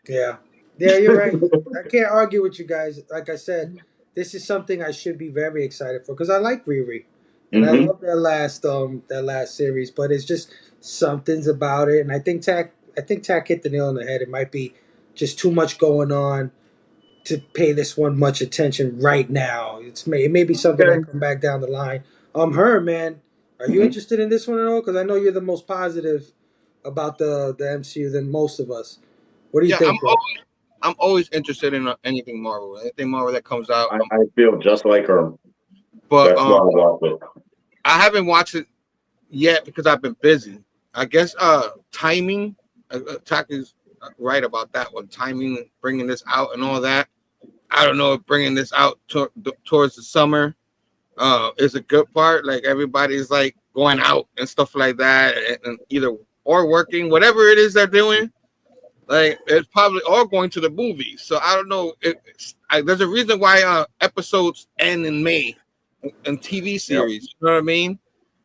Yeah, you're right. I can't argue with you guys. Like I said, this is something I should be very excited for because I like Riri, and I love that last series. But it's just something's about it, and I think Tack hit the nail on the head. It might be just too much going on to pay this one much attention right now. It may be something that come back down the line. Herm, man, are you interested in this one at all? Because I know you're the most positive about the MCU than most of us. What do you think, bro? I'm always interested in anything Marvel. Anything Marvel that comes out. I feel just like her. But that's why I watch it. I haven't watched it yet because I've been busy. I guess timing. Tack is right about that one. Timing, bringing this out and all that. I don't know if bringing this out towards the summer is a good part. Like everybody's like going out and stuff like that, and either or working, whatever it is they're doing. Like it's probably all going to the movies. So I don't know. There's a reason why episodes end in May in TV series. Yep. You know what I mean?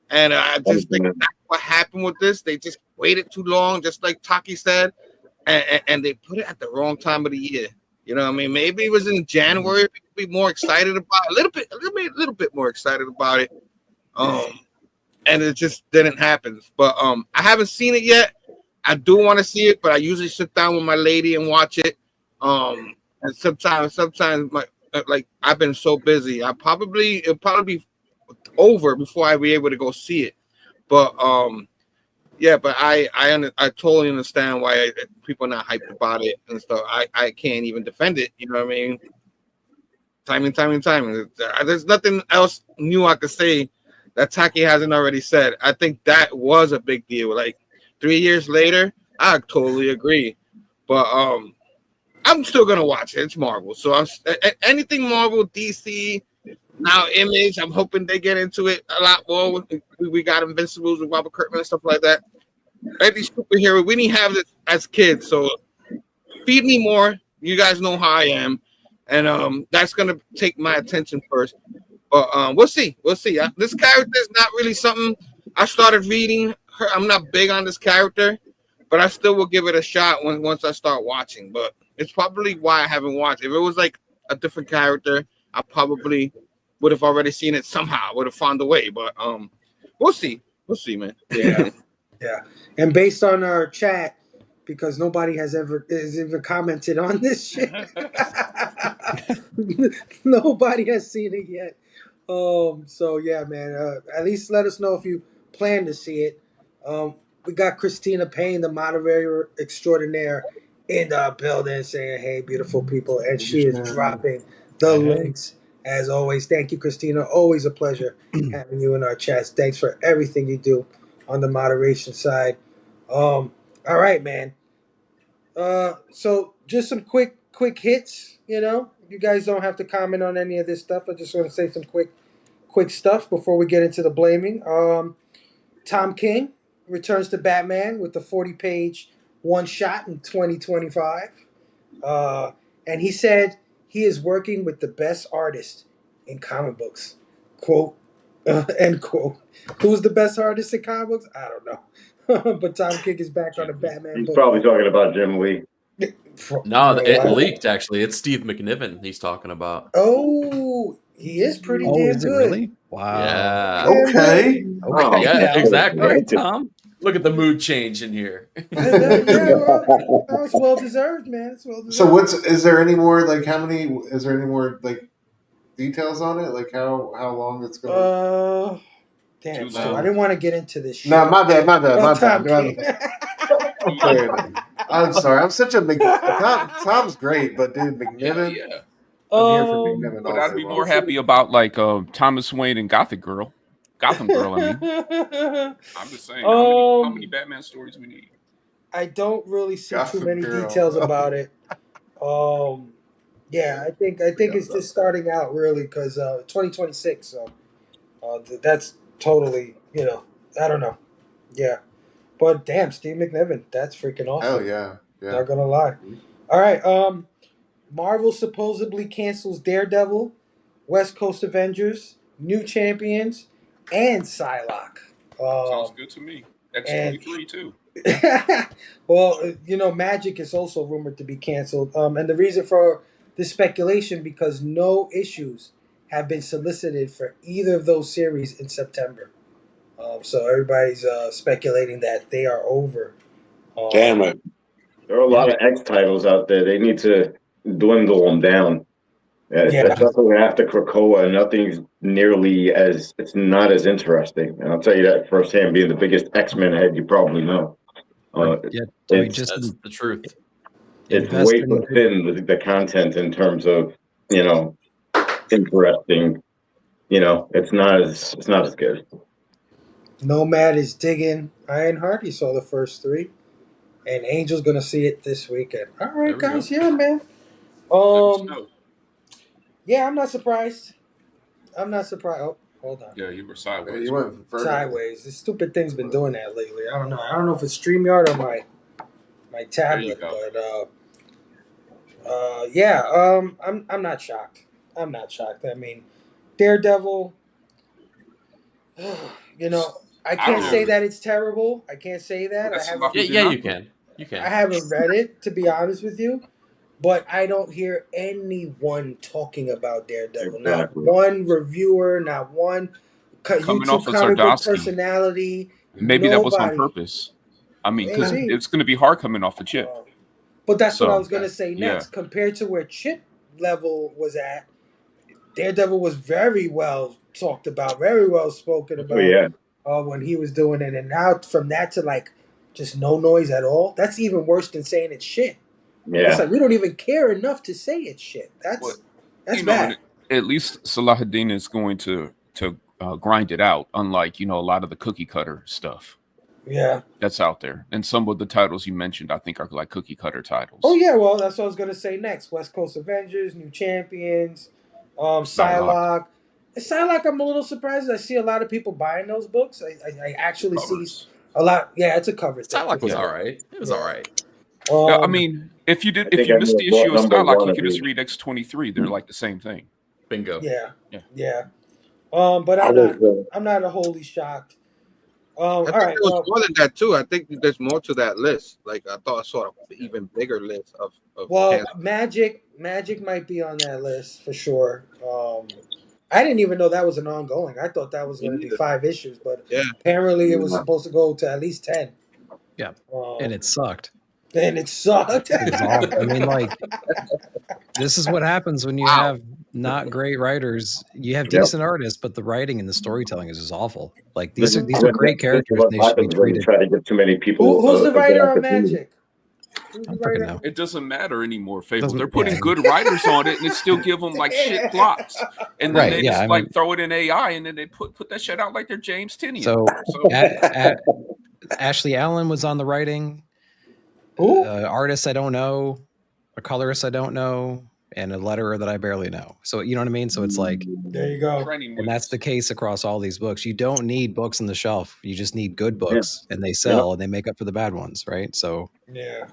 And I just think that's what happened with this. They just waited too long, just like Taki said, and they put it at the wrong time of the year. You know what I mean? Maybe it was in January. People be more excited about it, a little bit more excited about it. And it just didn't happen. But I haven't seen it yet. I do want to see it, but I usually sit down with my lady and watch it. And sometimes like I've been so busy. It'll probably be over before I be able to go see it. But yeah, but I totally understand why people are not hyped about it and stuff. I can't even defend it. You know what I mean? Timing. There's nothing else new I could say that Taki hasn't already said. I think that was a big deal. Like 3 years later, I totally agree. But I'm still gonna watch it. It's Marvel, so anything Marvel, DC, now Image. I'm hoping they get into it a lot more. We got Invincibles with Robert Kirkman and stuff like that. Any superhero, we didn't have it as kids, so feed me more. You guys know how I am, and that's gonna take my attention first. But we'll see. This character is not really something I started reading. I'm not big on this character, but I still will give it a shot once I start watching. But it's probably why I haven't watched. If it was like a different character, I probably would have already seen it somehow. Would have found a way. But we'll see. We'll see, man. Yeah. Yeah. And based on our chat, because nobody has ever commented on this shit. Nobody has seen it yet. So yeah, man. At least let us know if you plan to see it. We got Christina Payne, the moderator extraordinaire, in the building, saying, "Hey, beautiful people," and she is dropping the links as always. Thank you, Christina. Always a pleasure having you in our chats. Thanks for everything you do on the moderation side. All right, man. So just some quick hits. You guys don't have to comment on any of this stuff. I just want to say some quick stuff before we get into the blaming. Tom King returns to Batman with the 40-page one shot in 2025. And he said he is working with the best artist in comic books. Quote, end quote. Who's the best artist in comic books? I don't know. But Tom King is back on the Batman He's book. probably talking about Jim Lee. No, it leaked, actually. It's Steve McNiven he's talking about. Oh, he is pretty damn is it good. really? Wow. Yeah. Okay. Okay. Yeah, exactly. All right, Tom. Look at the mood change in here. Well, it's well deserved, man. It's well deserved. So is there any more details on it? Like how long it's gonna Damn, Stu, I didn't want to get into this shit. No, my bad. Tom King. I'm sorry. I'm such a Tom's great, but dude, McNiven. Yeah. I'm here for McNiven. But I'd be more happy about like Thomas Wayne and Gotham Girl. I mean. I'm just saying, how many Batman stories we need? I don't really see Gotham too many Girl. details about it. Yeah, I think it's just starting out really because 2026. So that's totally I don't know. Yeah, but damn, Steve McNiven, that's freaking awesome. Hell yeah. Not gonna lie. All right, Marvel supposedly cancels Daredevil, West Coast Avengers, New Champions, and Psylocke. Sounds good to me. X-23 too. Well, Magic is also rumored to be canceled. And the reason for this speculation because no issues have been solicited for either of those series in September. So everybody's speculating that they are over. Damn it. There are a lot of X titles out there. They need to dwindle them down. Especially after Krakoa, nothing's nearly it's not as interesting. And I'll tell you that firsthand, being the biggest X-Men head you probably know. That's the truth. It's way too thin, the content in terms of, interesting. It's not as good. Nomad is digging Ironheart. He saw the first 3. And Angel's gonna see it this weekend. All right, guys. Yeah, man. Yeah, I'm not surprised. Oh, hold on. Yeah, you were sideways. You went sideways. This stupid thing's been doing that lately. I don't know. I don't know if it's StreamYard or my tablet, but I'm not shocked. I mean, Daredevil. I can't say that it's terrible. I can't say that. You can. I haven't read it, to be honest with you, but I don't hear anyone talking about Daredevil. Exactly. Not one reviewer, not one YouTube comic book personality. Maybe that was on purpose. I mean, because it's going to be hard coming off the Chip. But that's what I was going to say next. Yeah. Compared to where Chip level was at, Daredevil was very well talked about, very well spoken about when he was doing it. And now from that to like just no noise at all, that's even worse than saying it's shit. Yeah. It's like we don't even care enough to say it's shit. That's bad. At least Salahuddin is going to grind it out, unlike, a lot of the cookie cutter stuff. Yeah. That's out there. And some of the titles you mentioned, I think, are like cookie cutter titles. Oh, yeah. Well, that's what I was going to say next. West Coast Avengers, New Champions, Psylocke. Psylocke, I'm a little surprised. I see a lot of people buying those books. I actually see a lot. Yeah, it's a cover. Psylocke was all right. It was all right. I mean, if you missed the issue of Psylocke, you could just read X-23. They're like the same thing. Bingo. Yeah. But I'm not wholly shocked. All right. Well, more than that too. I think there's more to that list. Like I thought, sort of even bigger list of. Well, Magic might be on that list for sure. I didn't even know that was an ongoing. I thought that was going to be 5 issues, but apparently it was supposed to go to at least 10. Yeah, and it sucked. And it sucked. I mean, like, this is what happens when you have not great writers. You have decent artists, but the writing and the storytelling is just awful. Like these are great characters. What And they should be happens when you treated. try to get too many people. Who's the a bad writer on opportunity. Magic? Who's the writer on It doesn't matter anymore, Fable. Doesn't- They're putting yeah. good writers on it, and it still give them like shit plots, and then Right, they yeah, just I like mean- throw it in AI, and then they put that shit out like they're James Tinian. So Ashley Allen was on the writing. Artist I don't know, a colorist I don't know, and a letterer that I barely know. So you know what I mean? So it's like there you go. And that's the case across all these books. You don't need books on the shelf. You just need good books, and they sell and they make up for the bad ones, right? So yeah.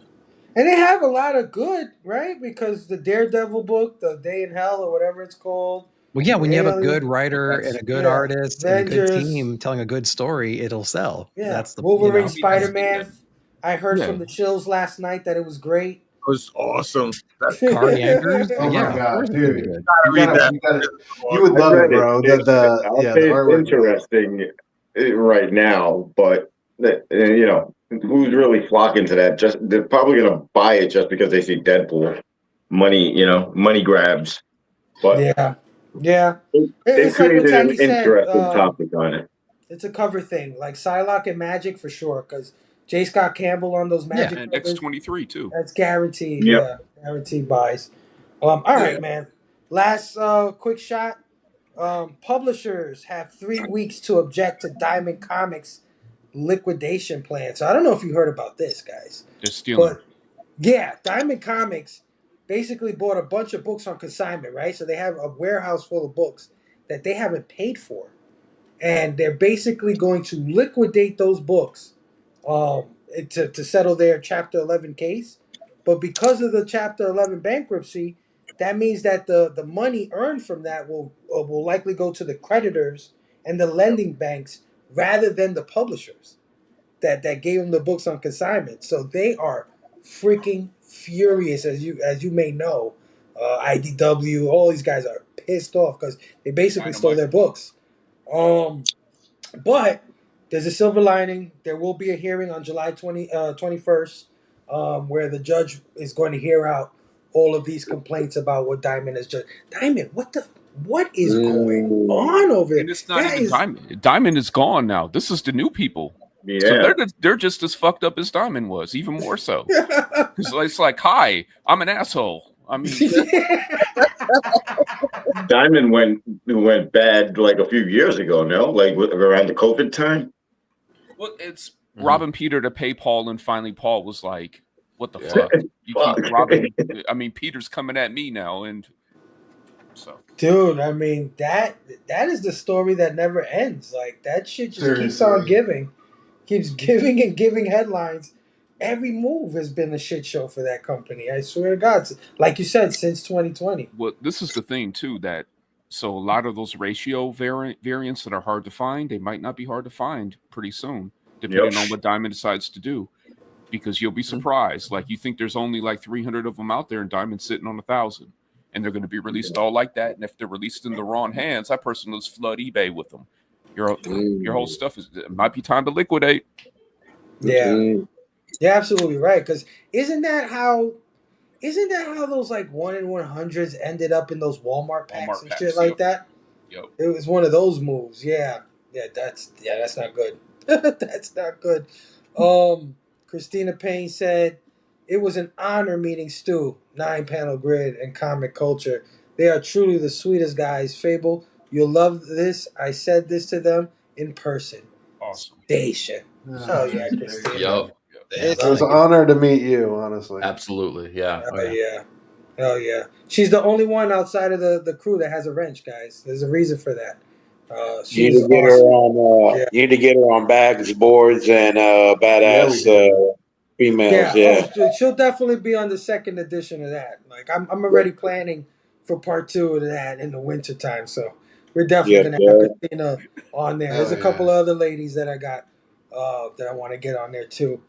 And they have a lot of good, right? Because the Daredevil book, the Day in Hell or whatever it's called. well, yeah, when you have a Alien- good writer and a good artist and a good team telling a good story, it'll sell. Yeah, That's the Wolverine, Spider-Man. I heard Yeah. from the chills last night that it was great. It was awesome. Carney Andrews. Oh yeah, my of god, course it's gonna be dude! good. You would love it, bro. I'll The say it's artwork. interesting right now, but you know, who's really flocking to that? Just they're probably gonna buy it just because they see Deadpool. Money grabs. But yeah. they It's like what created an Tandy said. interesting topic on it. It's a cover thing, like Psylocke and Magic for sure, because J. Scott Campbell on those Magic and covers, X-23 too. that's guaranteed. Yep. Yeah, guaranteed buys. All right, man. Last quick shot. Publishers have 3 weeks to object to Diamond Comics liquidation plan. So I don't know if you heard about this, guys. They're stealing. But yeah, Diamond Comics basically bought a bunch of books on consignment, right? So they have a warehouse full of books that they haven't paid for. And they're basically going to liquidate those books to settle their Chapter 11 case. But because of the Chapter 11 bankruptcy, that means that the money earned from that will likely go to the creditors and the lending banks rather than the publishers that gave them the books on consignment. So they are freaking furious, as you may know. IDW, all these guys are pissed off because they basically stole their books. But there's a silver lining. There will be a hearing on July 21st where the judge is going to hear out all of these complaints about what Diamond has just. Diamond, what is going on over there? And it's not even Diamond. Diamond is gone now. This is the new people. Yeah. So they're just as fucked up as Diamond was, even more so. Because it's like, hi, I'm an asshole. I mean, Diamond went bad like a few years ago. No, like around the COVID time. well, it's robbing Peter to pay Paul, and finally Paul was like, "What the fuck? You keep robbing." I mean, Peter's coming at me now, and so. Dude, I mean that is the story that never ends. Like that shit just keeps on giving, keeps giving and giving headlines. Every move has been a shit show for that company. I swear to God, like you said, since 2020. Well, this is the thing too, that so a lot of those ratio variants that are hard to find, they might not be hard to find pretty soon, depending on what Diamond decides to do. Because you'll be surprised. Like you think there's only like 300 of them out there, and Diamond's sitting on 1,000, and they're going to be released all like that. And if they're released in the wrong hands, that person will just flood eBay with them. Your whole stuff it might be time to liquidate. Yeah. You're absolutely right. Because isn't that how those like 1-in-100s ended up in those Walmart packs and shit like that? Yep. It was one of those moves. Yeah. That's not good. That's not good. Christina Payne said it was an honor meeting Stu, 9-panel grid and comic culture. They are truly the sweetest guys. Phable, you'll love this. I said this to them in person. Awesome. Station. Oh yeah, Christina. Yep. It was an honor to meet you, honestly. Absolutely, yeah. Oh yeah. She's the only one outside of the crew that has a wrench, guys. There's a reason for that. You need to get her on. You need to get her on bags, boards, and badass females. Yeah. Oh, she'll definitely be on the second edition of that. Like I'm already planning for part 2 of that in the winter time. So we're definitely gonna have Christina on there. There's a couple of other ladies that I got that I want to get on there too.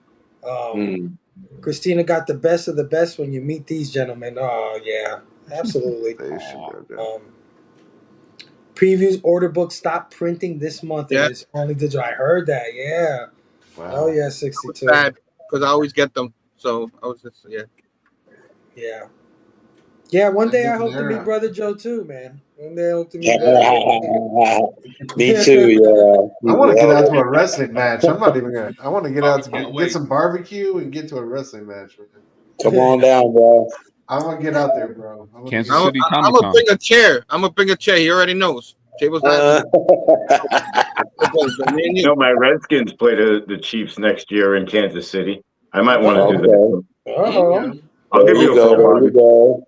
Christina got the best of the best when you meet these gentlemen. Oh yeah, absolutely. Previews order book stop printing this month. Yeah. It's only digital. I heard that. Yeah. Wow. Oh yeah, 62. Sad because I always get them. So I was just Yeah. Yeah, one day I different hope to meet era. Brother Joe too, man. One day I hope to meet Brother Joe. Me too, yeah. I want to get out to a Yeah. wrestling match. I'm not even gonna. I want to get Oh, out we to can't get wait. some barbecue and get to a wrestling match, man. Come on down, bro. I want to get out there, bro. I want to Kansas get. City I'm Comic gonna Con. bring a chair. I'm gonna bring a chair. He already knows. Table's not. You know, my Redskins play the Chiefs next year in Kansas City. I might want to visit Okay. them. Uh-oh. I'll There give you you a go. call, There you Bobby. go.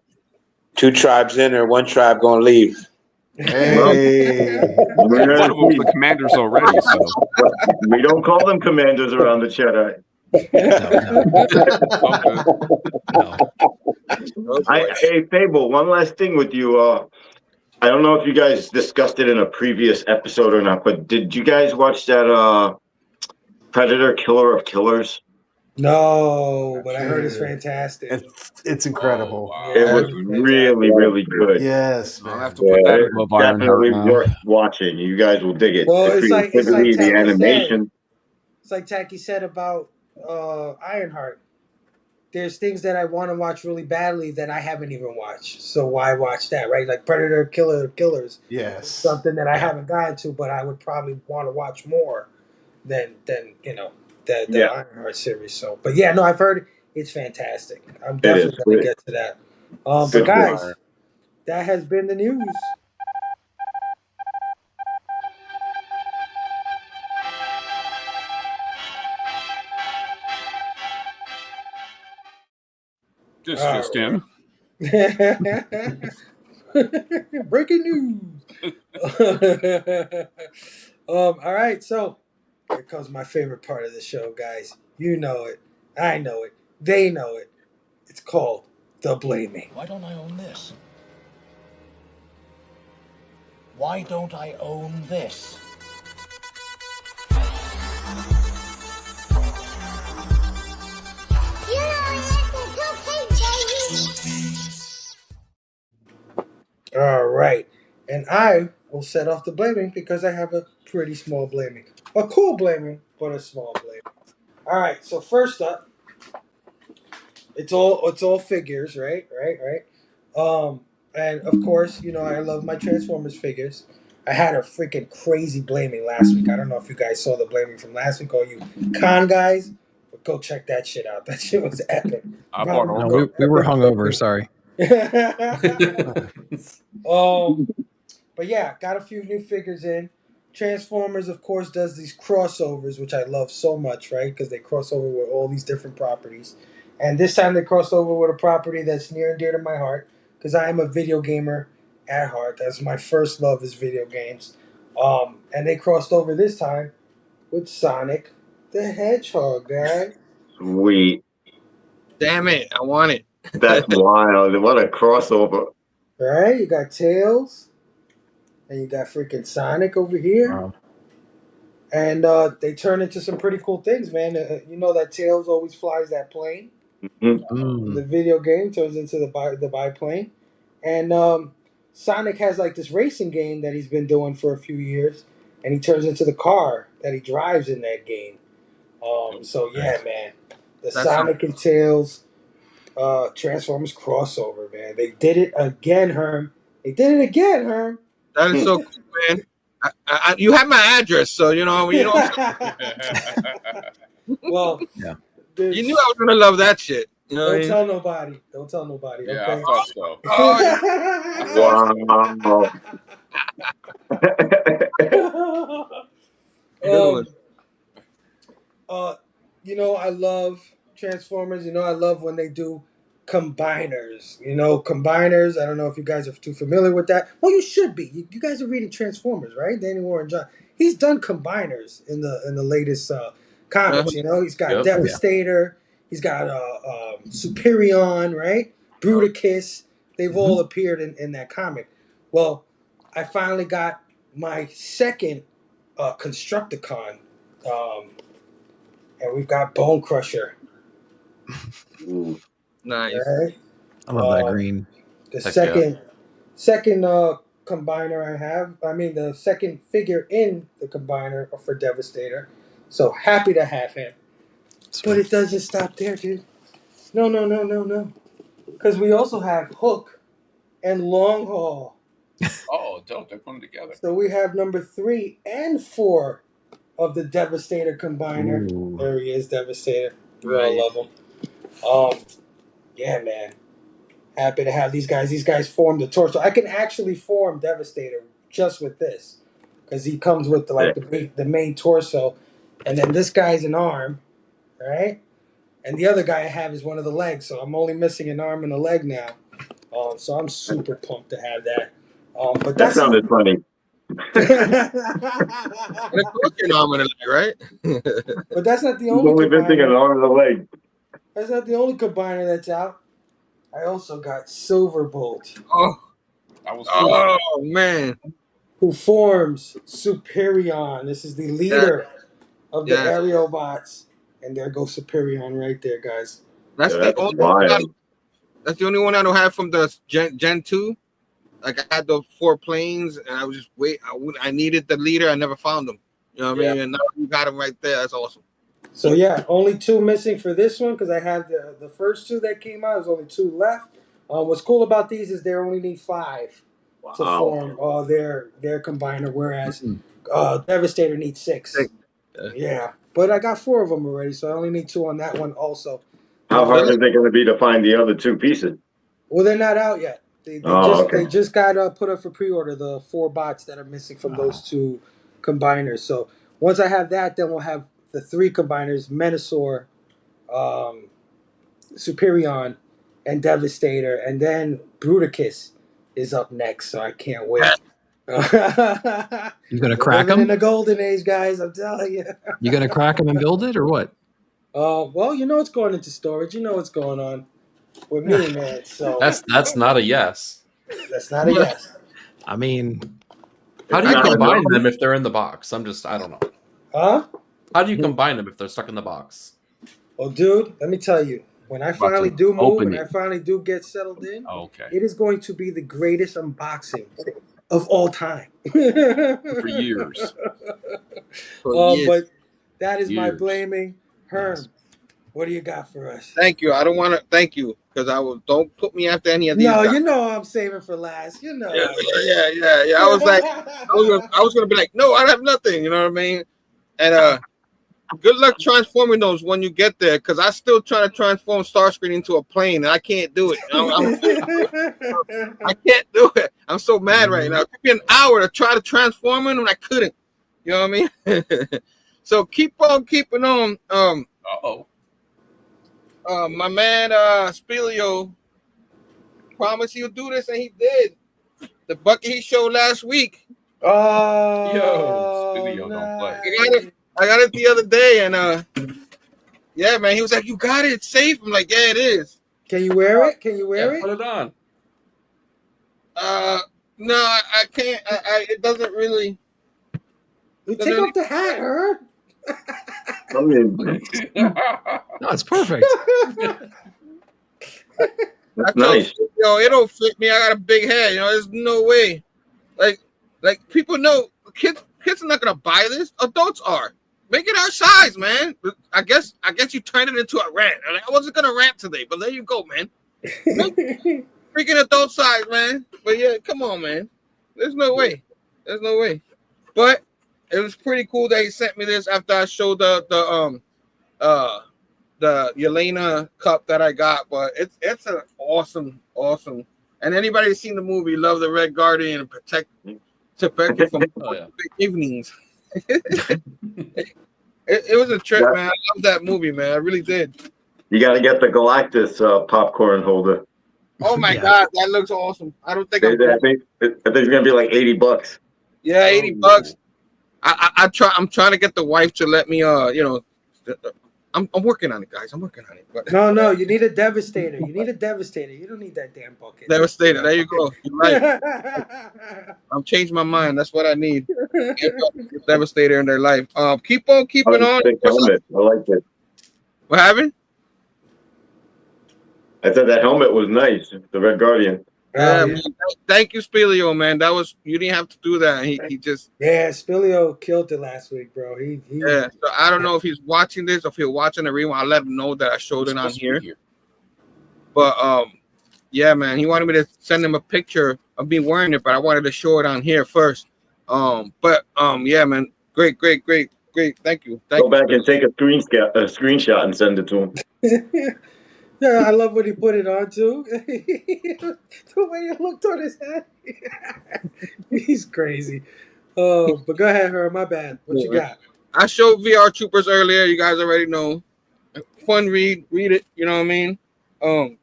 2 tribes in or 1 tribe gonna leave. Well, Hey, We're one gonna of them's see. the Commanders already, so But we don't call them commanders around the Cheddar. all good. Oh boy. Hey, Fable, one last thing with you. I don't know if you guys discussed it in a previous episode or not, but did you guys watch that Predator Killer of Killers? No, but I heard it's dude, fantastic. it's Oh, incredible. wow. It Yeah, I was heard it's fantastic. really, really good. Yes, I'll have man. to put that Yeah. above It's Ironheart definitely now. worth watching. You guys will dig it. Well, The it's like creativity, the Tacky said. animation. It's like Tacky said about Ironheart. There's things that I want to watch really badly that I haven't even watched. So why watch that, right? Like Predator Killer of Killers. Yes. It's something that I haven't gotten to, but I would probably want to watch more than the Yeah, Ironheart series. So, but yeah, no, I've heard it's fantastic. I'm it is. definitely gonna get to that. But Good shit. guys, that has been the news. This All just in. Breaking news. All right, so here comes my favorite part of the show, guys. You know it. I know it. They know it. It's called the blaming. Why don't I own this? Why don't I own this? All right, and I will set off the blaming because I have a pretty small blaming, a cool blaming, but a small blaming. All right, so first up, it's all figures, right? And of course, I love my Transformers figures. I had a freaking crazy blaming last week. I don't know if you guys saw the blaming from last week, all you con guys, but go check that shit out. That shit was epic. I bought No, all we were hungover. Sorry. But yeah, got a few new figures in. Transformers, of course, does these crossovers, which I love so much, right? Because they cross over with all these different properties. And this time they crossed over with a property that's near and dear to my heart, because I am a video gamer at heart. That's my first love is video games. And they crossed over this time with Sonic the Hedgehog, guy. Sweet. Damn it! I want it. That's wild. What a crossover. Right? You got Tails, and you got freaking Sonic over here. Wow. And they turn into some pretty cool things, man. You know that Tails always flies that plane. Mm-hmm. The video game turns into the biplane. And Sonic has like this racing game that he's been doing for a few years, and he turns into the car that he drives in that game. So yeah, man, the That's Sonic and Tails Transformers crossover, man. They did it again, Herm. They did it again, Herm. That is so cool, man. You have my address, so Well, yeah. You knew I was gonna love that shit. You know Don't tell nobody. Don't tell nobody. Yeah, okay? I thought so. I love Transformers. I love when they do combiners. Combiners. I don't know if you guys are too familiar with that. Well, you should be. You guys are reading Transformers, right? Danny Warren John. He's done combiners in the latest comics. He's got Devastator. He's got Superion, right? Bruticus. They've all appeared in that comic. Well, I finally got my second Constructicon, and we've got Bone Crusher. Nice. Right? I love that green. The Heck second combiner I have. I mean, the second figure in the combiner for Devastator. So happy to have him. But it doesn't stop there, dude. No. Because we also have Hook and long haul. Oh, dope. They're putting them together. So we have number 3 and 4 of the Devastator combiner. Ooh. There he is, Devastator. We all love him. Yeah, man. Happy to have these guys. These guys formed the torso. I can actually form Devastator just with this, because he comes with the main torso, and then this guy's an arm, right? And the other guy I have is one of the legs, so I'm only missing an arm and a leg now. So I'm super pumped to have that. But That sounded funny. An arm and a leg, right? But that's not the He's only only missing an combiner. arm and a leg. That's not the only combiner that's out. I also got Silverbolt. Oh man. Who forms Superion. This is the leader of the aerial bots. And there goes Superion right there, guys. That's the only one I don't have from the Gen 2. Like I had those 4 planes, and I was just I needed the leader. I never found them. You know what I mean? And now you got him right there. That's awesome. So yeah, only 2 missing for this one because I have the first 2 that came out. There's only 2 left. What's cool about these is they only need 5 to form their combiner, whereas Devastator needs 6. Yeah, but I got 4 of them already, so I only need 2 on that one also. How hard is it going to be to find the other 2 pieces? Well, they're not out yet. They just got put up for pre-order, the 4 bots that are missing from those 2 combiners. So once I have that, then we'll have the 3 combiners, Menasor, Superion, and Devastator. And then Bruticus is up next, so I can't wait. You gonna crack them? In the golden age, guys, I'm telling you. You gonna crack them and build it, or what? Well, you know it's going into storage. You know what's going on with me, man. So that's not a yes. That's not a yes. I mean, how do you combine them if they're in the box? I don't know. Huh? How do you combine them if they're stuck in the box? Well, dude, let me tell you. When I finally do move, when I finally do get settled in, it is going to be the greatest unboxing of all time. For years. But that is my blaming. Herm, what do you got for us? Thank you. I don't want to thank you because don't put me after any of these. No, guys. You know I'm saving for last. You know. Yeah. I was like, I was gonna be like, no, I have nothing. You know what I mean? And good luck transforming those when you get there, because I still trying to transform Starscream into a plane, and I can't do it. I can't do it. I'm so mad right now. It took me an hour to try to transform him, and I couldn't. You know what I mean? So keep on keeping on. My man Spilio promised he'll do this, and he did. The bucket he showed last week. Oh, Spilio don't play. I got it the other day, and yeah, man, he was like, "You got it, it's safe." I'm like, "Yeah, it is." Can you wear it? Can you wear it? Put it on. No, I can't. It doesn't really. You take off the hat, Herb. I mean, no, it's perfect. That's nice. Yo, it don't fit me. I got a big head. You know, there's no way. Like people know, kids are not gonna buy this. Adults are. Make it our size, man. I guess you turned it into a rant. I wasn't gonna rant today, but there you go, man. Freaking adult size, man. But yeah, come on, man. There's no way. But it was pretty cool that he sent me this after I showed the Yelena cup that I got. But it's an awesome. And anybody who's seen the movie, love the Red Guardian and protect you from evenings. It was a trip, man. I love that movie, man. I really did. You got to get the Galactus popcorn holder. Oh my God, that looks awesome. I don't think I think it's gonna be like $80. Yeah, $80. I'm trying to get the wife to let me. I'm working on it, guys. I'm working on it. But No, you need a Devastator. You don't need that damn bucket. Devastator. There you go. You're right. I'm changing my mind. That's what I need. Devastator in their life. Keep on keeping on. Helmet. I like it. What happened? I said that helmet was nice. The Red Guardian. Yeah, man. Thank you, Spilio, man. You didn't have to do that. He just Spilio killed it last week, bro. So I don't know if he's watching this or if he's watching the rewind. I'll let him know that I showed it on here. But Yeah, man. He wanted me to send him a picture of me wearing it, but I wanted to show it on here first. Yeah, man. Great. Thank you. Go back and take a screenshot and send it to him. Yeah, I love when he put it on too. The way he looked on his head. He's crazy. Oh, but go ahead, her. My bad. What you got? I showed VR Troopers earlier. You guys already know. Fun read. Read it. You know what I mean?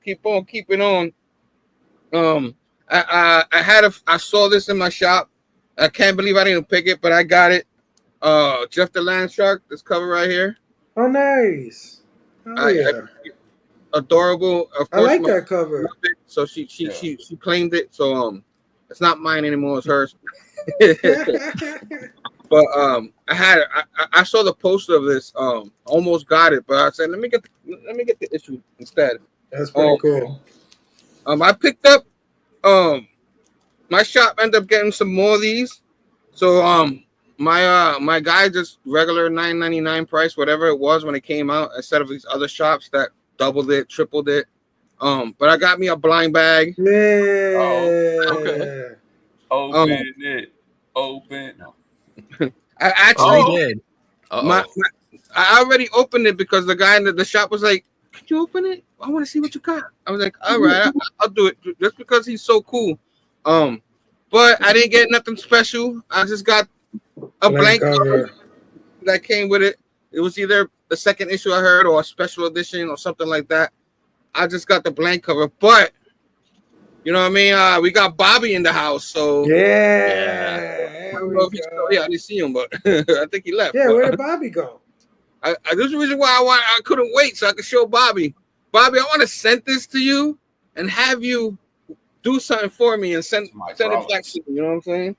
Keep on keeping on. I saw this in my shop. I can't believe I didn't pick it, but I got it. Jeff the Land Shark. This cover right here. Oh, nice. Oh yeah. Adorable. Of I course, like that cover. So she claimed it. So it's not mine anymore. It's hers. But I saw the poster of this. Almost got it, but I said let me get the issue instead. That's pretty cool. I picked up. My shop ended up getting some more of these. So my guy just regular $9.99 price, whatever it was when it came out, instead of these other shops that doubled it, tripled it. But I got me a blind bag. Yeah. Oh, okay. Open it. Open. No. I actually did. I already opened it because the guy in the shop was like, "Can you open it? I want to see what you got." I was like, "All right, I'll do it," just because he's so cool. But I didn't get nothing special. I just got a blank cover that came with it. It was either the second issue I heard or a special edition or something like that. I just got the blank cover, but you know what I mean? We got Bobby in the house, so yeah. I don't know if he's still here. I didn't see him, but I think he left. Yeah, where did Bobby go? This is the reason why I couldn't wait so I could show Bobby. Bobby, I want to send this to you and have you do something for me and send it back to you. You know what I'm saying?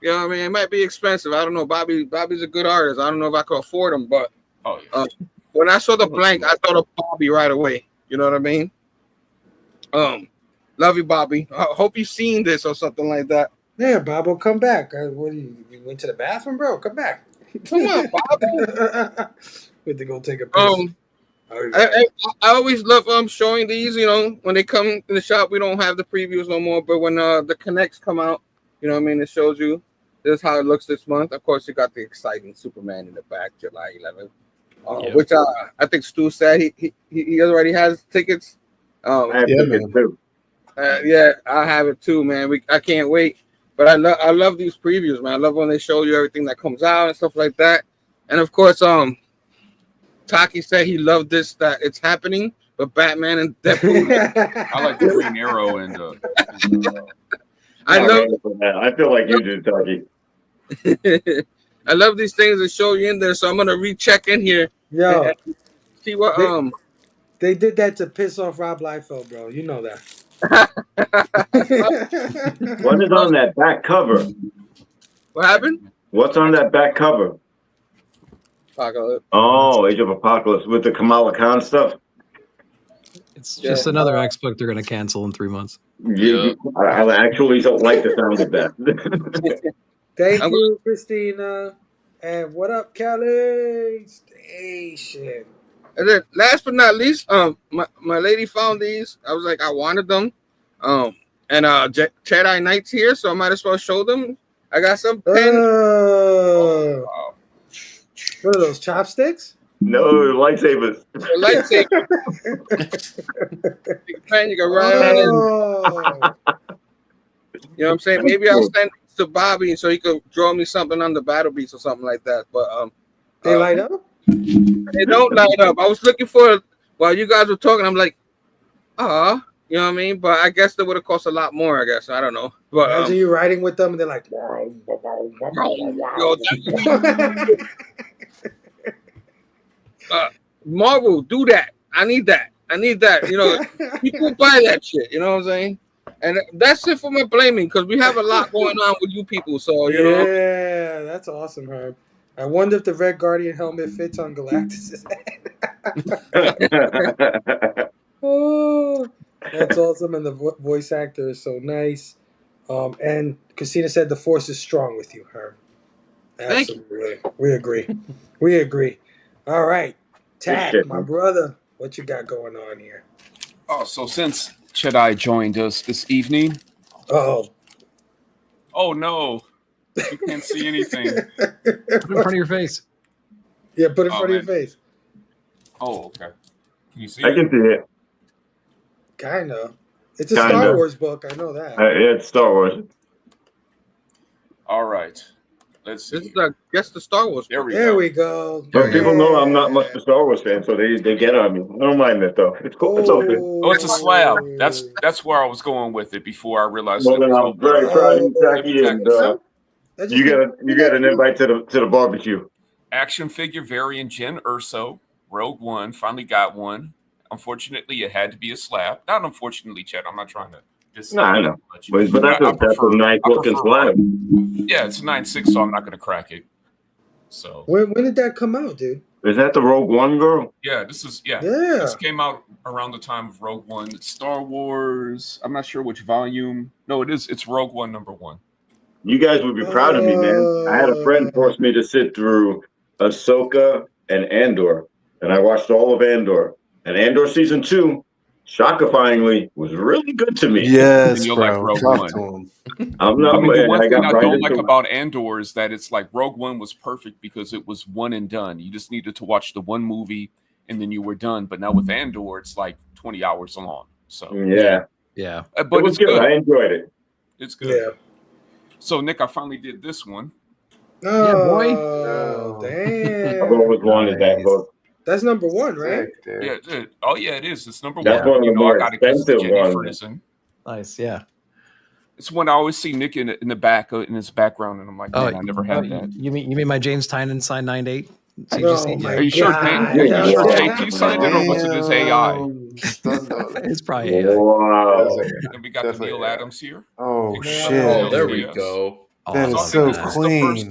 You know what I mean? It might be expensive. I don't know. Bobby's a good artist. I don't know if I could afford him, but when I saw the blank, I thought of Bobby right away. You know what I mean? Love you, Bobby. I hope you've seen this or something like that. Yeah, Bob will come back. What you went to the bathroom, bro? Come back. Come on, Bob. We had to go take a piss. I always love showing these. You know, when they come in the shop, we don't have the previews no more. But when the connects come out, you know what I mean, it shows you this is how it looks this month. Of course, you got the exciting Superman in the back, July 11th, which I think Stu said he already has tickets. I have tickets too. Yeah, I have it too, man. I can't wait. But I love these previews, man. I love when they show you everything that comes out and stuff like that. And of course, Taki said he loved this, that it's happening, but Batman and Deadpool. I like the Green Arrow and I feel like you do, Taki. I love these things that show you in there, so I'm gonna recheck in here. Yo, and see what they did that to piss off Rob Liefeld, bro. You know that. What is on that back cover? What happened? What's on that back cover? Apocalypse. Oh, Age of Apocalypse with the Kamala Khan stuff. It's just another X book they're going to cancel in 3 months. I actually don't like the sound of that. Thank you, Christina. And what up, Kelly Station? And then last but not least, my lady found these. I was like, I wanted them. And Jedi Knight's here, so I might as well show them. I got some pens. What are those, chopsticks? No, lightsabers. Lightsaber. Pen, you can run on it. You know what I'm saying? Maybe I'll send it to Bobby so he could draw me something on the battle beats or something like that. But they light up? They don't light up. I was looking for while you guys were talking. I'm like, you know what I mean? But I guess that would have cost a lot more. I guess I don't know. But imagine you riding with them and they're like, Marvel, do that. I need that. You know, people buy that shit. You know what I'm saying? And that's it for my blaming because we have a lot going on with you people. So you know, yeah, that's awesome, Herb. I wonder if the Red Guardian helmet fits on Galactus' head. Oh, that's awesome, and the voice actor is so nice. And Christina said the Force is strong with you, Herb. Absolutely, we agree. We agree. All right, Tad, my brother, what you got going on here? Oh, so since Chedai joined us this evening. Oh. Oh no, we can't see anything. Put it in front of your face. Yeah, put it in front of your face. Oh, okay. Can you see I it? can see it. Kind of. It's a Kinda. Star Wars book. I know that. Yeah, it's Star Wars. All right. Let's see. This is guess the Star Wars. There we There go. we go. But people know I'm not much of a Star Wars fan, so they get on me. I don't mind that though. It's cool. It's okay. Oh, it's a slab. That's where I was going with it before I realized Well, it then was I'm very proud of you, Jackie, and you get an invite to the barbecue. Action figure variant Gen Urso, Rogue One, finally got one. Unfortunately, it had to be a slab. Not unfortunately, Chet. I'm not trying to just No, I know. But that's a nice looking slab. Yeah, it's a 9.6, so I'm not going to crack it. So when did that come out, dude? Is that the Rogue One girl? yeah, this is Yeah. This came out around the time of Rogue One. Star Wars. I'm not sure which volume. No, it is. It's Rogue One #1. You guys would be proud of me, man. I had a friend force me to sit through Ahsoka and Andor, and I watched all of Andor. And Andor season 2, shockifyingly, was really good to me. Yes, You're bro. like Rogue Talk One. to him. I'm not. I mean, the one I thing got I right don't into like it. about Andor is that it's like Rogue One was perfect because it was one and done. You just needed to watch the one movie and then you were done. But now with Andor, it's like 20 hours long. So Yeah. But it was it's good. I enjoyed it. It's good. Yeah. So Nick, I finally did this one. Oh, Oh. damn. I've always wanted that book. That's #1, right? Yeah. Oh yeah, it is. It's #1. That's one of the You know, I more got it because expensive Jenny ones. Ferguson. Nice, yeah. It's one I always see Nick in the back in his background, and I'm like, man, I never had that. You mean my James Tynan signed 9/8? Are you sure? Are you sure JT signed it, or was it his AI? It's probably AI. Wow. And we got the Neil Adams here. Oh shit! Oh, there we go. That is so clean.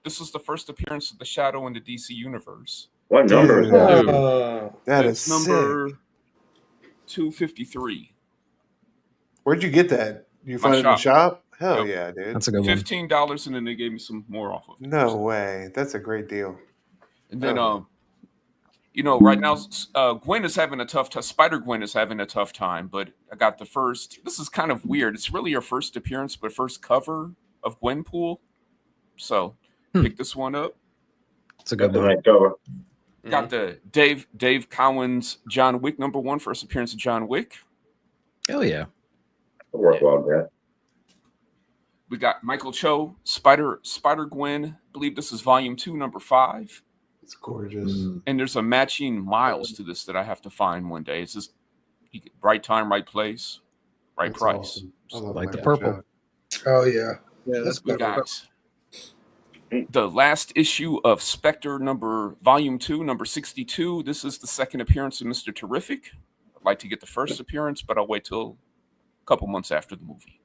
This is the first appearance of the Shadow in the DC universe. What number is that? That It's is number sick. 253. Where'd you get that? You find it in the shop? Hell yeah, dude. That's a good one. $15, and then they gave me some more off of it. No way. That's a great deal. And then, you know, right now, Gwen is having a tough time. Spider-Gwen is having a tough time, but I got the first. This is kind of weird. It's really her first appearance, but first cover of Gwenpool. So pick this one up. It's a good That's a one. nice cover. Got the Dave Cowan's John Wick #1, first appearance of John Wick. Hell yeah. Work well, that. We got Michael Cho, Spider-Gwen. I believe this is volume 2, #5. It's gorgeous. And there's a matching Miles to this that I have to find one day. It's just right time, right place, right That's price. awesome. I love Like the Michael purple. Cho. Oh, yeah. We got the last issue of Spectre volume 2, #62. This is the second appearance of Mr. Terrific. I'd like to get the first appearance, but I'll wait till a couple months after the movie.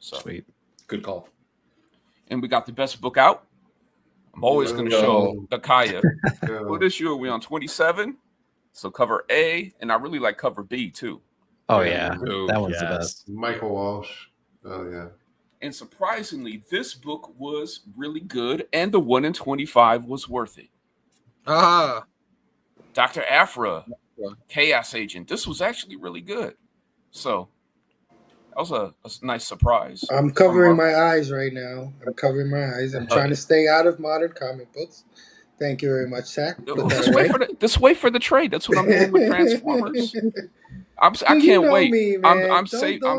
So Sweet. Good call. And we got the best book out. I'm always going to show the Kaya. What issue are we on? 27. So cover A, and I really like cover B too. Oh yeah, that one's the best. Michael Walsh. Oh yeah. And surprisingly, this book was really good, and the 1 in 25 was worth it. Dr. Aphra, Chaos Agent. This was actually really good. So that was a nice surprise. I'm covering my eyes right now. I'm covering my eyes. I'm trying to stay out of modern comic books. Thank you very much, Zach. Just wait for the trade. That's what I'm doing with Transformers. I can't wait. Me, I'm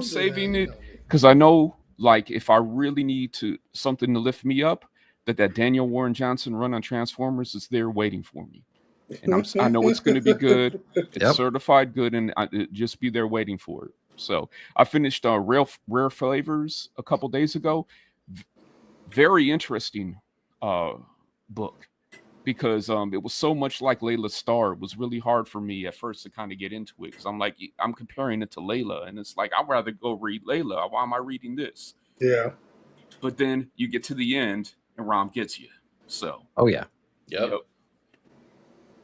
saving it because I know, like, if I really need something to lift me up, that Daniel Warren Johnson run on Transformers is there waiting for me, and I know it's going to be good. It's certified good, and just be there waiting for it. So I finished Rare Flavors a couple days ago. Very interesting book. Because it was so much like Layla's Star. It was really hard for me at first to kind of get into it because I'm comparing it to Layla, and it's like I'd rather go read Layla. Why am I reading this? Yeah. But then you get to the end, and Rom gets you. So. Oh yeah. Yep.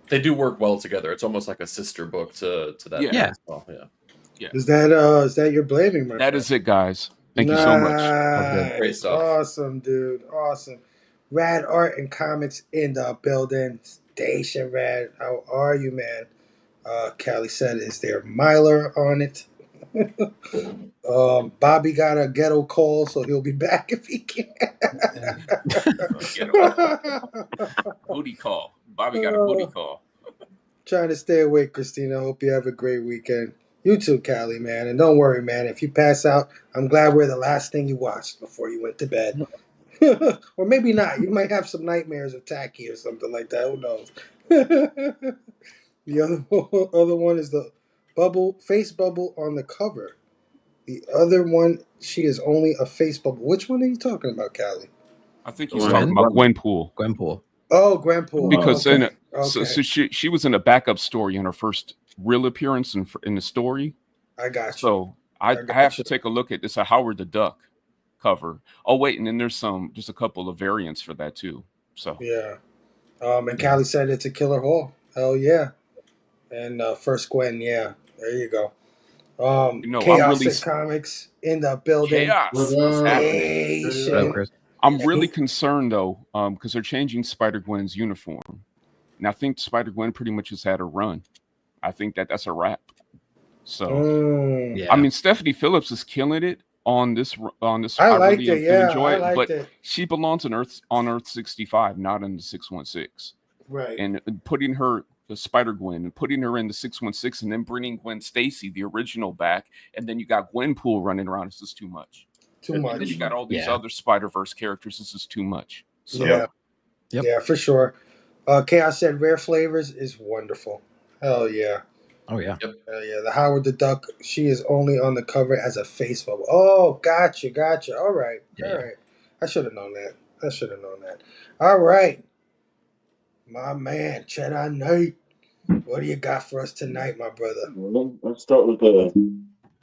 They do work well together. It's almost like a sister book to that. Yeah. Well, yeah. Yeah. Is that your blaming? That is it, guys. Thank you so much. Great stuff. Awesome, dude. Awesome. Rad Art and Comics in the building. Station Rad. How are you, man? Callie said, is there Myler on it? Bobby got a ghetto call, so he'll be back if he can. Booty call. Bobby got a booty call. Trying to stay awake, Christina. Hope you have a great weekend. You too, Callie, man. And don't worry, man. If you pass out, I'm glad we're the last thing you watched before you went to bed. Or maybe not. You might have some nightmares of Tacky or something like that. Who knows? The other one is the face bubble on the cover. The other one, she is only a face bubble. Which one are you talking about, Callie? I think he's talking about Gwenpool. Gwenpool. Oh, Gwenpool. Because okay. So she was in a backup story in her first real appearance in the story. I got you. So I have to take a look at this. A Howard the Duck cover. Oh wait, and then there's just a couple of variants for that too. So yeah. And Callie said it's a killer haul. Hell yeah. And first Gwen, yeah. There you go. Chaos Comics in the building. Chaos. What's happening? I'm really concerned though, because they're changing Spider-Gwen's uniform. And I think Spider-Gwen pretty much has had a run. I think that's a wrap. So I mean, Stephanie Phillips is killing it on this. I liked it. Yeah, I liked it. She belongs on Earth 65, not in the 616. Right. And putting her the Spider-Gwen and putting her in the 616, and then bringing Gwen Stacy, the original, back, and then you got Gwenpool running around. This is too much. Too much. And then you got all these other Spider-Verse characters. This is too much. So, yeah, for sure. Chaos said rare flavors is wonderful. Hell yeah. Oh yeah. Hell yeah. The Howard the Duck, she is only on the cover as a face bubble. Oh, gotcha. All right. Yeah. All right. I should have known that. All right. My man, Jedi Knight. What do you got for us tonight, my brother? Well, let's start with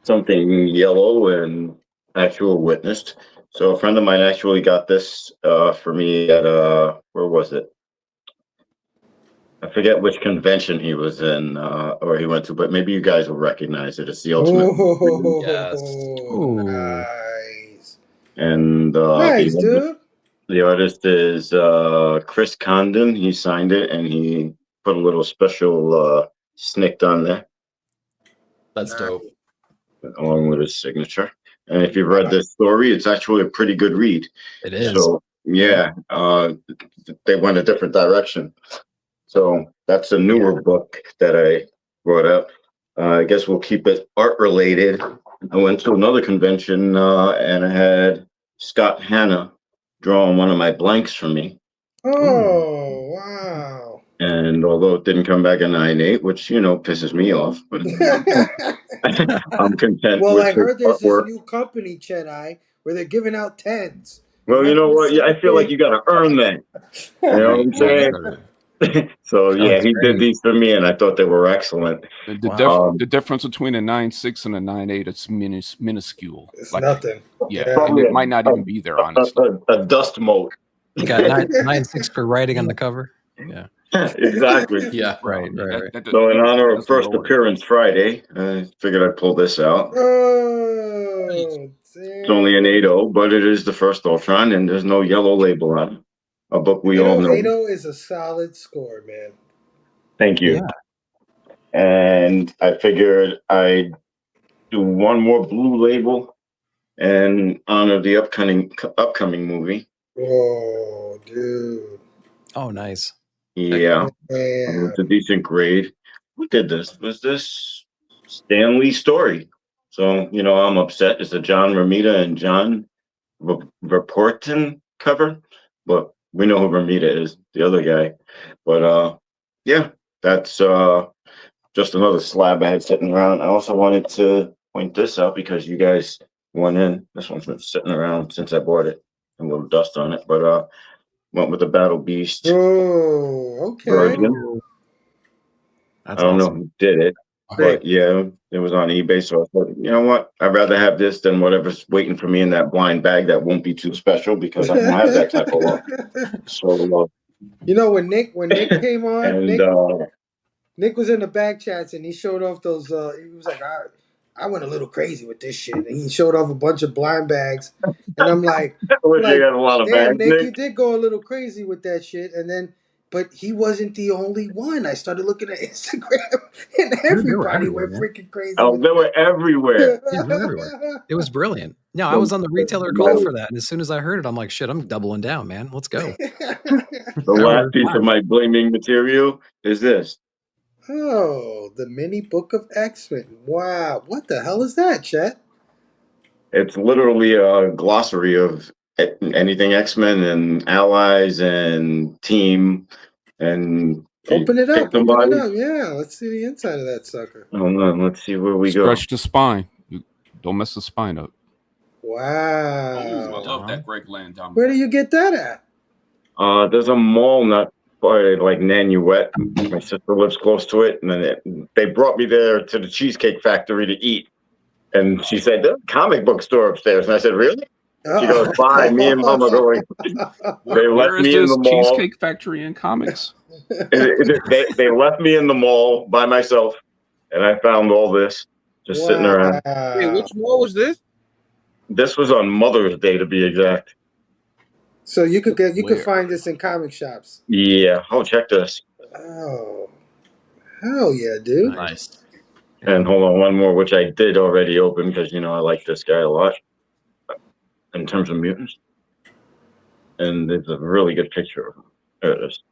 something yellow and actual witnessed. So a friend of mine actually got this for me at where was it? I forget which convention he was in or he went to, but maybe you guys will recognize it. It's the Ultimate. Nice. And nice, dude. The artist is Chris Condon. He signed it and he put a little special snicked on there. That's dope. Along with his signature. And if you've read this story, it's actually a pretty good read. It is. So yeah, they went a different direction. So that's a newer book that I brought up. I guess we'll keep it art related. I went to another convention and I had Scott Hanna drawing one of my blanks for me. Oh, wow. And although it didn't come back in 98, which, pisses me off, but I'm content well, with I heard there's artwork. this new company, Jedi, where they're giving out 10s. Well, you know what? Yeah, I feel like you got to earn that. You know what I'm saying? So, yeah, he did these for me, and I thought they were excellent. The difference between a 9.6 and a 9.8, it's minuscule. It's nothing. Yeah, and it might not even be there, honestly. A dust mote. You got 9.6 for writing on the cover. Yeah. Exactly. Yeah. Right. So in honor of first appearance Friday, I figured I'd pull this out. Oh, it's only an 8.0, but it is the first Ultron, and there's no yellow label on it. A book we all know. 8.0 is a solid score, man. Thank you. Yeah. And I figured I'd do one more blue label and honor the upcoming movie. Oh, dude. Oh, nice. Yeah. It's a decent grade. Who did this? Was this Stan Lee's story? So, I'm upset. It's a John Romita and John Reporton cover, but we know who Romita is, the other guy. But, yeah, that's just another slab I had sitting around. I also wanted to point this out because you guys went in. This one's been sitting around since I bought it. A little dust on it, but went with the Battle Beast. Oh, okay. Version. I don't know who did it, but yeah, it was on eBay. So I thought, you know what? I'd rather have this than whatever's waiting for me in that blind bag that won't be too special because I don't have that type of luck. So, when Nick came on, Nick was in the back chats and he showed off those. He was like, I went a little crazy with this shit, and he showed off a bunch of blind bags, and I'm like, you got a lot of damn, bags, Nick, you did go a little crazy with that shit, and then but he wasn't the only one. I started looking at Instagram, and They were everybody everywhere, went man. freaking crazy. Oh, with they were everywhere. Yeah, they were everywhere. It was brilliant. No, I The, was on the retailer call the, for that, and as soon as I heard it, I'm like, shit, I'm doubling down, man. Let's go. the I last ordered piece of 5. my blaming material is this. Oh, the mini book of X-Men. Wow, what the hell is that, Chet? It's literally a glossary of anything X-Men and allies and team and Open it pick up. Open it somebody. up. Yeah, let's see the inside of that sucker. Hold on, let's see where we go. Stretch the spine. You don't mess the spine up. Wow. Oh, I love that Greg Land down Where do you get that at? There's a mall not far, like Nanuet. My sister lives close to it, and then they brought me there to the Cheesecake Factory to eat. And she said, "There's a comic book store upstairs." And I said, "Really?" She goes, "Bye." Me and Mom are going. They Where left is me in the this mall. Cheesecake Factory and comics? They left me in the mall by myself, and I found all this just sitting around. Hey, which mall was this? This was on Mother's Day, to be exact. So you could find this in comic shops. Yeah. Oh, check this. Oh, hell yeah, dude! Nice. And hold on, one more, which I did already open because I like this guy a lot in terms of mutants. And there's a really good picture of him. There it is.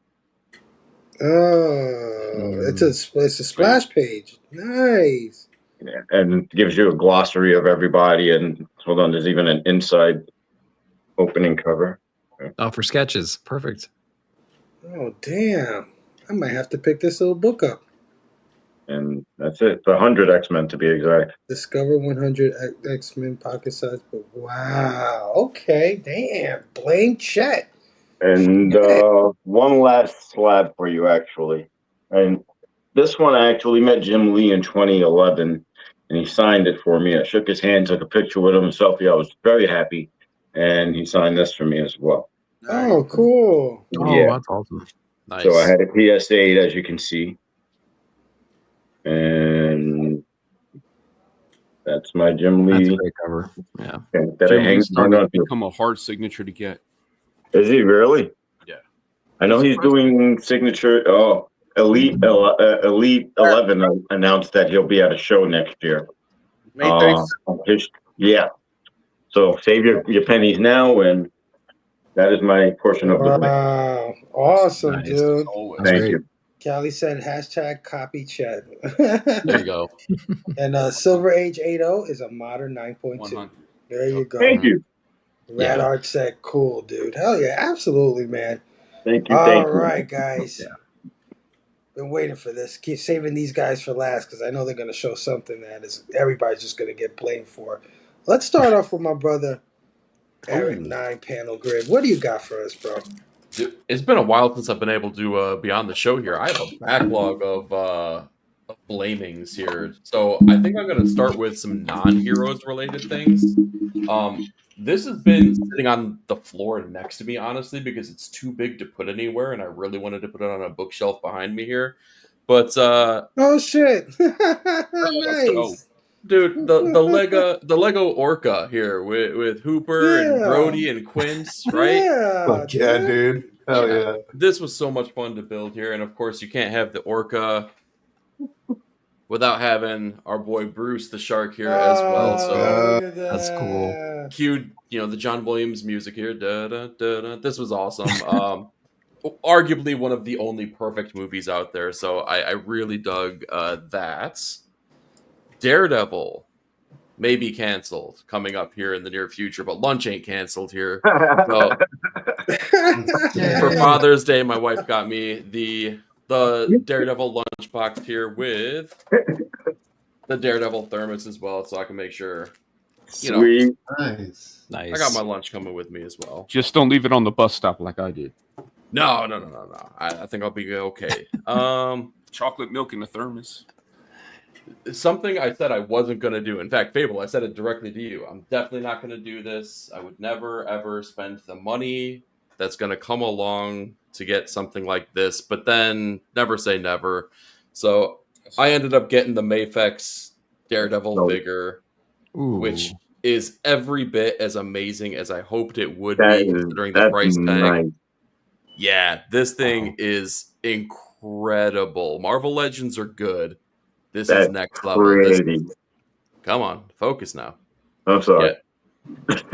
Oh, it's a splash page. Nice. Yeah. And it gives you a glossary of everybody. And hold on, there's even an inside opening cover. Oh, for sketches. Perfect. Oh, damn. I might have to pick this little book up. And that's it. The 100 X-Men, to be exact. Discover 100 X-Men pocket size book. Wow. Okay. Damn. Blame Chet. And one last slab for you, actually. And this one, I actually met Jim Lee in 2011, and he signed it for me. I shook his hand, took a picture with him, a selfie. I was very happy, and he signed this for me as well. Oh, cool. Oh, that's awesome. Nice. So I had a PS8, as you can see, and that's my Jim Lee. That's a great cover. Yeah. That Jim I hang Lee's starting on to to. become a hard signature to get. Is he really? Yeah. I know he's doing signature. Oh, Elite 11 announced that he'll be at a show next year. May 36th. Yeah. So save your pennies now, and that is my portion of the win. Wow. Awesome, Nice. dude. Thank you. Callie said hashtag copy Chet. There you go. And Silver Age 80 is a modern 9.2. There you go. Thank you. Rad Art said, cool, dude. Hell yeah, absolutely, man. Thank you. All right, guys. Been waiting for this. Keep saving these guys for last because I know they're going to show something that is everybody's just going to get blamed for. Let's start off with my brother, Eric, 9-panel grid. What do you got for us, bro? Dude, it's been a while since I've been able to be on the show here. I have a backlog of blamings here. So I think I'm going to start with some non-heroes related things. This has been sitting on the floor next to me, honestly, because it's too big to put anywhere, and I really wanted to put it on a bookshelf behind me here. But oh shit! Nice, dude. The Lego Orca here with Hooper and Brody and Quince, right? Fuck yeah, dude. Hell yeah. This was so much fun to build here, and of course, you can't have the Orca without having our boy Bruce the Shark here as well. So that's cool. Cued, the John Williams music here. Da, da, da, da. This was awesome. Arguably one of the only perfect movies out there. So I really dug that. Daredevil may be canceled coming up here in the near future, but lunch ain't canceled here. So for Father's Day, my wife got me the Daredevil lunchbox here with the Daredevil thermos as well, so I can make sure. Sweet. Nice. I got my lunch coming with me as well. Just don't leave it on the bus stop like I did. No. I think I'll be okay. Chocolate milk in the thermos. Something I said I wasn't going to do. In fact, Phable, I said it directly to you. I'm definitely not going to do this. I would never, ever spend the money that's going to come along to get something like this. But then, never say never. So I ended up getting the Mafex Daredevil figure, which is every bit as amazing as I hoped it would be, considering the price tag. Nice. Yeah, this thing is incredible. Marvel Legends are good. This is That's next level. This pretty. come on, focus now. I'm sorry.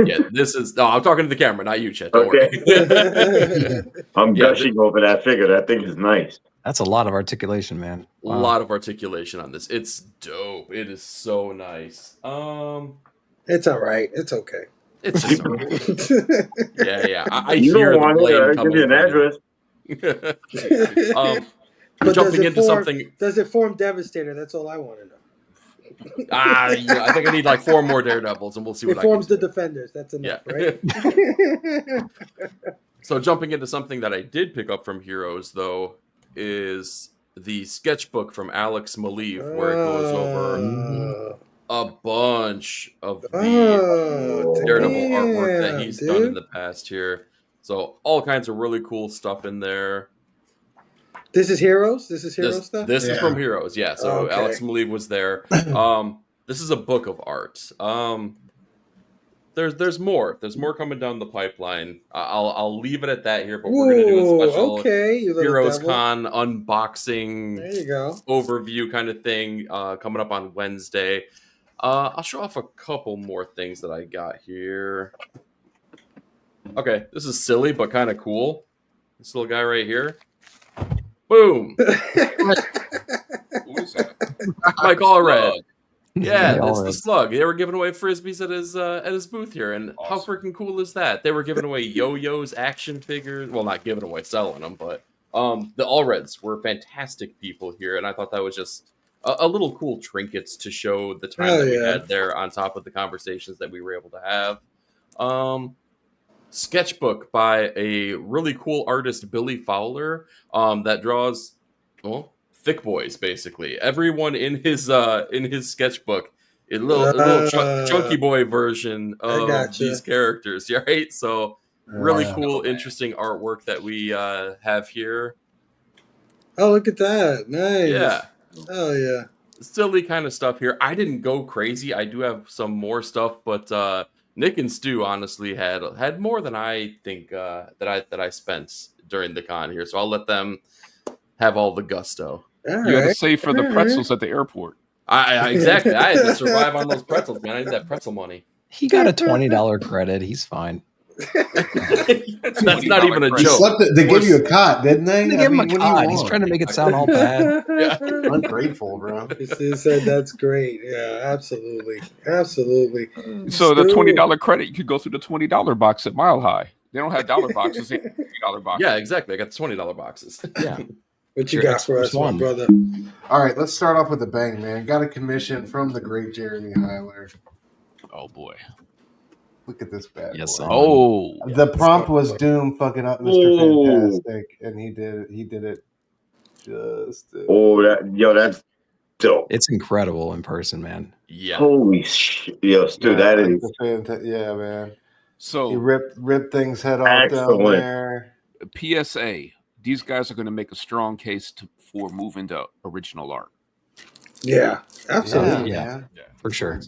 Yeah, this is. No, I'm talking to the camera, not you, Chet. Don't Okay. worry. I'm Yeah, gushing over that figure. That thing is nice. That's a lot of articulation, man. A lot of articulation on this. It's dope. It is so nice. It's all right. It's okay. It's just okay. Yeah. I You hear don't the want it. blame I'll give you coming an from address. you. But Jumping into something. Does it form Devastator? That's all I want to know. Yeah, I think I need like 4 more Daredevils, and we'll see what it forms the Defenders. That's enough, right? So jumping into something that I did pick up from Heroes, though, is the sketchbook from Alex Maleev, where it goes over a bunch of the Daredevil artwork that he's done in the past here. So all kinds of really cool stuff in there. This is Heroes? This is Heroes stuff? This is from Heroes, yeah. So okay. Alex Maleev was there. This is a book of art. There's more. There's more coming down the pipeline. I'll leave it at that here, but we're gonna do a special Heroes Con unboxing there you go. overview kind of thing coming up on Wednesday. I'll show off a couple more things that I got here. Okay, this is silly but kind of cool. This little guy right here. Boom. Who is that? Mike Allred. Yeah, Mike it's Allred. the Slug. They were giving away frisbees at his booth here, and how freaking cool is that? They were giving away yo-yos, action figures. Well, not giving away, selling them, but the Allreds were fantastic people here, and I thought that was just a little cool trinkets to show the time that we had there on top of the conversations that we were able to have. Sketchbook by a really cool artist, Billy Fowler, that draws thick boys, basically. Everyone in his sketchbook, a little chunky boy version of these characters, right? So really cool, interesting artwork that we have here. Oh, look at that! Nice. Yeah. Oh yeah. Silly kind of stuff here. I didn't go crazy. I do have some more stuff, but Nick and Stu honestly had more than I think that I spent during the con here. So I'll let them have all the gusto. You got to save for the pretzels at the airport. I exactly. I had to survive on those pretzels, man. I need that pretzel money. He got a $20 credit. He's fine. That's not even a joke. They gave you a cot, didn't they? They gave him a cot. He's trying to make it sound all bad. Ungrateful, bro. He said that's great. Yeah, absolutely. Absolutely. So the $20 credit, you could go through the $20 box at Mile High. They don't have dollar boxes, they have $20 boxes. Yeah, exactly. I got the $20 boxes. Yeah. What you got for us, my brother? All right, let's start off with a bang, man. Got a commission from the great Jeremy Heiler. Oh boy. Look at this bad boy. Oh. The prompt was Doom fucking up Mr. Fantastic, and he did it just. That's dope. It's incredible in person, man. Yeah. Holy shit. Yo, Stu, that is. Yeah, man. So he ripped things head off down there. PSA. These guys are going to make a strong case for moving to original art. Yeah, absolutely. Yeah, for sure.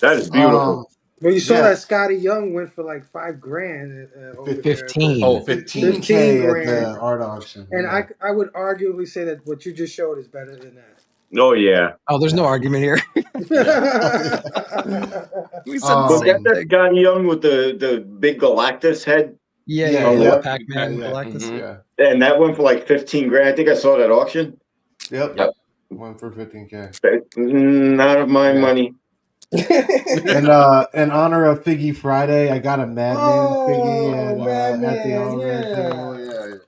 That is beautiful. Well, you saw that Scotty Young went for like $5,000. 15. Oh, 15K at the art auction. And I would arguably say that what you just showed is better than that. Oh yeah. Oh, there's no argument here. We said that guy Young with the big Galactus head. Yeah, Pac-Man Galactus. Mm-hmm. Yeah. And that went for like $15,000. I think I saw that auction. Yep. Went for 15K. Not of my money. And in honor of Figgy Friday, I got a Madman Figgy at the Allred table. Yeah.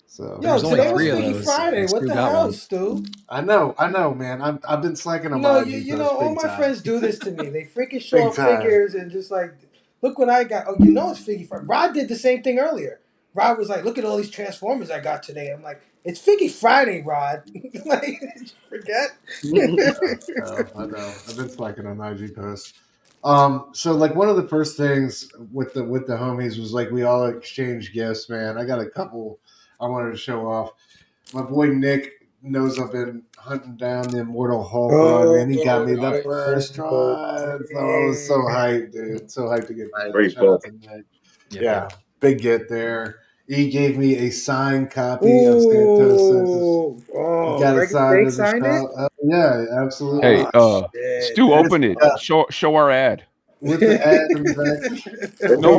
So yo, today was Figgy Friday. What the hell, Stu? I know, man. I've been slacking on my. You know, all my friends do this to me. They freaking show off figures and just like, look what I got. Oh, you know it's Figgy Friday. Rod did the same thing earlier. Rod was like, look at all these Transformers I got today. I'm like, it's Figgy Friday, Rod. Like, forget? I know. I've been slacking on IG posts. So like one of the first things with the homies was like we all exchanged gifts, man. I got a couple I wanted to show off. My boy Nick knows I've been hunting down the Immortal Hulk one, and he got me the first one. So I was so hyped, dude. So hyped to get that. Very cool. Yeah. big get there. He gave me a signed copy of Santos. Oh, He got it Greg signed Steak in the signed it? shop. Yeah, absolutely. Hey, Shit, Stu, that's open it. Show our ad. With the ad in the back. No,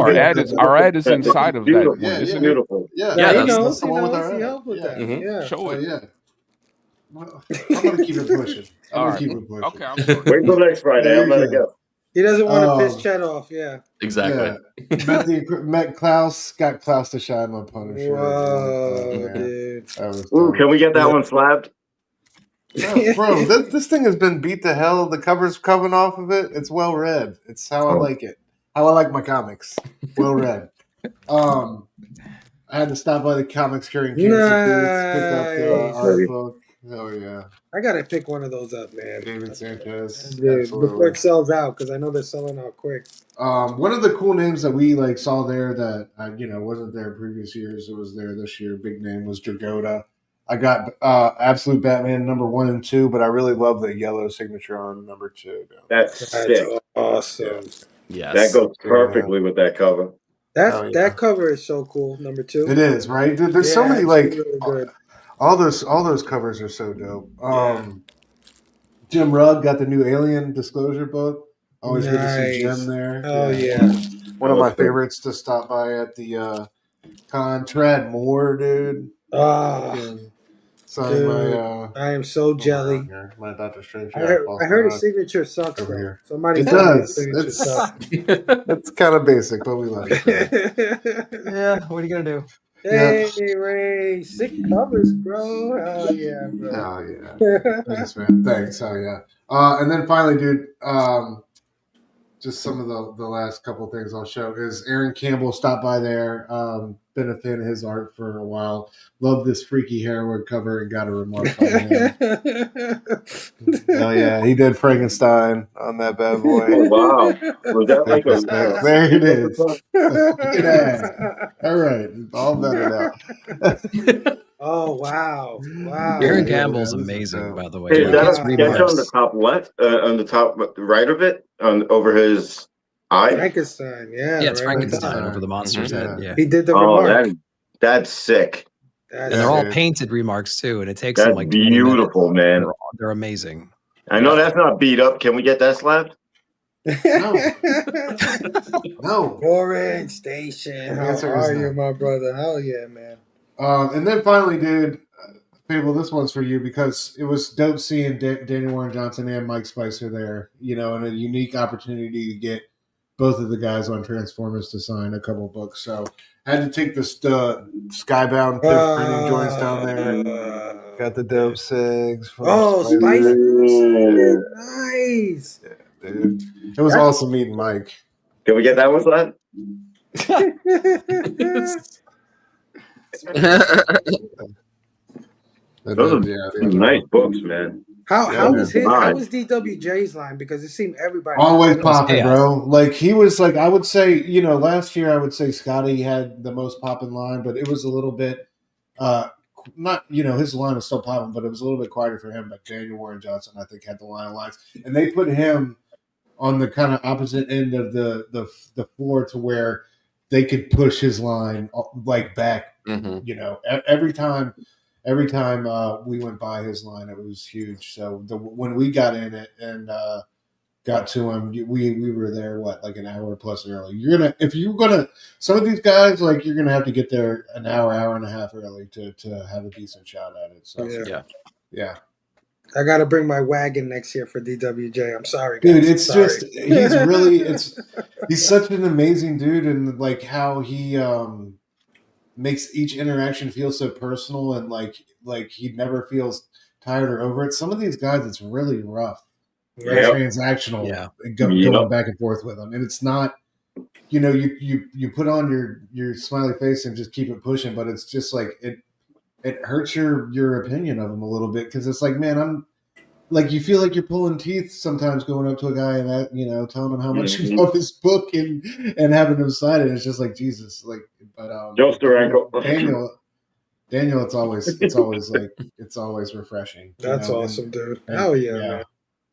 our ad is inside of that beautiful. one, isn't it? Beautiful. Yeah, Nah, he that's knows. the He one with knows. our He ad. helped with that. Yeah. Show Oh it. yeah. Well, I'm gonna keep it pushing. All right. Keep it pushing. Okay, I'm sorry. Wait till next Friday. No, I'm you're not a good. guest. He doesn't want to piss Chet off. Yeah. Exactly. Yeah. Met Klaus. Got Klaus to shine my Punisher. Whoa, dude. That was Ooh, dope. can we get that one slabbed? Bro, this thing has been beat to hell. The cover's coming off of it. It's well read. It's how I like it. How I like my comics. Well read. I had to stop by the Comics Curing Cancer booth, pick up the art book. Oh yeah. I gotta pick one of those up, man. David Sanchez. Dude, before it sells out, because I know they're selling out quick. One of the cool names that we saw there that wasn't there previous years. It was there this year. Big name was Dragoda. I got Absolute Batman number 1 and 2, but I really love the yellow signature on number 2. That's sick. Awesome. Yes. That goes perfectly with that cover. That cover is so cool. Number 2. It is, right? Dude, there's so many really good. all those covers are so dope. Jim Rugg got the new Alien Disclosure book. Always good to see Jim there. Oh yeah. One of my favorites to stop by at the con. Trad Moore, dude. Signed my I am so jelly. my Doctor Strange. I heard his signature sucks over though. here. Somebody It told me does. his signature sucks. It's kind of basic, but we love it. Yeah, what are you gonna do? Hey Ray, sick covers, bro. Hell yeah, bro. Oh yeah. Thanks, man. Thanks. Oh yeah. And then finally, dude, just some of the last couple things I'll show is Aaron Campbell stopped by there. Been a fan of his art for a while. Love this freaky heroin cover and got a remark on him. Oh yeah, he did Frankenstein on that bad boy. Oh wow. Was that like a there it is. Look at that. All right. All better now. Oh wow. Wow. Aaron Campbell's amazing, by the way. Hey, is that a Three sketch on the marks. top left, on the top right of it, over his eye? Frankenstein, yeah. Yeah, it's right Frankenstein there. over the monster's head. Yeah. He did the Oh, remark. that's sick. And they're all painted remarks too, and it takes That's them like 20 beautiful, minutes. man. They're amazing. I know that's not beat up. Can we get that slapped? No. Orange Station. How answer is are no. you, my brother? Hell yeah, man. And then finally, dude, Fable, this one's for you because it was dope seeing Daniel Warren Johnson and Mike Spicer there, and a unique opportunity to get both of the guys on Transformers to sign a couple books. So I had to take the Skybound printing joints down there. Got the dope sigs. From Spicer. Nice. Yeah, dude. It was awesome meeting Mike. Can we get that one slapped? Those are nice books, man. How was DWJ's line? Because it seemed everybody always popping, bro. Like he was like, I would say, last year I would say Scotty had the most popping line, but it was a little bit not, his line was still popping, but it was a little bit quieter for him. But Daniel Warren Johnson, I think, had the line of lines. And they put him on the kind of opposite end of the floor to where they could push his line like back. Every time we went by his line, it was huge. So when we got in it and got to him, we were there like an hour plus early. Some of these guys, like, you're gonna have to get there an hour and a half early to have a decent shot at it. So yeah. I got to bring my wagon next year for DWJ. I'm sorry, guys. Dude, it's just he's such an amazing dude, and like how he makes each interaction feel so personal, and like he never feels tired or over it. Some of these guys, it's really rough, transactional, going back and forth with them, and it's not. You put on your smiley face and just keep it pushing, but it's just like it hurts your opinion of him a little bit because it's like, man, I'm like, you feel like you're pulling teeth sometimes going up to a guy and that, telling him how much you love his book and having him sign it. It's just like, Jesus, like, but Daniel, it's always refreshing. That's awesome, dude. Hell yeah, man.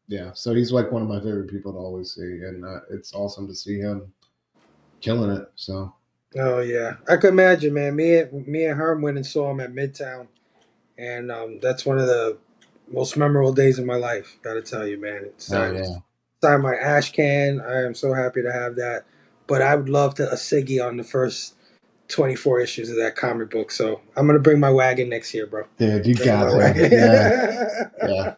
Yeah, so he's like one of my favorite people to always see, and it's awesome to see him killing it. So Oh yeah, I could imagine, man. Me and Herm went and saw him at Midtown, and that's one of the most memorable days of my life. Got to tell you, man. It's signed my ash can. I am so happy to have that. But I would love to a Siggy on the first 24 issues of that comic book. So I'm gonna bring my wagon next year, bro. Dude, you got to.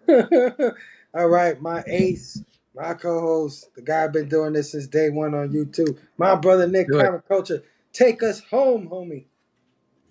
Yeah. All right, my ace, my co-host, the guy been doing this since day one on YouTube. My brother Nick, Comic Culture. Take us home, homie.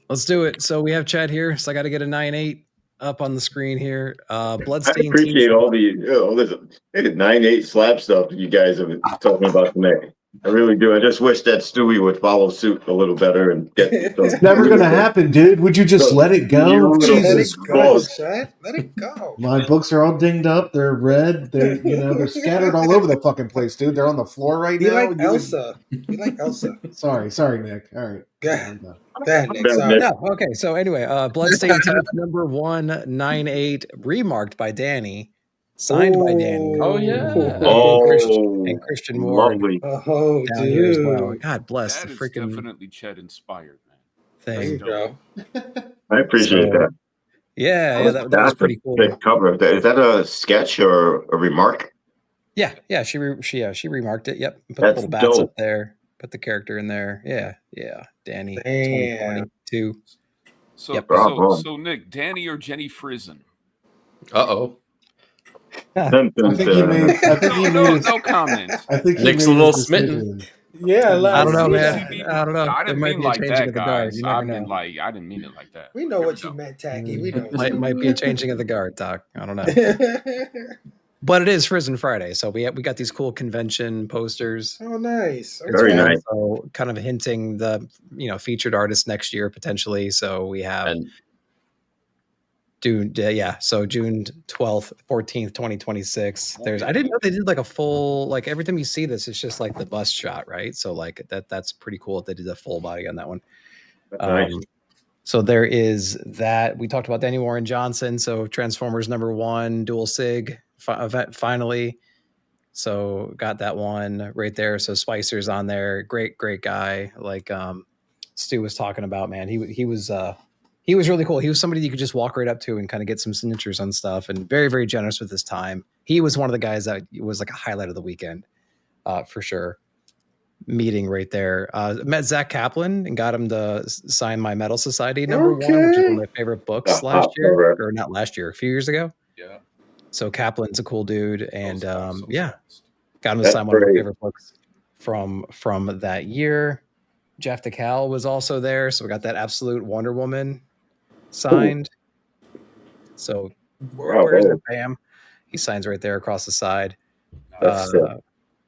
Let's do it. So we have Chad here. So I got to get a 9.8 up on the screen here. I Bloodstained. appreciate all this 9/8 slap stuff that you guys have been talking about tonight. I really do. I just wish that Stewie would follow suit a little better and get. It's never gonna happen, dude. Would you just let it go? Jesus Christ! Chad. Let it go. My books are all dinged up. They're red. They're they're scattered all over the fucking place, dude. They're on the floor right Be now. like Elsa. Be like Elsa. Sorry, Nick. All right. Go ahead, Nick. Sorry. No, okay. So anyway, Bloodstained Teeth number 198, remarked by Danny, signed by Danny. Oh yeah. And Christian Ward. Lovely. Oh, down dude. here as well. God bless That the is freaking definitely Chet inspired, man. thing. There you go. I appreciate that. Yeah, that was pretty cool. Good cover. Is that a sketch or a remark? Yeah. She remarked it. Yep. Put That's the little bats dope. up there. Put the character in there. Yeah. Danny, Damn. 2022. So Nick, Danny or Jenny Frizen? Uh-oh. I think he made. No comment. I think Nick's a little smitten. Yeah, I don't know, man. I don't know. I There didn't might mean be a like changing that, of the guard. guys. You never I know. didn't mean it like that. We know what you meant, Tacky. We know. Might be a changing of the guard, Doc. I don't know. But it is Frozen Friday, so we got these cool convention posters. Oh, nice. Very nice. So kind of hinting the featured artist next year potentially. So we have June 12th, 14th, 2026. I didn't know they did like a full, like every time you see this, it's just like the bust shot, right? So like that's pretty cool that they did a full body on that one. Nice. So there is that. We talked about Danny Warren Johnson. So Transformers number 1, Dual Sig event finally. So got that one right there. So Spicer's on there. Great guy. Like Stu was talking about, man. He was really cool. He was somebody you could just walk right up to and kind of get some signatures on stuff, and very, very generous with his time. He was one of the guys that was like a highlight of the weekend, for sure. Meeting right there. Met Zach Kaplan and got him to sign my Metal Society number 1, which is one of my favorite books last year, or not last year, a few years ago. Yeah. So Kaplan's a cool dude, and got him to sign one of my favorite books from that year. Jeff DeCal was also there, so we got that Absolute Wonder Woman signed. Ooh. So where's the Bam? He signs right there across the side.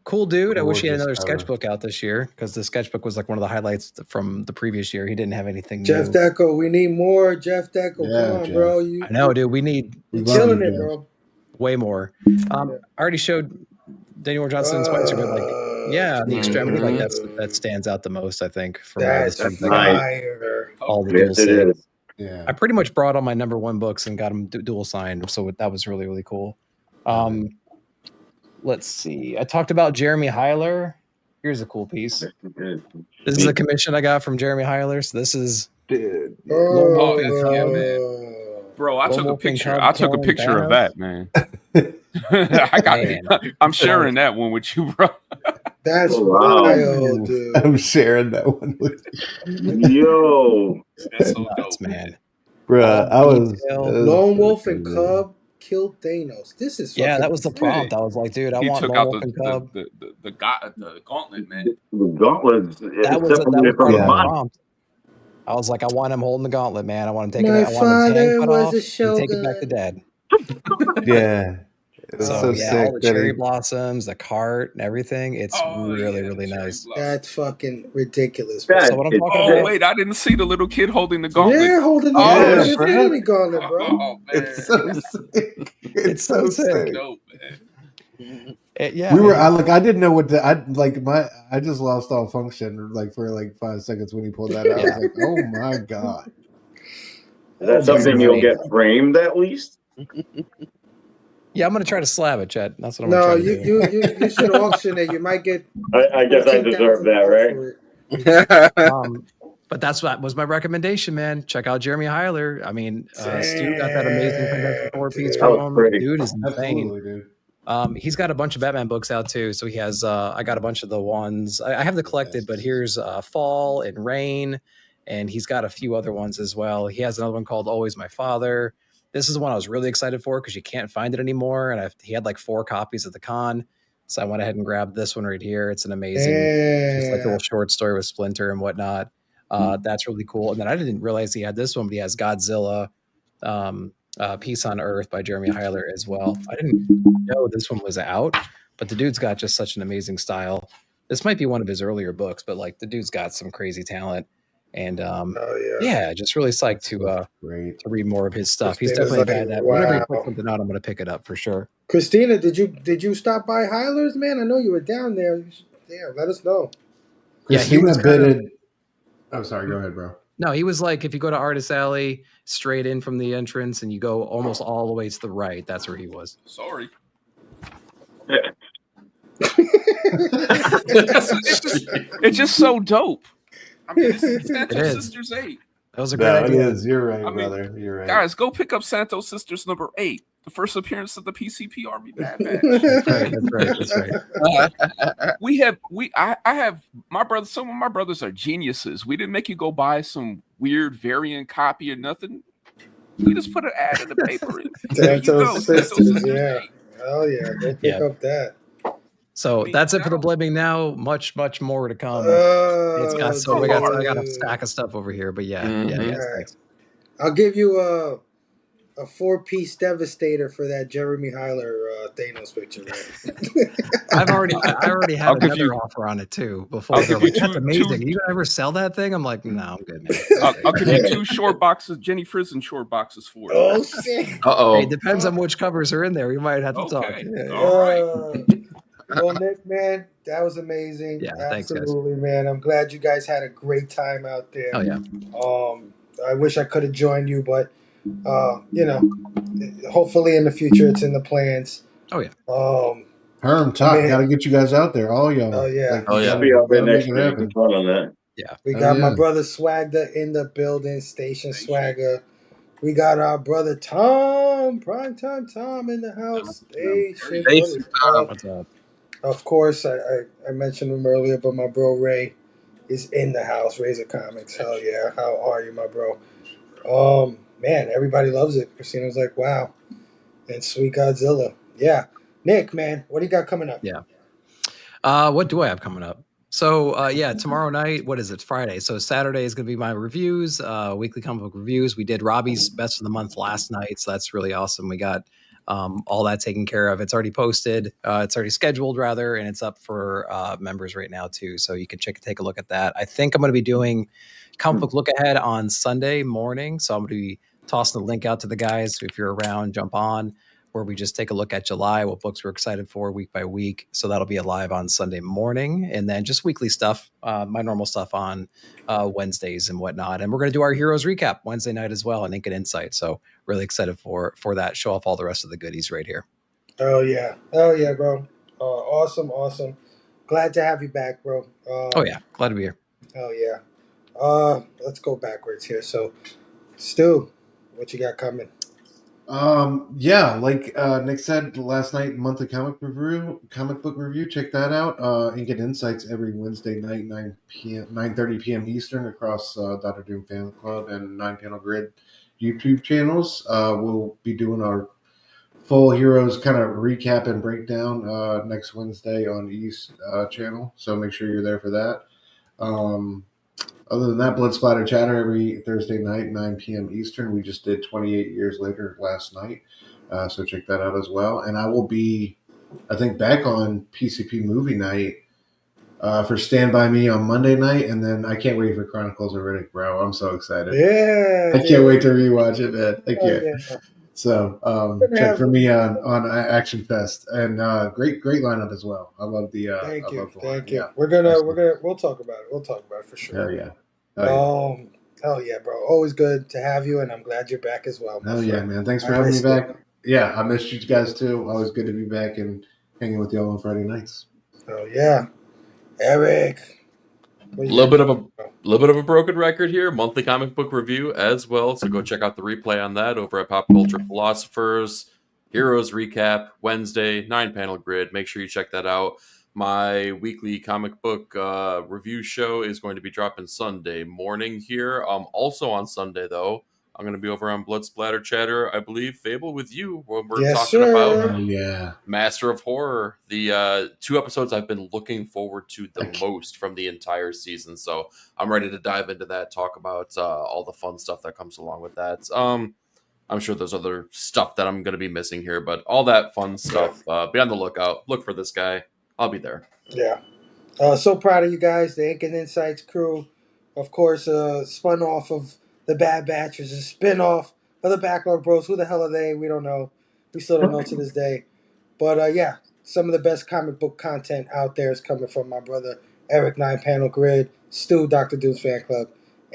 Cool dude. I wish he had another sketchbook out this year, because the sketchbook was like one of the highlights from the previous year. He didn't have anything Jeff new. Deco, we need more. Jeff Deco, come on, Jeff. Bro. I know, dude. You're killing it, bro. Way more. I already showed Danny Warren Johnson and Spicer, but the extremity, like that stands out the most, I think. From that's fire. All the dual sigs. Yeah. I pretty much brought all my number 1 books and got them dual signed, so that was really, really cool. Let's see. I talked about Jeremy Heiler. Here's a cool piece. This is a commission I got from Jeremy Heiler. So this is bro. I took a picture. I took a picture of that, man. I'm sharing that one with you, bro. That's wild, dude. I'm sharing that one with you. Yo, that's so dope, man. Bro, I was Lone Wolf and Cub killed Thanos. This is that was the prompt. I was like, dude, I want Lone Wolf and Cub. The gauntlet, man. The gauntlet. That was part of the prompt. I was like, I want him holding the gauntlet, man. I want him taking it. I want his hand cut off and take it back to Dad. Yeah. So sick. All the cherry blossoms, the cart, and everything. It's really nice. That's fucking ridiculous. So what I'm talking about? Wait, I didn't see the little kid holding the gauntlet. Yeah, holding the gauntlet, bro. Oh, man. It's so sick. It's so sick. Dope, man. We were. I didn't know what to. I just lost all function for 5 seconds when he pulled that out. I was like, oh my god. Is that something you'll get framed at least? Yeah, I'm gonna try to slab it, Chet. That's what I'm gonna try to do. You should auction it. You might get. I guess I deserve that, right? But that's what was my recommendation, man. Check out Jeremy Heiler. I mean, Stu got that amazing Fantastic Four piece That was from him. pretty. Dude is insane. Absolutely, dude. He's got a bunch of Batman books out too. So he has, I got a bunch of the ones I have the collected, but here's Fall and Rain, and he's got a few other ones as well. He has another one called Always My Father. This is one I was really excited for because you can't find it anymore. And he had like 4 copies at the con. So I went ahead and grabbed this one right here. It's an amazing, just like a little short story with Splinter and whatnot. That's really cool. And then I didn't realize he had this one, but he has Godzilla, Peace on Earth by Jeremy Heiler as well. I didn't know this one was out, but the dude's got just such an amazing style. This might be one of his earlier books, but like the dude's got some crazy talent. And yeah, just really psyched to read more of his stuff. He's Christina's definitely a like, guy that whenever he wow. puts something out, I'm going to pick it up for sure. Christina, did you stop by Hyler's, man? I know you were down there. Yeah, let us know. Christina was bidded. I'm sorry. Go ahead, bro. No, he was like, if you go to Artist Alley, straight in from the entrance, and you go almost all the way to the right, that's where he was. Sorry. It's just so dope. I mean, it's Santos Sisters 8. That was a great idea. It is. You're right, brother. You're right. Guys, go pick up Santos Sisters number 8, the first appearance of the PCP Army Bad Batch. That's right. I have my brothers. Some of my brothers are geniuses. We didn't make you go buy some weird variant copy or nothing. We just put an ad in the paper. Santos Sisters, yeah. Oh yeah, go pick up that. So that's it for the blibbing now. Much more to come. It's got I got a stack of stuff over here, but yeah. Right. I'll give you a 4-piece Devastator for that Jeremy Heiler Thanos picture. Right? I already had another offer on it too. Before they're like, that's amazing. You ever sell that thing? I'm like, no, I'm good, man. I'll give you 2 short boxes, Jenny Frison short boxes for it. Oh shit! Hey, it depends on which covers are in there. We might have to talk. Yeah. All right. Well, Nick, man, that was amazing. Yeah, absolutely, thanks, man. I'm glad you guys had a great time out there. Oh yeah. I wish I could have joined you, but you know, hopefully in the future it's in the plans. Oh yeah. Herm, gotta get you guys out there, all y'all. Oh yeah. I'll be out there next week. Fun on that. Yeah. We got my brother Swagda in the building, Station Swagger. We got our brother Tom, Primetime Tom in the house. Station Tom. What's up? Of course, I mentioned him earlier, but my bro Ray is in the house. Razor Comics. Hell yeah. How are you, my bro? Man, everybody loves it. Christina was like, wow. And Sweet Godzilla. Yeah. Nick, man, what do you got coming up? Yeah. What do I have coming up? So, yeah, tomorrow night, what is it? Friday. So Saturday is going to be my reviews, weekly comic book reviews. We did Robbie's Best of the Month last night, so that's really awesome. We got all that taken care of. It's already posted. It's already scheduled, rather, and it's up for members right now, too. So you can take a look at that. I think I'm going to be doing comic book look ahead on Sunday morning. So I'm going to be tossing the link out to the guys. If you're around, jump on, where we just take a look at July, what books we're excited for week by week. So that'll be live on Sunday morning, and then just weekly stuff, my normal stuff on Wednesdays and whatnot. And we're going to do our Heroes recap Wednesday night as well, and Ink and Insight. So really excited for that. Show off all the rest of the goodies right here. Oh yeah, bro. Awesome. Glad to have you back, bro. Oh yeah, glad to be here. Oh yeah. Let's go backwards here. So, Stu, what you got coming? Yeah, like Nick said last night, monthly comic book review. Check that out. Ink and Insights every Wednesday night, 9:30 p.m. Eastern, across Dr. Doom Fan Club and 9-Panel Grid YouTube channels. We'll be doing our full Heroes kind of recap and breakdown next Wednesday on East channel. So make sure you're there for that. Other than that, Blood Splatter Chatter every Thursday night, 9 p.m. Eastern. We just did 28 Years Later last night. So check that out as well. And I will be, I think, back on PCP Movie Night for Stand By Me on Monday night. And then I can't wait for Chronicles of Riddick, bro. I'm so excited. Yeah. I can't wait to rewatch it, man. I can't. Yeah. So check for me on Action Fest. And great lineup as well. I love the Thank you. Yeah. We'll talk about it. We'll talk about it for sure. Hell yeah. Hell yeah, bro. Always good to have you, and I'm glad you're back as well. Hell yeah, man. Thanks for having me back. Yeah, I missed you guys too. Always good to be back and hanging with y'all on Friday nights. Oh yeah. Eric. A little bit of a broken record here. Monthly comic book review as well. So go check out the replay on that over at Pop Culture Philosophers. Heroes Recap Wednesday 9-panel grid. Make sure you check that out. My weekly comic book review show is going to be dropping Sunday morning here. Also on Sunday though, I'm going to be over on Blood Splatter Chatter, I believe, Phable with you when we're talking about Master of Horror. The 2 episodes I've been looking forward to the most from the entire season. So I'm ready to dive into that, talk about all the fun stuff that comes along with that. I'm sure there's other stuff that I'm going to be missing here, but all that fun stuff, be on the lookout. Look for this guy. I'll be there. Yeah. So proud of you guys, the Ink and Insights crew. Of course, spun off of the Bad Batch, is a spin-off of the Backlog Bros. Who the hell are they? We don't know. We still don't know to this day. But yeah, some of the best comic book content out there is coming from my brother Eric 9-panel grid, Stu, Dr. Doom's fan club,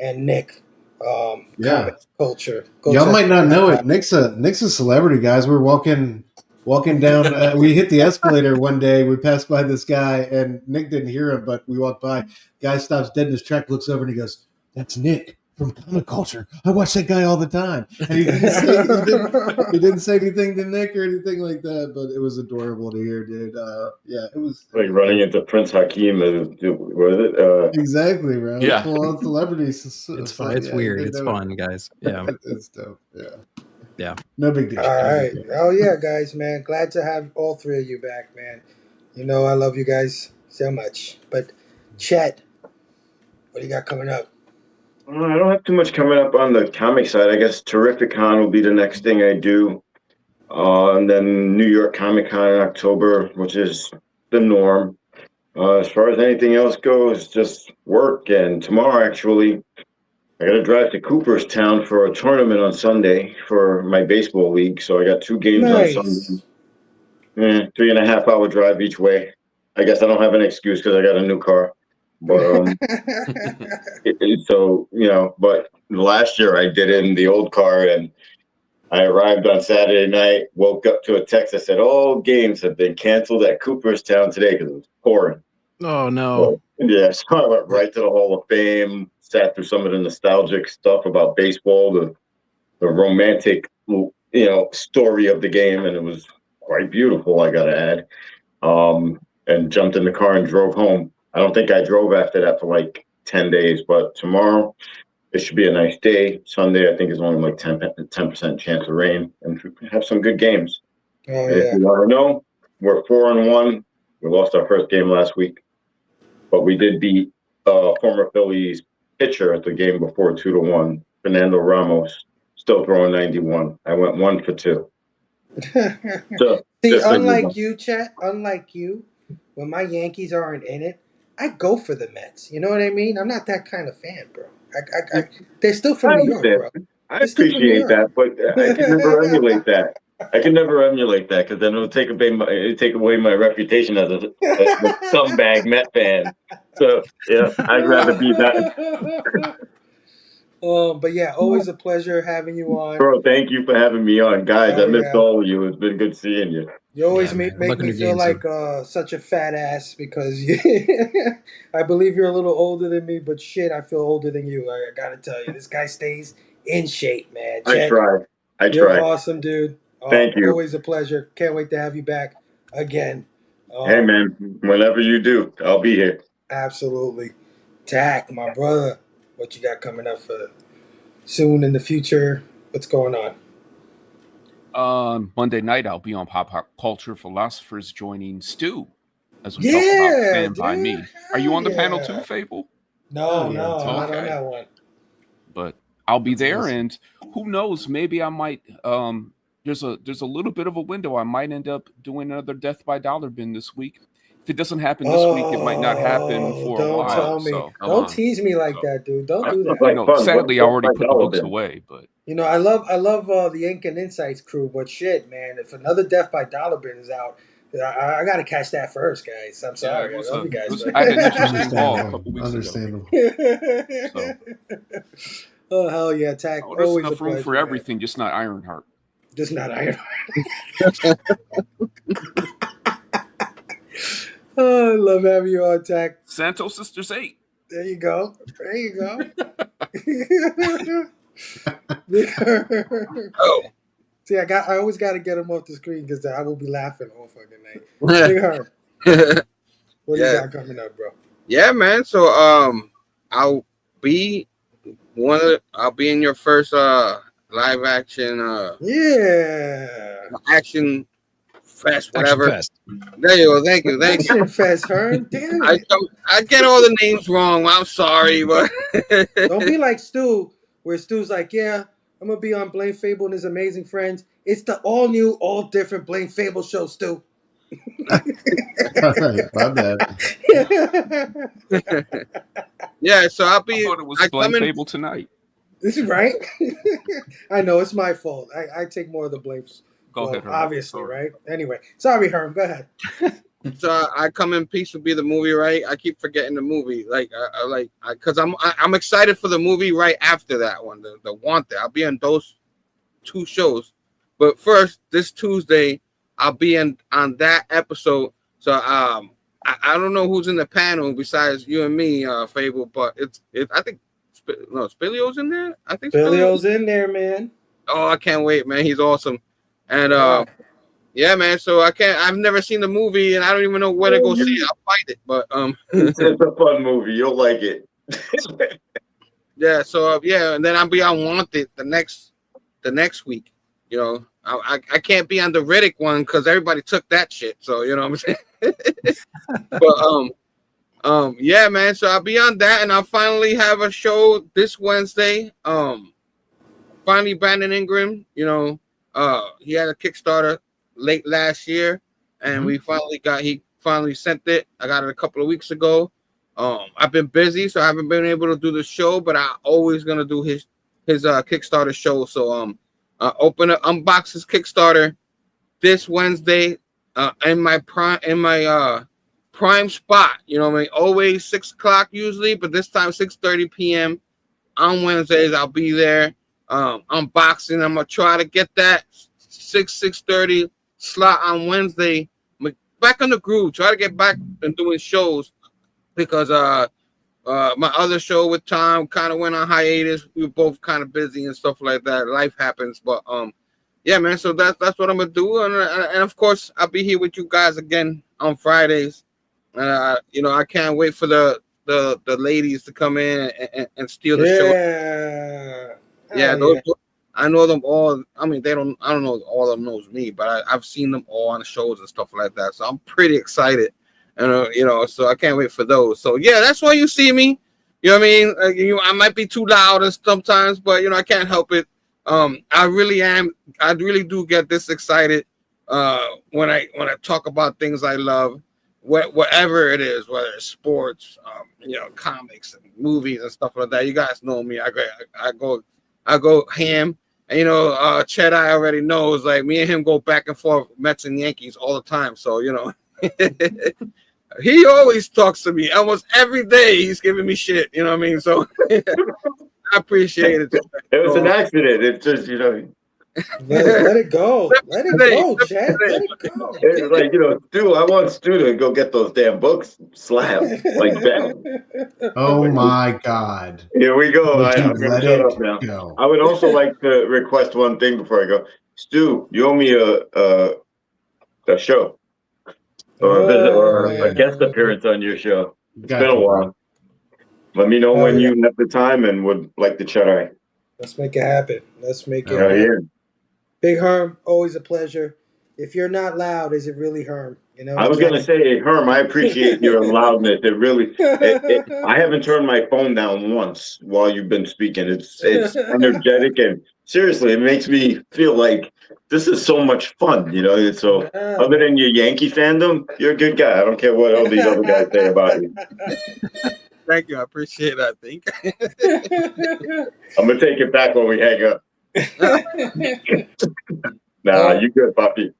and Nick, Comic Culture. Y'all might not know it. Nick's a celebrity, guys. We're walking down. We hit the escalator one day. We passed by this guy, and Nick didn't hear him, but we walked by. Guy stops dead in his track, looks over, and he goes, "That's Nick from Comic Culture. I watch that guy all the time." And he didn't say anything to Nick or anything like that, but it was adorable to hear, dude. Yeah, it was like running into Prince Hakeem. Was it? Exactly, bro. Yeah. Full on celebrities. It's fun. It's weird. It's fun, guys. Yeah. It's dope. Yeah. Yeah. No big deal. All right. Oh, yeah, guys, man. Glad to have all 3 of you back, man. You know I love you guys so much. But, Chet, what do you got coming up? I don't have too much coming up on the comic side. I guess Terrificon will be the next thing I do. And then New York Comic Con in October, which is the norm. As far as anything else goes, just work. And tomorrow, actually, I got to drive to Cooperstown for a tournament on Sunday for my baseball league. So I got 2 games on Sunday. 3.5-hour drive each way. I guess I don't have an excuse because I got a new car. But so, you know, but last year I did it in the old car, and I arrived on Saturday night, woke up to a text that said all games have been canceled at Cooperstown today because it was pouring. Oh, no. Yeah, so I went right to the Hall of Fame, sat through some of the nostalgic stuff about baseball, the romantic, you know, story of the game, and it was quite beautiful, I gotta add. And jumped in the car and drove home. I don't think I drove after that for like 10 days, but tomorrow it should be a nice day. Sunday, I think, is only like 10% chance of rain, and have some good games. Oh, yeah. If you want to know, we're 4-1. We lost our first game last week, but we did beat former Phillies pitcher at the game before 2-1, Fernando Ramos, still throwing 91. I went 1 for 2. So, see, unlike you, Chet, unlike you, when my Yankees aren't in it, I go for the Mets. You know what I mean? I'm not that kind of fan, bro. They're still from New York, bro. I appreciate that, but I can never emulate that. I can never emulate that because then it'll take away my reputation as a scumbag Met fan. So yeah, I'd rather be that. But yeah, always a pleasure having you on. Bro, thank you for having me on. Guys, I missed all of you. It's been good seeing you. You always make me feel like such a fat ass because I believe you're a little older than me, but shit, I feel older than you. I gotta tell you, this guy stays in shape, man. I try. You're awesome, dude. Thank you. Always a pleasure. Can't wait to have you back again. Hey, man, whenever you do, I'll be here. Absolutely. Tack, my brother. What you got coming up for soon in the future? What's going on? Monday night, I'll be on Pop Culture Philosophers joining Stu as we talk about Stand By Me. Are you on the panel too, Phable? No, I'm not on that one. But I'll be there, and who knows? Maybe I might. There's a little bit of a window. I might end up doing another Death by Dollar Bin this week. If it doesn't happen this week, it might not happen for a while. Tell me. So, don't tease me like that, dude. Don't do that. I know, sadly, I already put the books away, but you know, I love the Ink and Insights crew, but shit, man, if another Death by Dollar Bin is out, I got to catch that first, guys. I'm sorry. I love you guys. I had an interesting call a couple weeks ago. Oh, hell yeah, Tack. There's always enough room for everything, just not Ironheart. Just not Ironheart. Oh, I love having you on, Tack. Santos Sisters 8. There you go. There you go. Big Herm. Oh. See, I always got to get him off the screen because I will be laughing all fucking night. Big Herm, what do you Yeah. got coming up, bro? Yeah, man. So I'll be I'll be in your first live action Yeah. action fest, Action whatever. Fest. There you go. Thank you. Thank you. Action Fest, Herm. Damn it. I get all the names wrong. I'm sorry, but Don't be like Stu, where Stu's like, yeah, I'm going to be on Blame Fable and his amazing friends. It's the all new, all different Blame Fable show, Stu. All right, my bad. yeah. So I'll I be. thought it was I Blame come in. Fable tonight. This is right. I know it's my fault. I take more of the blame. Go Well, ahead, Herm. obviously, Sorry. right? Anyway, sorry, Herm. Go ahead. So I come in peace will be the movie, right? I keep forgetting the movie, because I'm excited for the movie right after that one, the Wanted. I'll be on those two shows, but first this Tuesday I'll be on that episode. So I don't know who's in the panel besides you and me, Fable, but I think Spilio's in there. I think Billy's in there, man. Oh, I can't wait, man. He's awesome, and Yeah. yeah, man. So I've never seen the movie, and I don't even know where to go see it. I'll find it, but It's a fun movie. You'll like it. yeah. So yeah, and then I'll be on Wanted the next week. You know, I can't be on the Riddick one because everybody took that shit. So you know what I'm saying. But yeah, man. So I'll be on that, and I'll finally have a show this Wednesday. Finally, Brandon Ingram. You know, he had a Kickstarter late last year, and he finally sent it. I got it a couple of weeks ago. I've been busy, so I haven't been able to do the show, but I always gonna do his Kickstarter show. So unbox his Kickstarter this Wednesday in my prime spot. You know what I mean? Always 6 o'clock usually, but this time 6:30 p.m. on Wednesdays. I'll be there unboxing. I'm gonna try to get that 6:30 slot on Wednesday. Back on the groove. Try to get back and doing shows because my other show with Tom kind of went on hiatus. We were both kind of busy and stuff like that. Life happens, but yeah, man. So that's what I'm gonna do, and of course I'll be here with you guys again on Fridays. You know, I can't wait for the ladies to come in and steal the show. Yeah, those. Yeah. I know them all. I mean, I don't know all of them knows me, but I've seen them all on the shows and stuff like that. So I'm pretty excited, and you know, so I can't wait for those. So yeah, that's why you see me. You know what I mean? I might be too loud sometimes, but you know, I can't help it. I really am. I really do get this excited when I talk about things I love, whatever it is, whether it's sports, you know, comics and movies and stuff like that. You guys know me. I go ham. And, you know, Chet, I already knows, like, me and him go back and forth, Mets and Yankees all the time. So, you know, he always talks to me almost every day. He's giving me shit. You know what I mean? So I appreciate it. It was an accident. It just, you know. Let it go. Let it go, Chet. Let it go. It's like, you know, Stu, I want Stu to go get those damn books slapped like that. Oh my God. Here we go. Would you I'm going to let shut it up now. go? I would also like to request one thing before I go. Stu, you owe me a show or a visit or a guest appearance on your show. It's been a while. Let me know when you have the time and would like to chat. Right. Let's make it happen. Let's make it happen. Yeah. Big Herm, always a pleasure. If you're not loud, is it really Herm? You know. I was going to say, Herm, I appreciate your loudness. It really, I haven't turned my phone down once while you've been speaking. It's energetic and seriously, it makes me feel like this is so much fun, you know. So other than your Yankee fandom, you're a good guy. I don't care what all these other guys say about you. Thank you. I appreciate that. I think. I'm going to take it back when we hang up. Nah, you good, Poppy.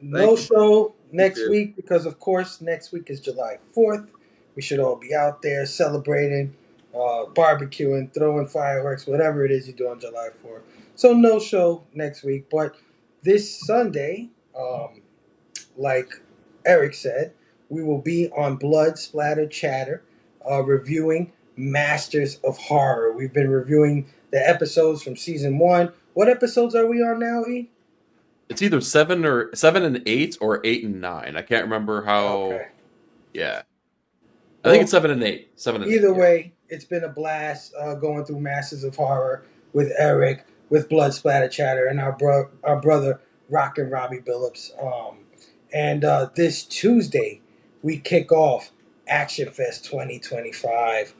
No show next week because, of course, next week is July 4th. We should all be out there celebrating, barbecuing, throwing fireworks, whatever it is you do on July 4th. So no show next week. But this Sunday, like Eric said, we will be on Blood Splatter Chatter. reviewing Masters of Horror. We've been reviewing the episodes from season 1. What episodes are we on now, E? It's either 7 and 8 or 8 and 9. I can't remember how. Okay. Yeah. I think it's 7 and 8. 7 and 8. Either way, it's been a blast going through Masters of Horror with Eric, with Blood Splatter Chatter, and our brother Rockin' Robbie Billups. And this Tuesday, we kick off Action Fest 2025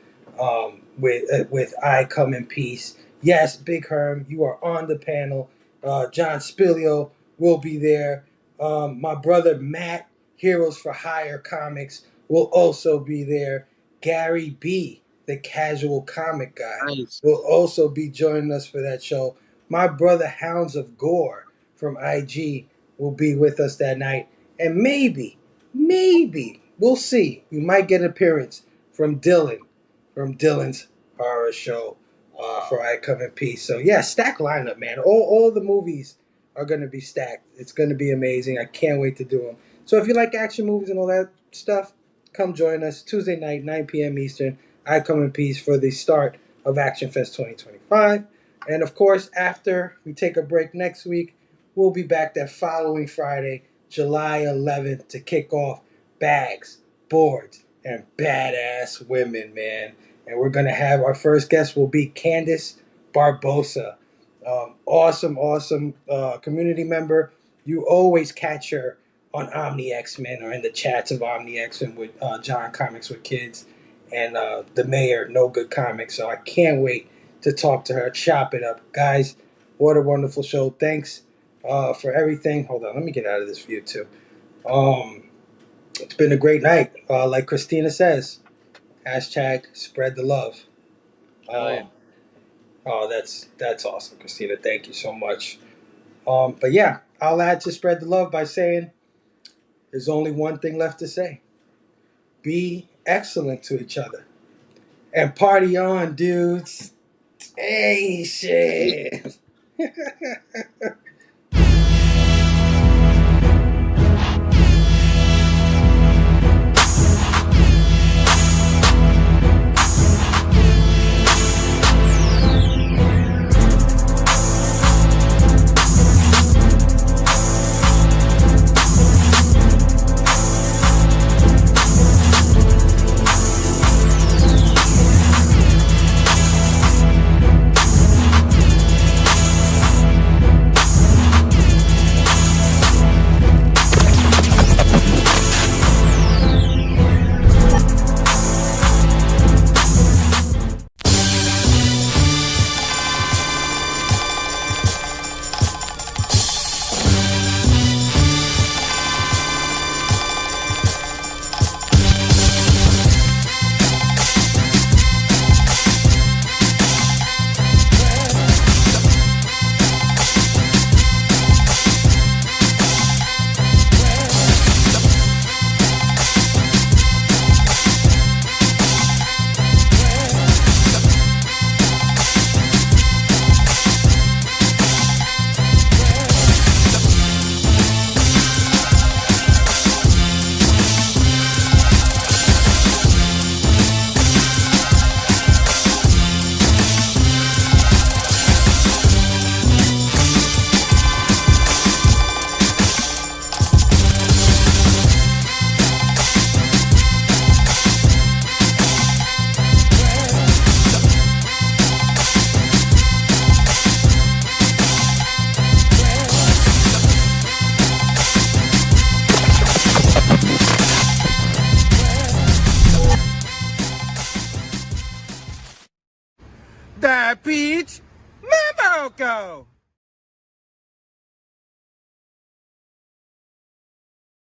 with I Come in Peace. Yes, Big Herm, you are on the panel. John Spilio will be there. My brother Matt, Heroes for Hire Comics, will also be there. Gary B, the casual comic guy, will also be joining us for that show. My brother Hounds of Gore from IG will be with us that night. And maybe, we'll see. We might get an appearance from Dylan, from Dylan's horror show for I Come in Peace. So yeah, stacked lineup, man. All the movies are going to be stacked. It's going to be amazing. I can't wait to do them. So if you like action movies and all that stuff, come join us Tuesday night, 9 p.m. Eastern. I Come in Peace for the start of Action Fest 2025. And of course, after we take a break next week, we'll be back that following Friday, July 11th, to kick off Bags, Boards, and Badass Women, man. And we're going to have our first guest will be Candace Barbosa. Awesome community member. You always catch her on Omni X-Men or in the chats of Omni X-Men with John Comics with Kids and the mayor, No Good Comics. So I can't wait to talk to her, chop it up. Guys, what a wonderful show. Thanks for everything. Hold on, let me get out of this view too. It's been a great night. Like Christina says, hashtag spread the love. Oh, that's awesome, Christina. Thank you so much. But yeah, I'll add to spread the love by saying there's only one thing left to say. Be excellent to each other. And party on, dudes. Hey, shit. That Peach Mambo Go!